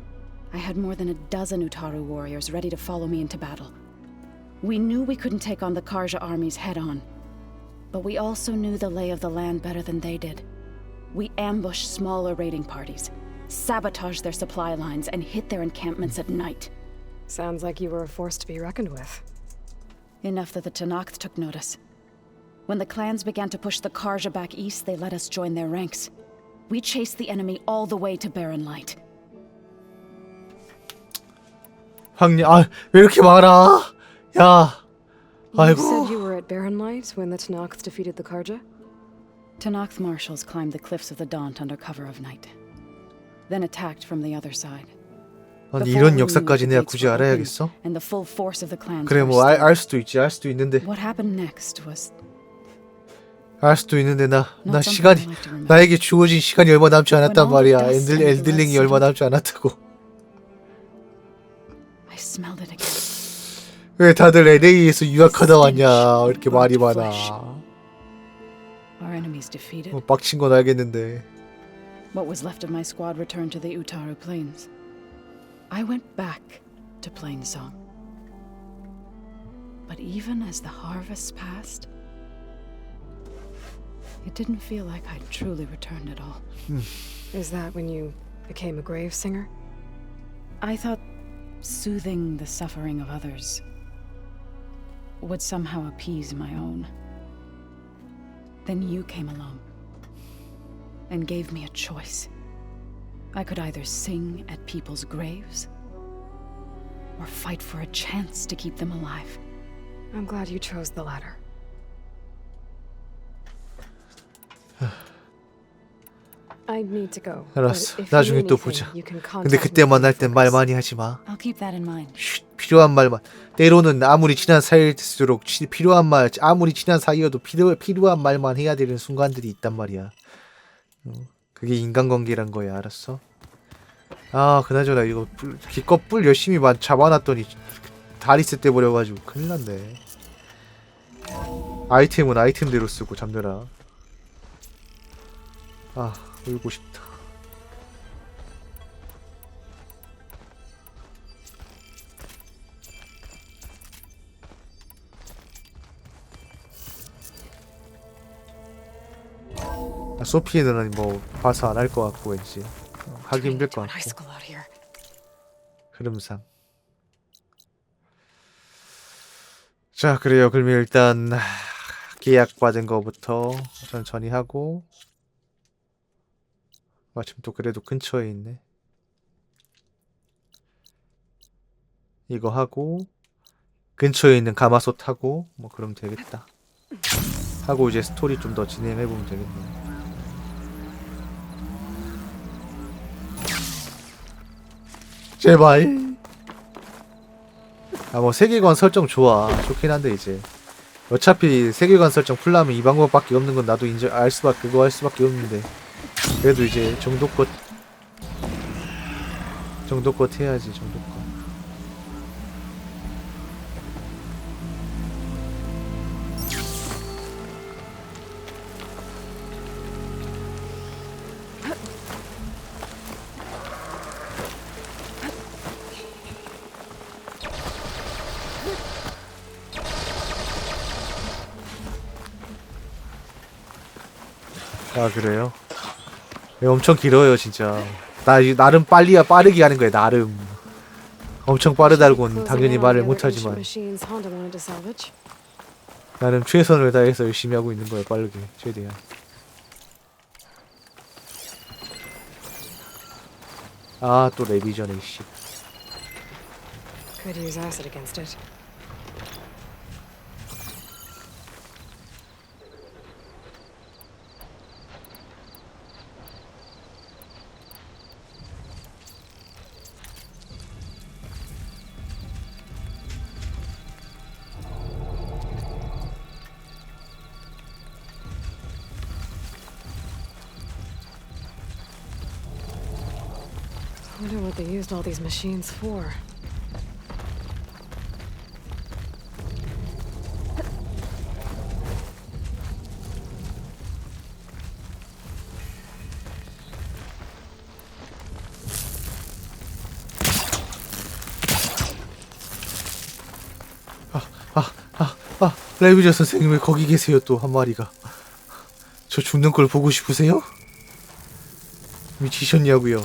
I had more than a dozen Utaru warriors ready to follow me into battle. We knew we couldn't take on the Karja armies head-on, but we also knew the lay of the land better than they did. We ambushed smaller raiding parties, sabotaged their supply lines, and hit their encampments at night. Sounds like you were a force to be reckoned with. Enough that the Tenakth took notice. When the clans began to push the Karja back east, they let us join their ranks. We chased the enemy all the way to Barren Light. 왜 이렇게 많아? 야, You said you were at Barren Light when the Tenakth defeated the Karja? Tenakth marshals climbed the cliffs of the Daunt under cover of night, then attacked from the other side. 아니 이런 역사까지 내가 굳이 알아야겠어? And the full force of the clans 그래 뭐 알 수도 있지, 알 수도 있는데. What happened next was 알 수도 있는데 나 시간이 나에게 주어진 시간이 얼마 남지 않았단 말이야. 엔들링이 얼마 남지 않았다고. I smelled it again. 왜 다들 LA에서 유학하다 왔냐? 이렇게 말이 많아. Our enemies defeated. 빡친 건 알겠는데. What was left of my squad returned to the Utaru Plains. I went back to Plainsong. But even as the harvest passed, it didn't feel like I'd truly returned at all. Is that when you became a grave singer? I thought soothing the suffering of others would somehow appease my own. Then you came along and gave me a choice. I could either sing at people's graves or fight for a chance to keep them alive. I'm glad you chose the latter. I need to go. 알았어. 나중에 또 보자. 근데 그때 만날 땐 말 많이 하지 마. I'll keep that in mind. 필요한 말만. 때로는 아무리 친한 사이일수록 필요한 말, 아무리 친한 사이여도 필요한 말만 해야 되는 순간들이 있단 말이야. 그게 인간관계란 거야, 알았어? 아, 그나저나 이거 기껏 뿔 열심히 잡아놨더니 다리스 때 버려가지고 큰일 났네. 아이템은 아이템대로 쓰고 잠들아. 아, 울고 싶다. 소피에는 뭐 봐서 안 할 것 같고 왠지 하기 힘들 것 같고. 흐름상. 자, 그래요. 그러면 일단 계약 받은 거부터 천천히 하고. 마침 또 그래도 근처에 있네. 이거 하고 근처에 있는 가마솥 하고 뭐 그럼 되겠다. 하고 이제 스토리 좀 더 진행해보면 되겠네. 제발. 아, 뭐 세계관 설정 좋긴 한데 이제 어차피 세계관 설정 풀려면 이 방법밖에 없는 건 나도 이제 그거 할 수밖에 없는데, 그래도 이제 정도껏 해야지. 정도껏. 아, 그래요? 엄청 길어요 진짜. 나름 빠르게 하는 거야. 나름 엄청 빠르다고는 당연히 말을 못하지만 나름 최선을 다해서 열심히 하고 있는 거야. 빠르게 최대한. 아, 또 레비전에 씨. Could use acid against it. I wonder what they used all these machines for. 레비저 선생님 왜 거기 계세요? 또 한 마리가. 저 죽는 걸 보고 싶으세요? 미치셨냐고요?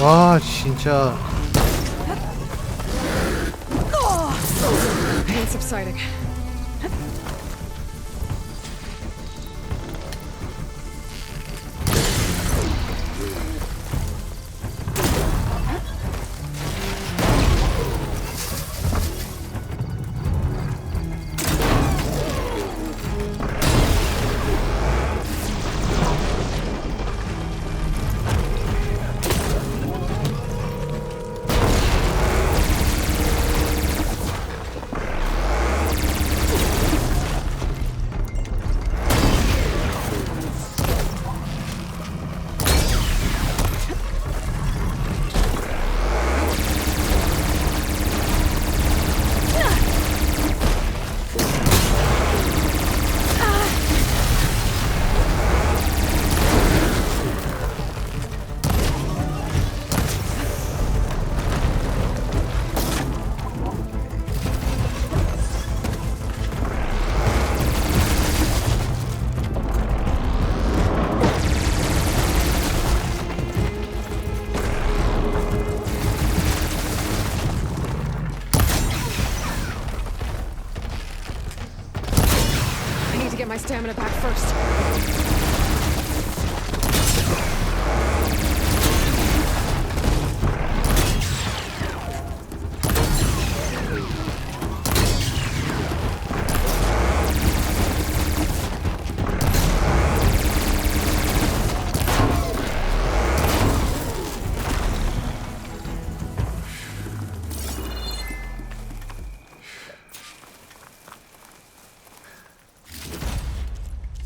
와 진짜. Pain subsiding. Get my stamina back first.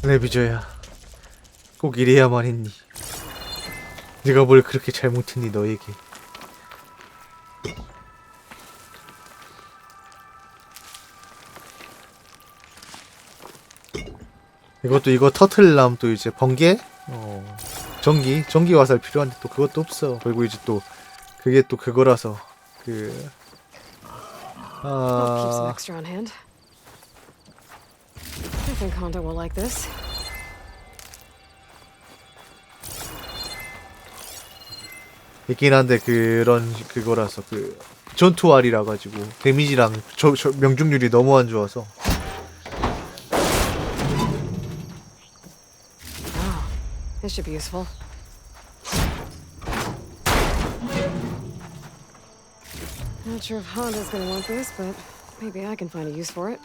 레비저야, 꼭 이래야만 했니? 네가 뭘 그렇게 잘못했니 너에게? 이거 터틀남 또 이제 번개? 전기 화살 필요한데 또 그것도 없어. 그리고 이제 또 그게 또 그거라서 I'll keep some extra on hand. I think Honda will like this. 있긴 한데 그거라서 전투알이라 가지고 데미지랑 명중률이 너무 안 좋아서. Oh, this should be useful. Not sure if Honda's gonna want this, but maybe I can find a use for it.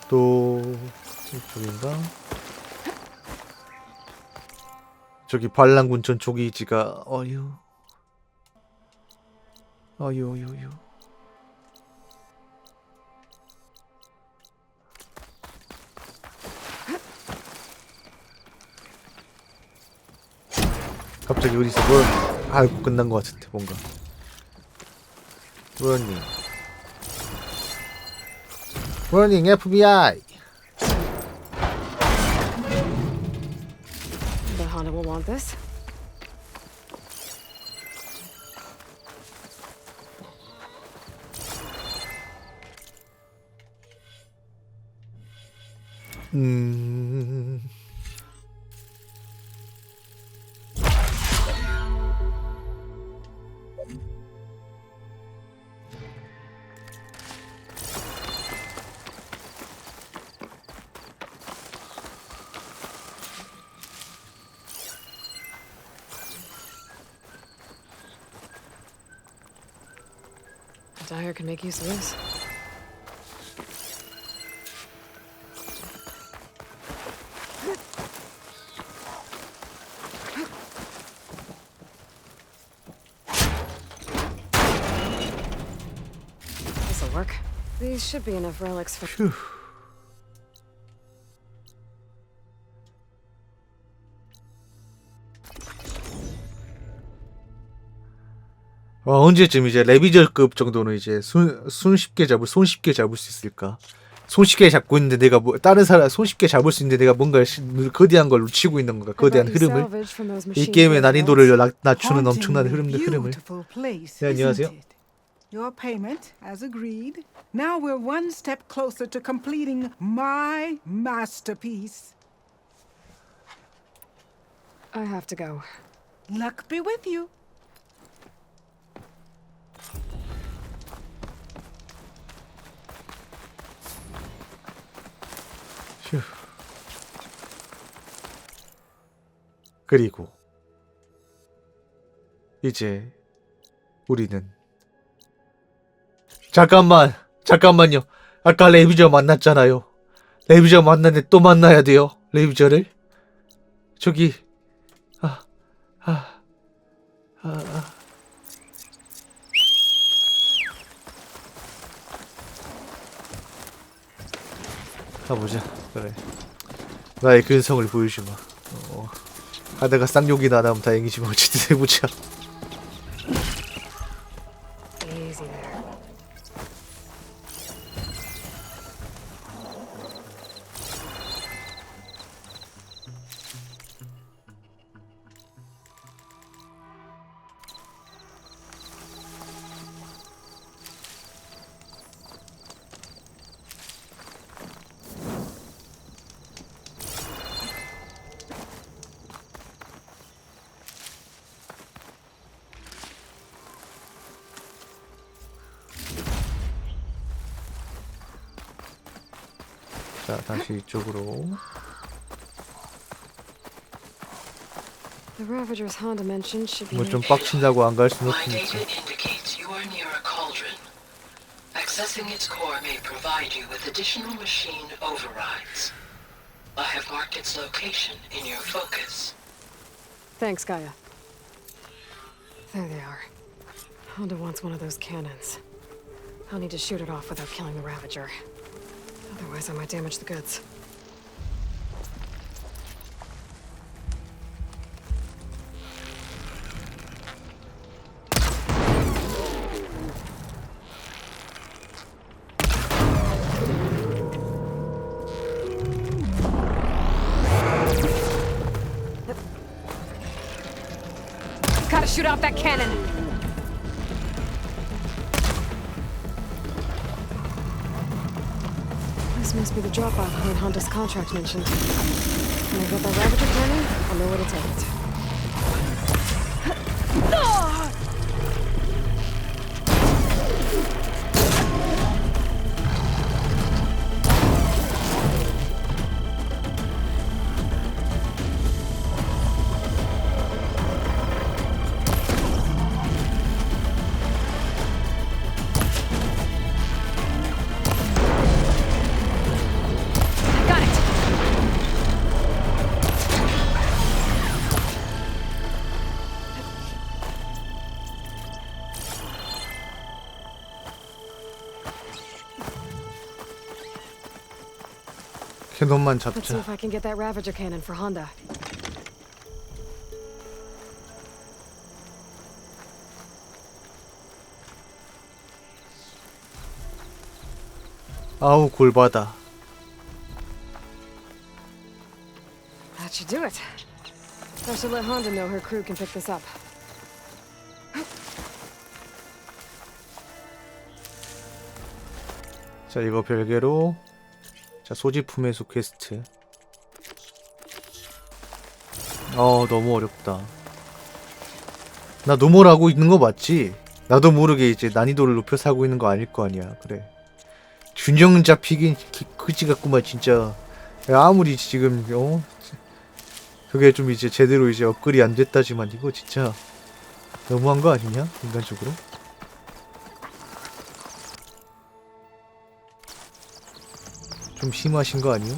또 이쪽인가? 저기 반란군 전초기지가 어유. 갑자기 어디서 뭘 알고 끝난 것 같은데 뭔가. 워닝 FBI. But Honda will want this. Dyer can make use of this. This'll work. These should be enough relics for. Phew. 언제쯤 이제 레비절급 정도는 이제 손쉽게 잡을 수 있을까? 손쉽게 잡고 있는데 내가 다른 사람 손쉽게 잡을 수 있는데 내가 뭔가 거대한 걸 놓치고 있는 건가? 거대한 흐름을. 이 게임의 난이도를 낮추는 엄청난 흐름을. 네, 안녕하세요. Your payment, as agreed. Now we're one step closer to completing my masterpiece. I have to go. Luck be with you. 휴. 그리고 이제 우리는 잠깐만요. 아까 레이비저 만났잖아요. 레이비저 만났는데 또 만나야 돼요. 레이비저를 저기 가보자. 그래. 나의 근성을 보여주마. 하다가 쌍욕이 나다면 다행이지만 어쨌든 해보자. 자, 다시 이쪽으로. 뭐 좀 빡친다고 안 갈 수는 없으니까. Accessing its core may provide you with additional machine overrides. I have marked its location in your focus. Thanks, Gaia. There they are. Honda wants one of those cannons. I'll need to shoot it off without killing the Ravager. Otherwise, I might damage the goods. Gotta shoot out that cannon! This must be the drop-off point Honda's contract mentioned. When I get that Ravager cannon, I'll know where to take it. 캐논만 Let's see 잡자. if I can get that Ravager cannon for Honda. 아우 골바다. That should do it. I should let Honda know her crew can pick this up. 자, 이거 별개로. 자, 소지품 회수 퀘스트. 너무 어렵다. 나 노멀하고 있는 거 맞지? 나도 모르게 이제 난이도를 높여서 하고 있는 거 아닐 거 아니야. 그래. 균형 잡히긴 그지 같구만 진짜. 야, 아무리 지금 그게 좀 이제 제대로 이제 업글이 안 됐다지만 이거 진짜 너무한 거 아니냐? 인간적으로? 좀 심하신 거 아니요?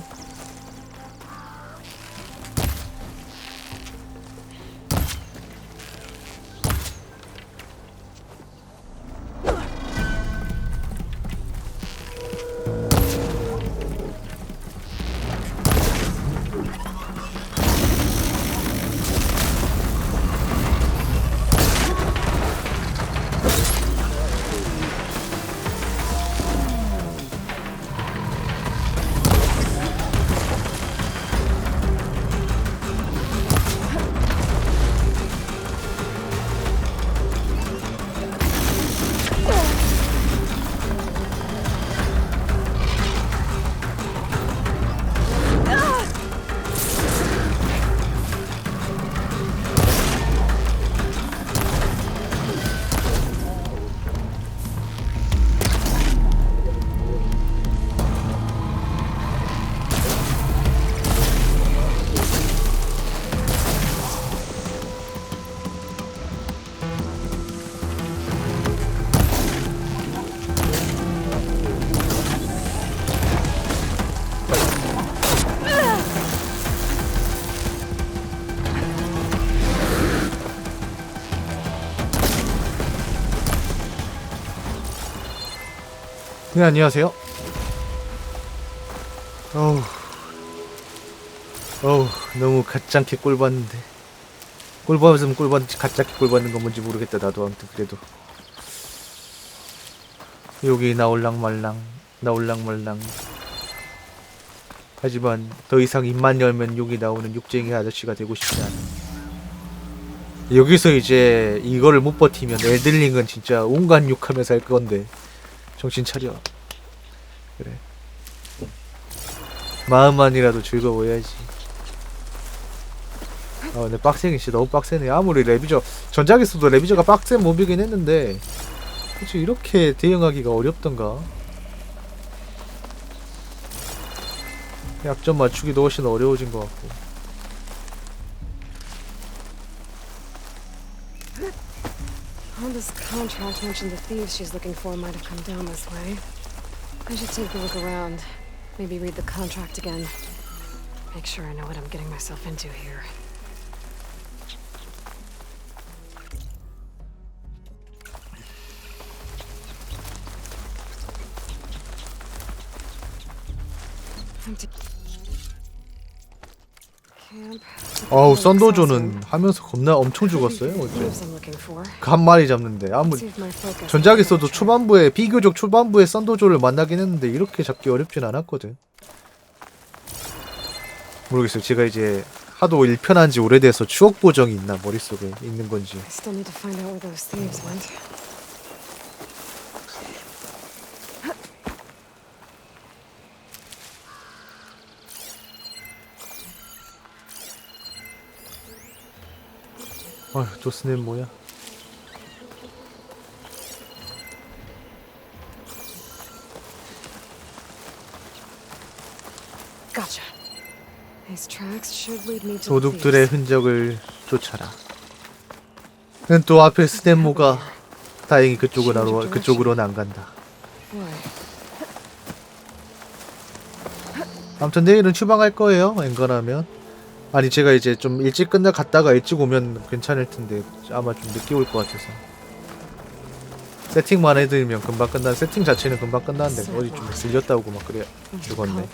네, 안녕하세요. 너무 가짱게 꼴봤는데. 꼴봤으면 꼴봤는지 가짜게 꼴받는 건 뭔지 모르겠다. 나도 아무튼 그래도 여기 나올랑말랑. 하지만 더 이상 입만 열면 욕이 나오는 욕쟁이 아저씨가 되고 싶지 않아. 여기서 이제 이거를 못 버티면 엘들링은 진짜 온갖 욕하면서 할 건데 정신 차려. 그래. 마음만이라도 즐거워야지. 근데 빡세긴 진짜 너무 빡세네. 아무리 레비저 전작에서도 레비저가 빡센 몹이긴 했는데 그치 이렇게 대응하기가 어렵던가. 약점 맞추기도 훨씬 어려워진 것 같고. Honda's contract mentioned the thieves she's looking for might have come down this way. I should take a look around. Maybe read the contract again. Make sure I know what I'm getting myself into here. 어우 썬도조는 하면서 겁나 엄청 죽었어요 어제. 그 한 마리 잡는데 아무리 전작에서도 초반부에 비교적 초반부에 썬도조를 만나긴 했는데 이렇게 잡기 어렵진 않았거든. 모르겠어요. 제가 이제 하도 1편한지 오래돼서 추억 보정이 있나 머릿속에 있는 건지. 아휴, 도스는 뭐야? 도둑들의 흔적을 쫓아라. 또 앞에 스냅모가 다행히 그쪽으로는 안 간다. 아무튼 내일은 추방할 거예요. 엔간하면. 아니 제가 이제 좀 일찍 갔다가 일찍 오면 괜찮을 텐데 아마 좀 늦게 올 것 같아서. 세팅만 해드리면 금방 끝난. 세팅 자체는 금방 끝나는데 어디 좀 들렸다고 막 그래 죽었네.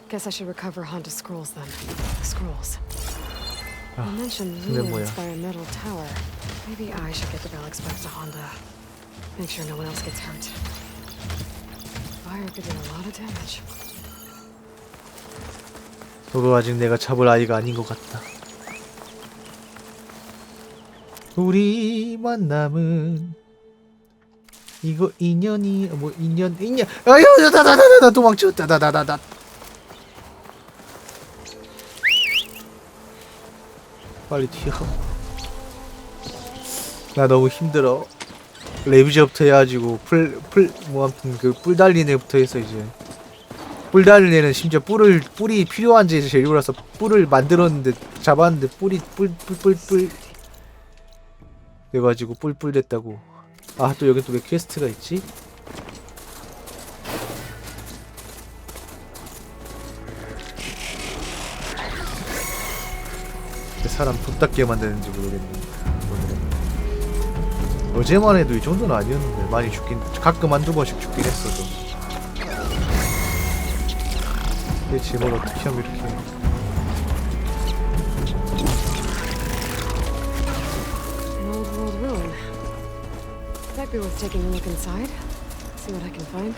Guess I should recover Honda scrolls then. The scrolls. 아, You mentioned 근데 ruins 뭐야? by a metal tower. Maybe I should get the relics back to Honda. Make sure no one else gets hurt. Fire could do a lot of damage. 너도 아직 내가 잡을 아이가 아닌 것 같다. 우리 만남은 이거 인연이 뭐 인연 아유 다다다다 도망쳐 다다다다다. 빨리 튀어. 나 너무 힘들어. 레비저부터 해가지고 뭐 아무튼 그 뿔 달린 애부터 해서 이제 뿔 달린 애는 심지어 뿔이 필요한 재료라서 뿔을 만들었는데 잡았는데 뿔이 뿔 돼가지고 뿔 됐다고. 아 또 여기 또 왜 퀘스트가 있지? 사람 덥답게 만드는지 모르겠네. 어제만 해도 이 정도는 아니었는데 많이 죽긴 가끔 한두 번씩 죽긴 했어도. 내 짐을 어떻게 하면 이렇게 An old world ruin. Might be worth taking a look inside. See what I can find.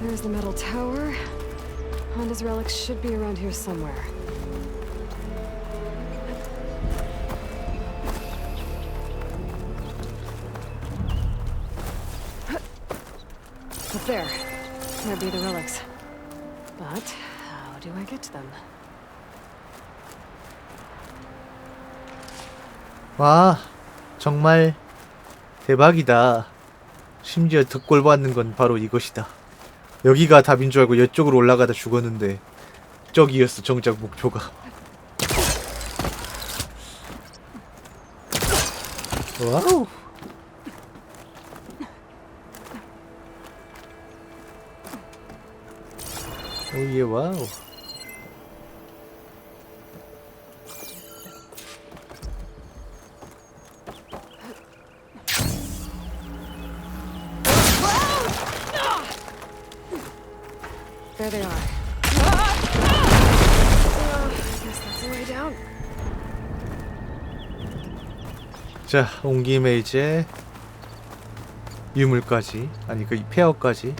There's the metal tower. Honda's relics should be around here somewhere. Up there. Might be the relics. But how do I get to them? 와 정말 대박이다. 심지어 득골 받는 건 바로 이것이다. 여기가 답인 줄 알고 이쪽으로 올라가다 죽었는데 저기였어 정작 목표가. 와우. 오예 와우. There they are. I guess that's the way down. 자, 온 김에 이제 유물까지, 아니 그 페어까지